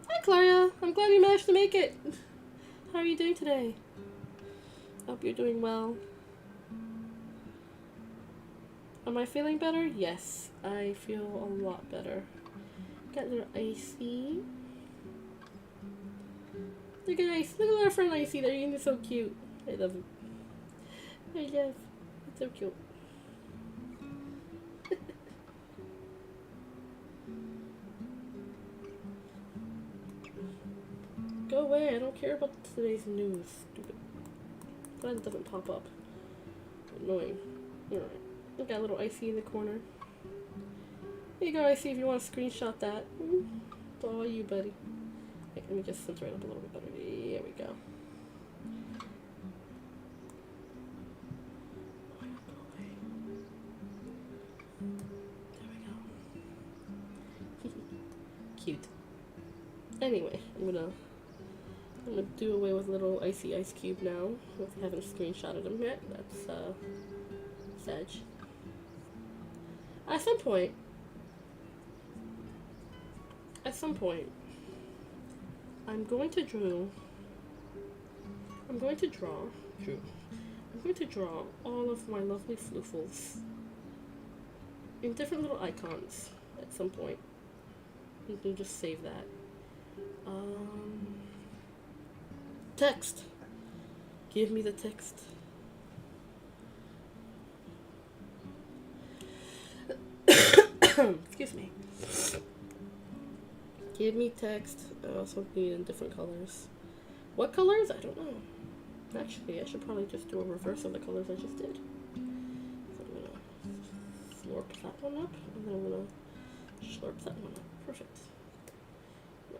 Hi, Clara. I'm glad you managed to make it. How are you doing today? Hope you're doing well. Am I feeling better? Yes, I feel a lot better. Got a little icy. Look at Ice. Look at our friend Icy there. He's so cute. I love him. I love. It's so cute. Go away. I don't care about today's news. Stupid. Glad it doesn't pop up. Annoying. Alright. Look at a little Icy in the corner. Here you go, Icy, if you want to screenshot that. It's all you, buddy. Let me just center it up a little bit better. There we go. There we go. Cute. Anyway, I'm gonna do away with little icy ice cube now. If I haven't screenshotted him yet, that's Sedge. At some point, I'm going to draw all of my lovely floofles in different little icons at some point. You can just save that. Text. Give me the text. Excuse me. Give me text. I also need in different colors. What colors? I don't know. Actually, I should probably just do a reverse of the colors I just did. So I'm gonna slurp that one up, and then I'm gonna slurp that one up. Perfect. Now,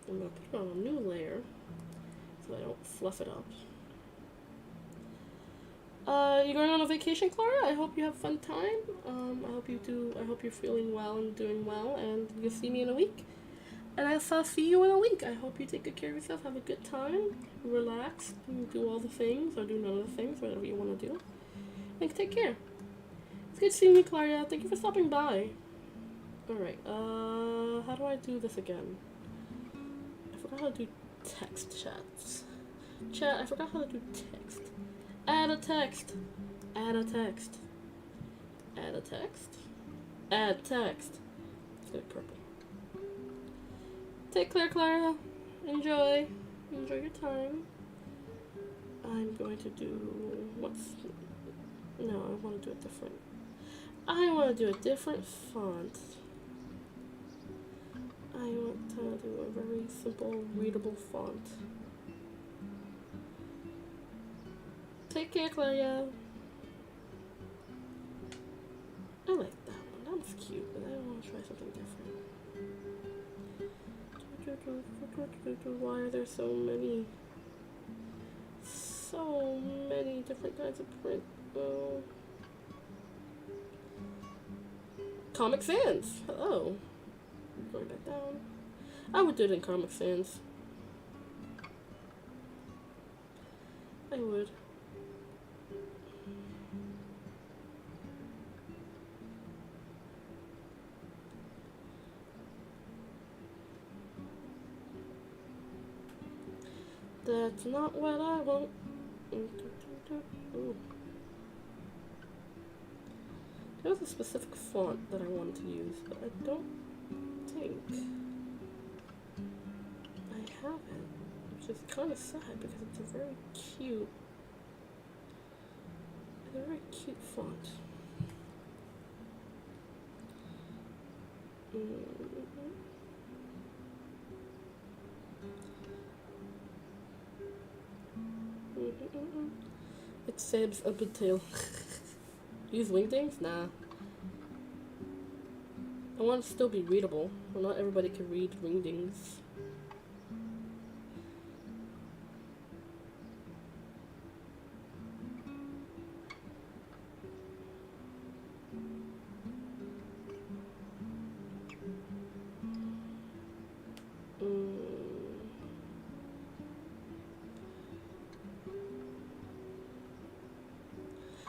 I'm gonna put it on a new layer so I don't fluff it up. You going on a vacation, Clara? I hope you have a fun time. I hope you do. I hope you're feeling well and doing well, and you'll see me in a week. And I'll see you in a week. I hope you take good care of yourself, have a good time, relax, and do all the things, or do none of the things, whatever you want to do. And take care. It's good seeing you, Clara. Thank you for stopping by. Alright, how do I do this again? I forgot how to do text chats. Chat, I forgot how to do text. Add a text. Add a text. Add a text. Add text. It's gonna be purple. Take care, Clara. Enjoy. Enjoy your time. I'm going to do no, I want to do it different. I want to do a different font. I want to do a very simple, readable font. Take care, Clara. I like that one. That was cute, but I want to try something different. Why are there so many different kinds of print? Oh. Comic Sans. Hello. Going back down. I would do it in Comic Sans. I would. That's not what I want. Ooh. There was a specific font that I wanted to use, but I don't think I have it, which is kind of sad because it's a very cute font. It saves a good tail. Use wingdings? Nah. I want it to still be readable. Well, not everybody can read wingdings.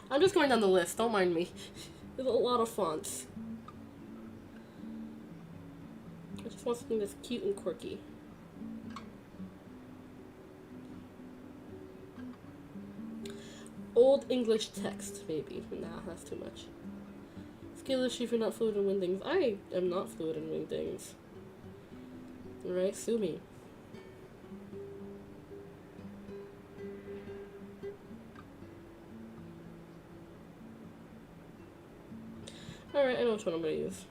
I'm just going down the list, don't mind me. There's a lot of fonts. I just want something that's cute and quirky. Old English text, maybe. Nah, that's too much. Skill issue if you're not fluid in wingdings. I am not fluid in wingdings. Alright, sue me. Alright, I know which one I'm gonna use.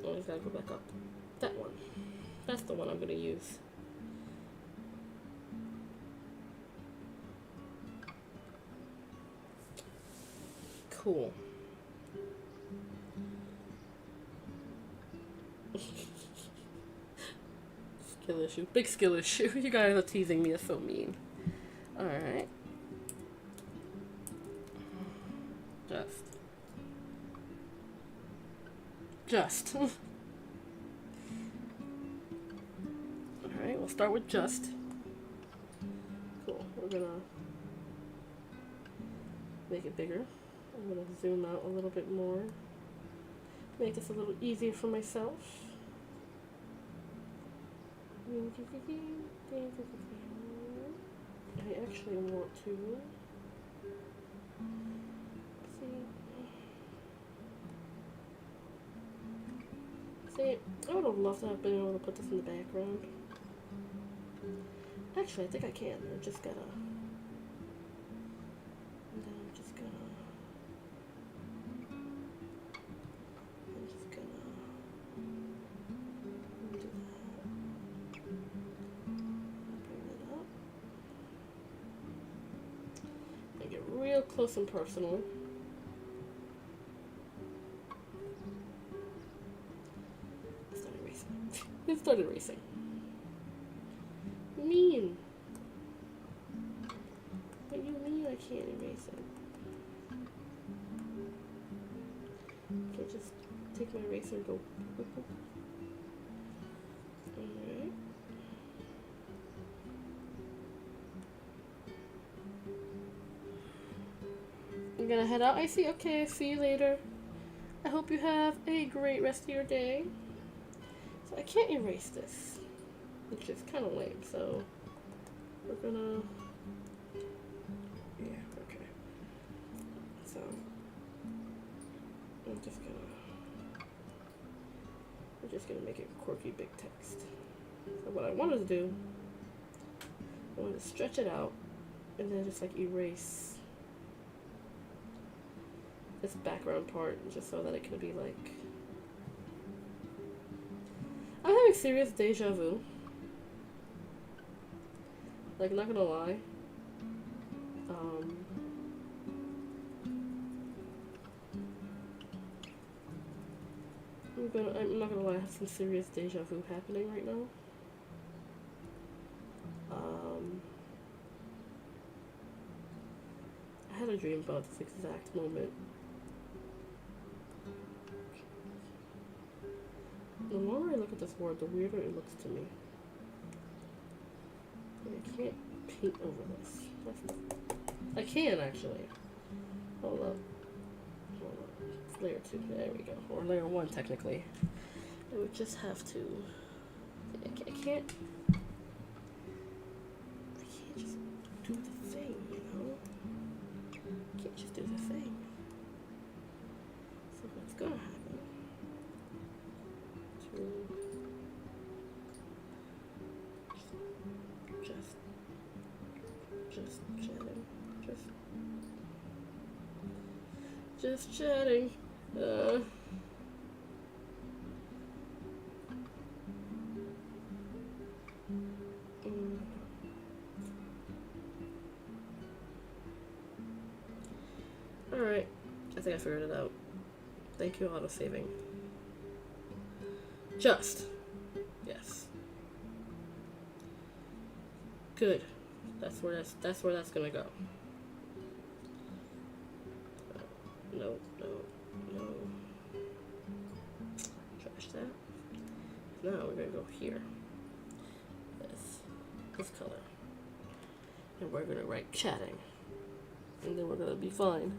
Oh, I gotta go back up. That one. That's the one I'm gonna use. Cool. Skill issue. Big skill issue. You guys are teasing me. It's so mean. Alright. Just. Alright, we'll start with just. Cool. We're gonna make it bigger. I'm gonna zoom out a little bit more. Make this a little easier for myself. I actually want to see, I would have loved to have been able to put this in the background. Actually, I think I can. I'm just gonna. And then I'm just gonna. Do that. Bring it up. And get real close and personal. Start erasing. It started erasing. Mean. What do you mean I can't erase it? Can't just take my eraser and go. Alright. I'm gonna head out. I see. Okay, see you later. I hope you have a great rest of your day. So I can't erase this, which is kind of lame. So we're gonna. Yeah. Okay. So I'm just gonna. We're just gonna make it quirky big text. So what I wanted to do, I wanted to stretch it out and then just like erase this background part just so that it could be like. I'm having serious deja vu. Like, not gonna lie. I'm not gonna lie, I have some serious deja vu happening right now. I had a dream about this exact moment. The longer I look at this word, the weirder it looks to me. I can't paint over this. I can actually. Hold up. It's layer 2. There we go. Or layer 1 technically. I would just have to. I can't just do the thing, you know? I can't just do the thing. So what's gonna happen? Just chatting. Alright. I think I figured it out. Thank you, autosaving. Just. Yes. Good. That's where that's gonna go. No. Trash that. Now we're gonna go here. This color. And we're gonna write chatting. And then we're gonna be fine.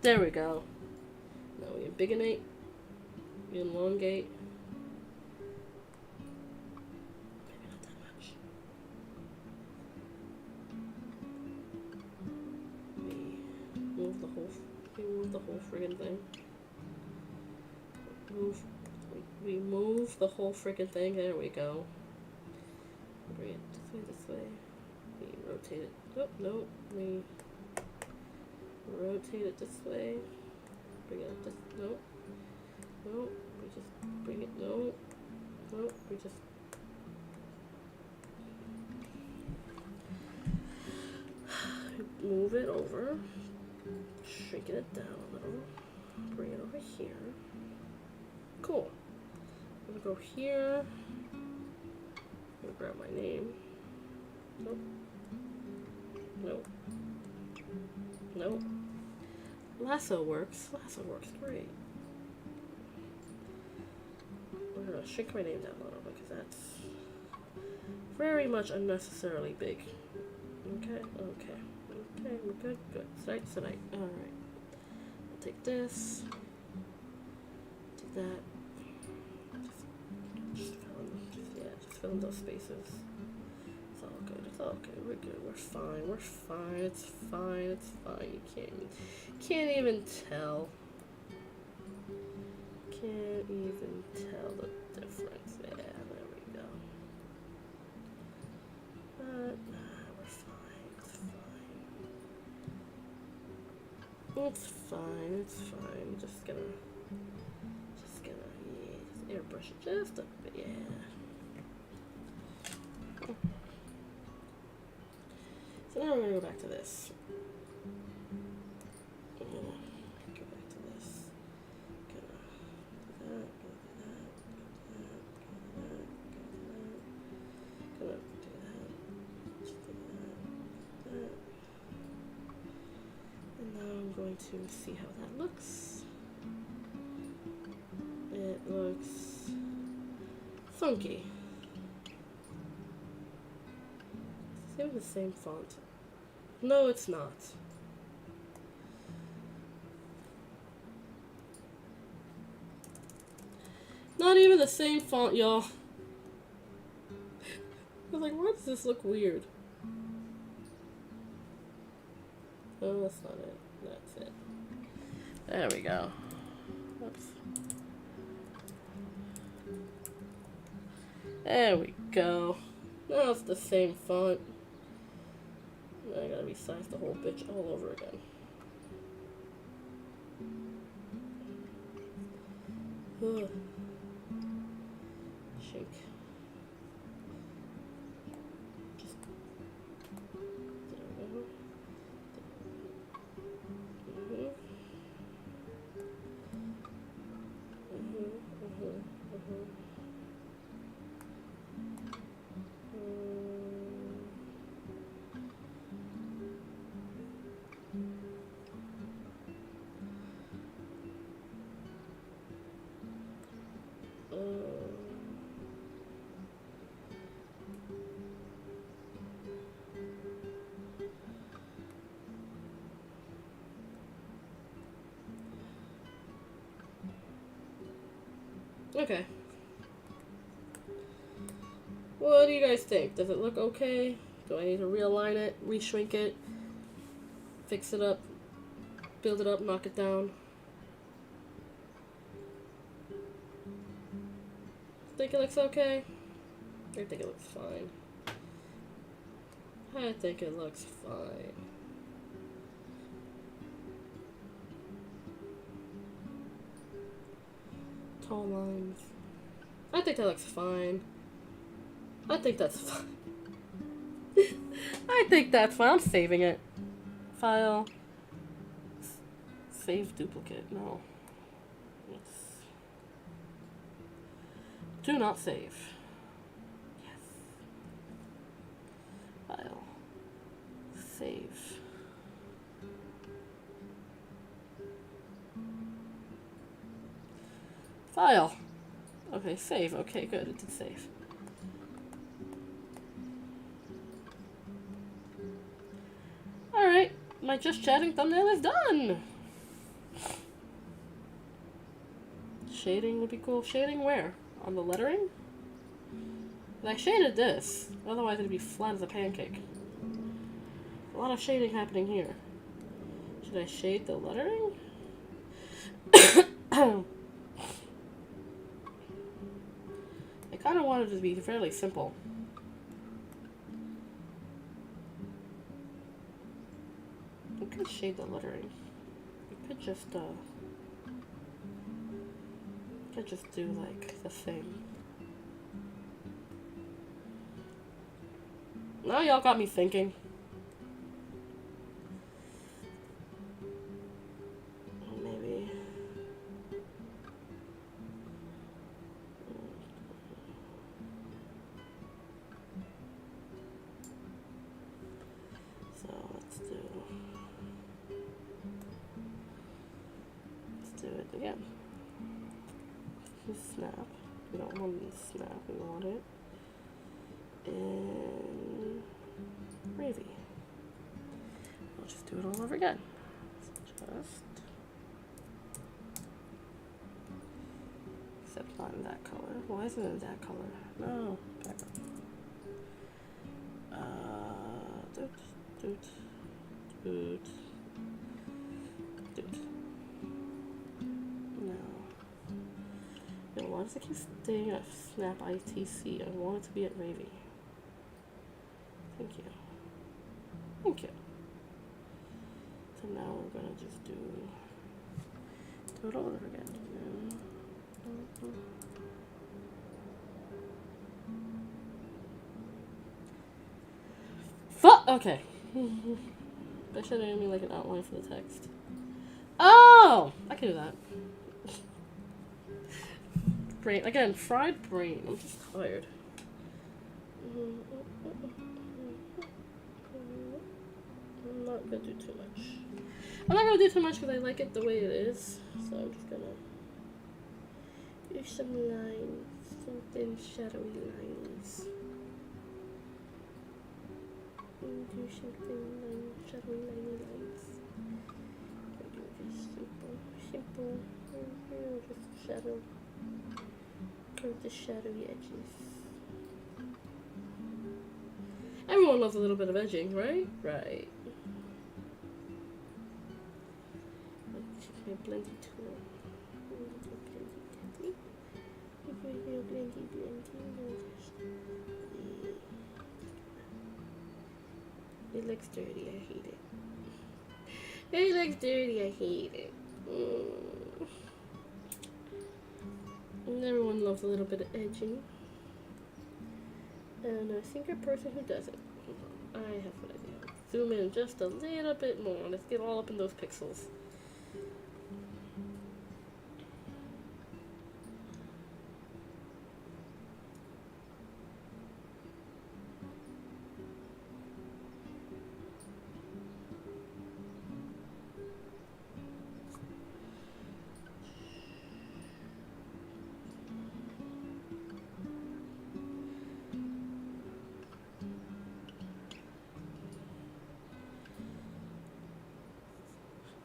There we go. Now we bigonate. We elongate. Maybe not that much. We move the whole friggin' thing. We move the whole friggin' thing. There we go. Bring it this way. We rotate it. Oh, no. We rotate it this way. Bring it up this. No. We just bring it. No. We just. Move it over. Shrinking it down a little. Bring it over here. Cool. I'm gonna go here. I'm gonna grab my name. Nope. Lasso works. Lasso works great. We're gonna shrink my name down a little because that's very much unnecessarily big. Okay. We're good. Tonight. Alright. I'll take this. Take that. Just fill in those spaces. It's all good. We're good. We're fine. It's fine. You can't even tell. Can't even tell the difference. Yeah, there we go. But we're fine. It's fine. It's fine. Just gonna yeah, just airbrush it just a bit. Yeah. So now we're gonna go back to this. I'm gonna go back to this. Gonna do that. Gonna do that. Just do that. And now I'm going to see how that looks. It looks funky. It's even the same font. No, it's not. Not even the same font, y'all. I was like, why does this look weird? Oh, that's not it. That's it. There we go. Oops. There we go. Now it's the same font. I gotta resize the whole bitch all over again. Ugh. Shake. Just there we go. Okay. What do you guys think? Does it look okay? Do I need to realign it, reshrink it, fix it up, build it up, knock it down? Think it looks okay? I think it looks fine. I think it looks fine. Tall lines. I think that looks fine. I think that's fine. I think that's fine. I'm saving it. File. Save duplicate. No. Do not save. Yes. File. Save. File. Okay, save. Okay, good. It did save. Alright, my just chatting thumbnail is done. Shading would be cool. Shading where? On the lettering? I shaded this. Otherwise it'd be flat as a pancake. A lot of shading happening here. Should I shade the lettering? I kind of wanted it to be fairly simple. We could shade the lettering. We could just do like the thing. Now y'all got me thinking. Maybe. So let's do it again. Snap. We don't want it to snap. We want it in gravy. I'll just do it all over again. So just except not in that color. Why isn't it that color? No. Back up. Doot. No. does it keep staying at Snap ITC? I want it to be at Ravy. Thank you. Thank you. So now we're gonna just do it all over again. Fuck! Okay. That should have made me like an outline for the text. Oh! I can do that. Brain. Again, fried brain. I'm just tired. I'm not gonna do too much. I'm not gonna do too much because I like it the way it is. So I'm just gonna do some lines. Some thin shadowy lines. Do some thin shadowy lines. Do just simple, just shadow. Or the shadowy edges. Everyone loves a little bit of edging, right? Right. My blendy tool. It looks dirty, I hate it. It looks dirty, I hate it. And everyone loves a little bit of edging. And a single person who doesn't. I have what I do. Zoom in just a little bit more. Let's get all up in those pixels.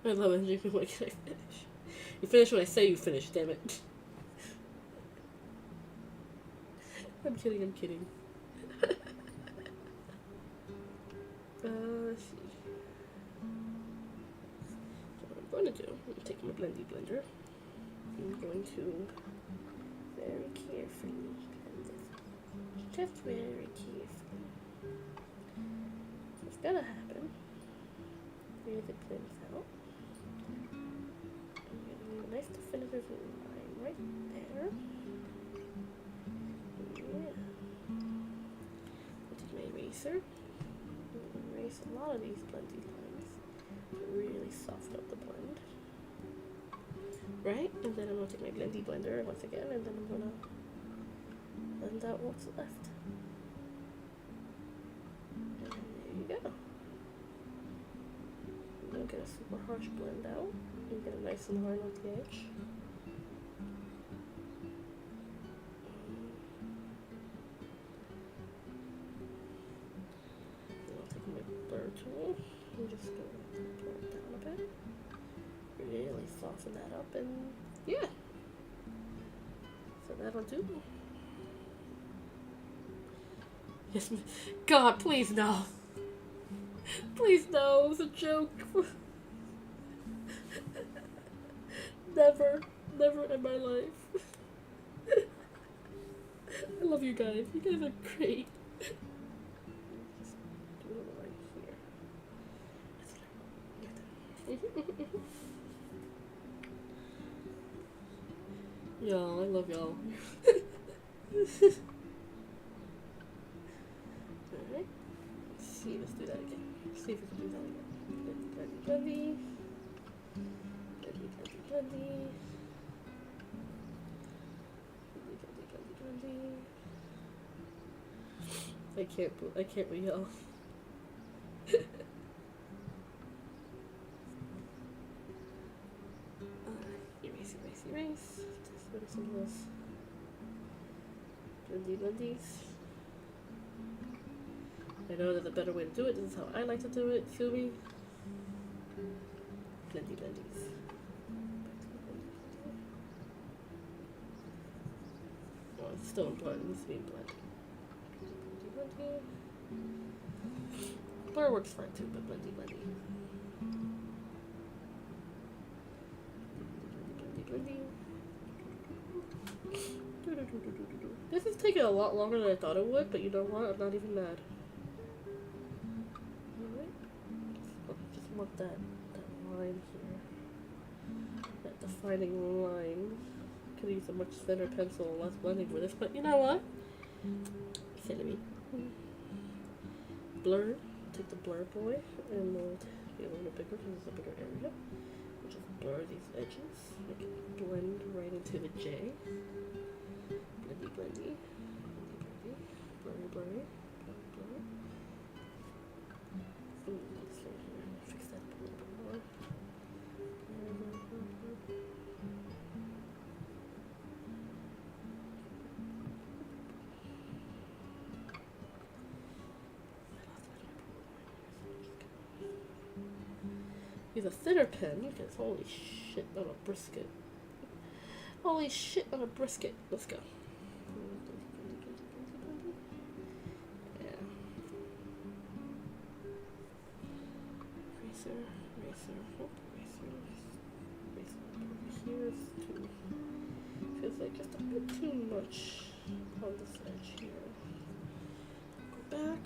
I love it. You can I finish. You finish when I say you finish, damn it. I'm kidding, I'm kidding. Let's see. So what I'm going to do, I'm taking my blendy blender. I'm going to very carefully blend this. Just very carefully. What's gonna happen is it blends out. Nice definitive line right there. Yeah. I'll take my eraser. I'll erase a lot of these blendy lines to really soften up the blend. Right? And then I'm going to take my blendy blender once again, and then I'm going to blend out what's left. And there you go. You don't get a super harsh blend out. You get it nice and hard on the edge. And I'll take my blur tool. I'm just going to blur it down a bit. Really soften that up, and yeah. So that'll do. Yes, God, please no. Please no, it was a joke. Never, never in my life. I love you guys. You guys are great. Just do it right here. Y'all, I love y'all. Alright. Let's see, let's do that again. Let's see if we can do that again. Blendly. I can't yell. Erase. Just put some of those blendies. I know there's a better way to do it. This is how I like to do it. Feel me? Blendies. Oh, it's still in blend. It needs to be in blend. Blur works fine too, but blendy. This is taking a lot longer than I thought it would, but you know what? I'm not even mad. Alright. Just want that line here. That defining line. Could use a much thinner pencil and less blending for this, but you know what? Silly me. Blur. Take the blur boy and we'll be a little bit bigger because it's a bigger area. We'll just blur these edges. Make it blend right into the J. Blendy, blendy. Blurry, blurry. Blurry, blurry. Ooh, let's see here. Fix that up a little bit more. Use a thinner pen because holy shit on a brisket. Holy shit on a brisket. Let's go. Yeah. Eraser, eraser, eraser, eraser. Here is too. Feels like just a bit too much on this edge here. Go back.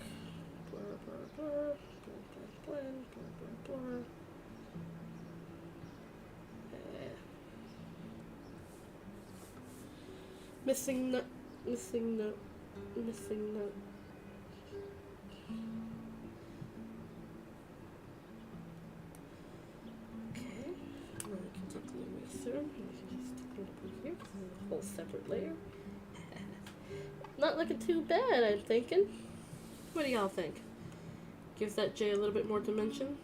Blur, blur, blur. Blend, blend, blend. Blur, blur, blur. Missing nut, missing nut, missing nut. Okay, now I can take the eraser and I can just stick it up in here because it's a whole separate layer. Not looking too bad, I'm thinking. What do y'all think? Gives that J a little bit more dimension.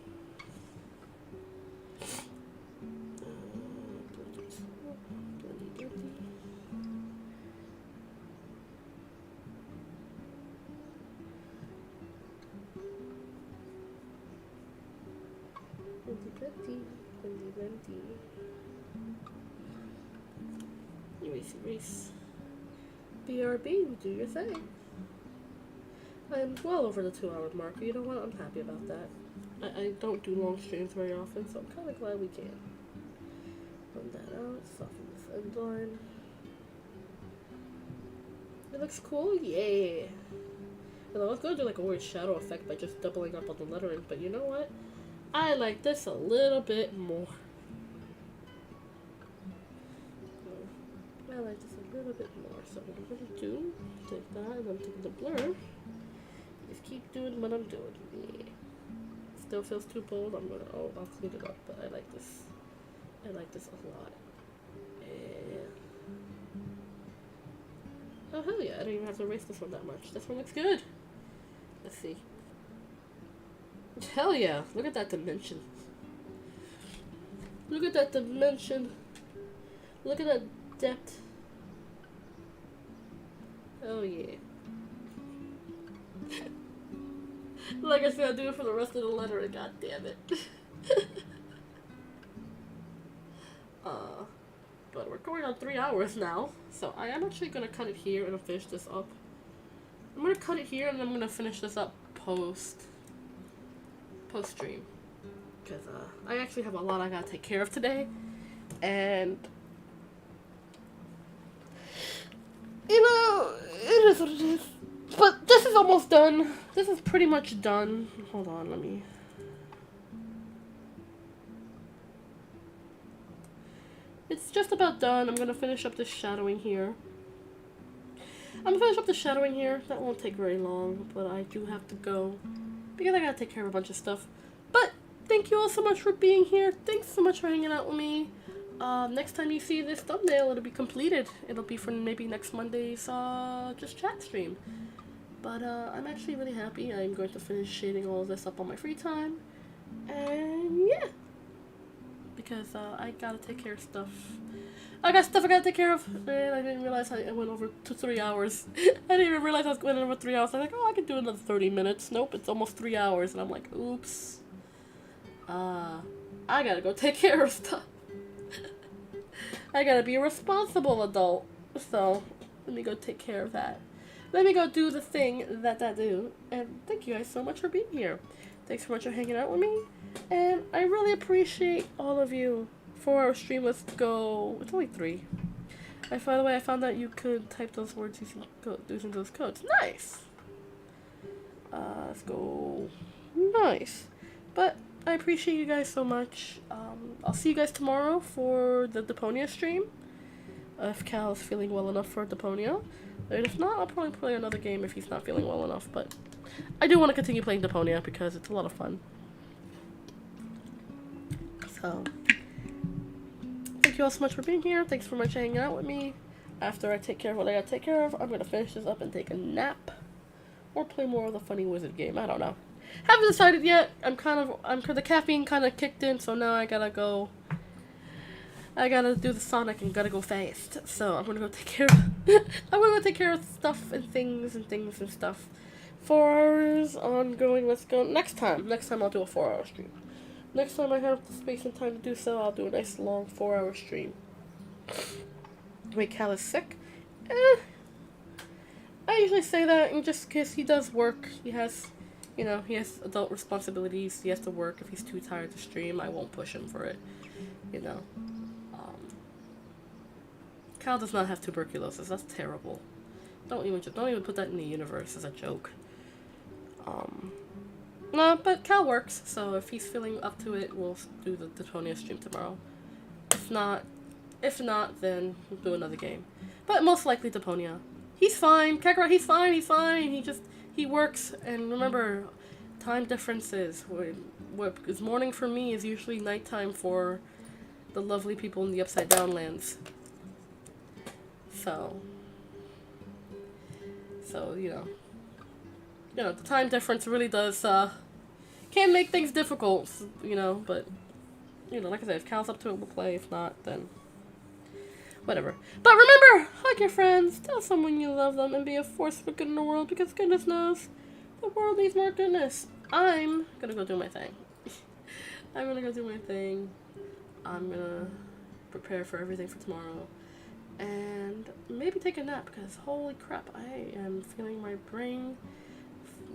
Erase. BRB, do your thing. I'm well over the 2-hour mark. You know what? I'm happy about that. I don't do long streams very often, so I'm kind of glad we can. Run that out. Soften this end line. It looks cool? Yeah. And I was going to do like a weird shadow effect by just doubling up on the lettering, but you know what? I like this a little bit more. I like this a little bit more. So what I'm going to do, take that and I'm taking the blur. Just keep doing what I'm doing. Yeah. Still feels too bold. I'm going to, I'll clean it up, but I like this. I like this a lot. Yeah. Oh, hell yeah. I don't even have to erase this one that much. This one looks good. Let's see. Hell yeah. Look at that dimension. Look at that dimension. Look at that depth. Oh yeah. Like I said, I'll do it for the rest of the letter. God damn it. But we're going on 3 hours now, so I am actually gonna cut it here and finish this up. I'm gonna cut it here and I'm gonna finish this up post stream, because I actually have a lot I gotta take care of today, and you know, it is what it is. But this is almost done. This is pretty much done. Hold on, let me. It's just about done. I'm gonna finish up the shadowing here. I'm gonna finish up the shadowing here. That won't take very long, but I do have to go because I gotta take care of a bunch of stuff. But thank you all so much for being here. Thanks so much for hanging out with me. Next time you see this thumbnail, it'll be completed. It'll be for maybe next Monday's just chat stream. But I'm actually really happy. I'm going to finish shading all of this up on my free time. And yeah. Because I gotta take care of stuff. I got stuff I gotta take care of. And I didn't realize I went over to 3 hours. I didn't even realize I was going over 3 hours. I was like, oh, I could do another 30 minutes. Nope, it's almost 3 hours. And I'm like, oops. I gotta go take care of stuff. I gotta be a responsible adult. So, let me go take care of that. Let me go do the thing that I do. And thank you guys so much for being here. Thanks so much for hanging out with me. And I really appreciate all of you for our stream. Let's go. It's only 3. By the way, I found out you could type those words using those codes. Nice! Let's go. Nice. But I appreciate you guys so much. I'll see you guys tomorrow for the Deponia stream. If Cal is feeling well enough for Deponia. And if not, I'll probably play another game if he's not feeling well enough. But I do want to continue playing Deponia because it's a lot of fun. So, thank you all so much for being here. Thanks so much for hanging out with me. After I take care of what I gotta take care of, I'm gonna finish this up and take a nap. Or play more of the funny wizard game. I don't know. Haven't decided yet. The caffeine kind of kicked in, so now I gotta go. I gotta do the Sonic and gotta go fast. So I'm gonna go take care of I'm gonna go take care of stuff and things and stuff. 4 hours ongoing. Let's go next time. Next time I'll do a 4-hour stream. Next time I have the space and time to do so, I'll do a nice long 4-hour stream. Wait, Cal is sick? I usually say that and just because he does work. He has adult responsibilities. He has to work. If he's too tired to stream, I won't push him for it. Cal does not have tuberculosis. That's terrible. Don't even put that in the universe as a joke. No, but Cal works, so if he's feeling up to it, we'll do the Deponia stream tomorrow. If not, then we'll do another game. But most likely Deponia. He's fine. Kakarot, he's fine. He works, and remember, time differences. What is morning for me is usually nighttime for the lovely people in the Upside Down lands. So the time difference really does, can make things difficult, but, like I said, if Cal's up to it, we'll play. If not, then whatever. But remember, hug your friends, tell someone you love them, and be a force for good in the world, because goodness knows, the world needs more goodness. I'm gonna go do my thing. I'm gonna prepare for everything for tomorrow. And maybe take a nap, because holy crap, I am feeling my brain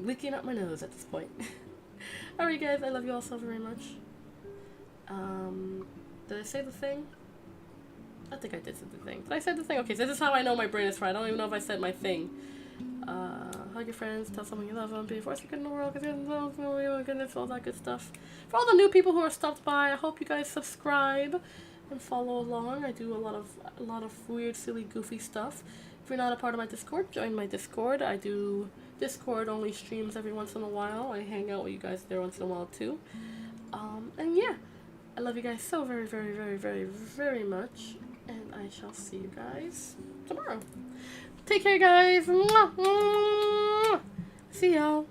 leaking up my nose at this point. Alright guys, I love you all so very much. Did I say the thing? I think I did say the thing. Did I say the thing? Okay, so this is how I know my brain is fried. I don't even know if I said my thing. Hug your friends, tell someone you love them, be a force for good in the world, because goodness, all that good stuff. For all the new people who are stopped by, I hope you guys subscribe and follow along. I do a lot of weird, silly, goofy stuff. If you're not a part of my Discord, join my Discord. I do Discord only streams every once in a while. I hang out with you guys there once in a while too. And yeah, I love you guys so very, very, very, very, very much. And I shall see you guys tomorrow. Take care, guys. Mwah, mwah. See y'all.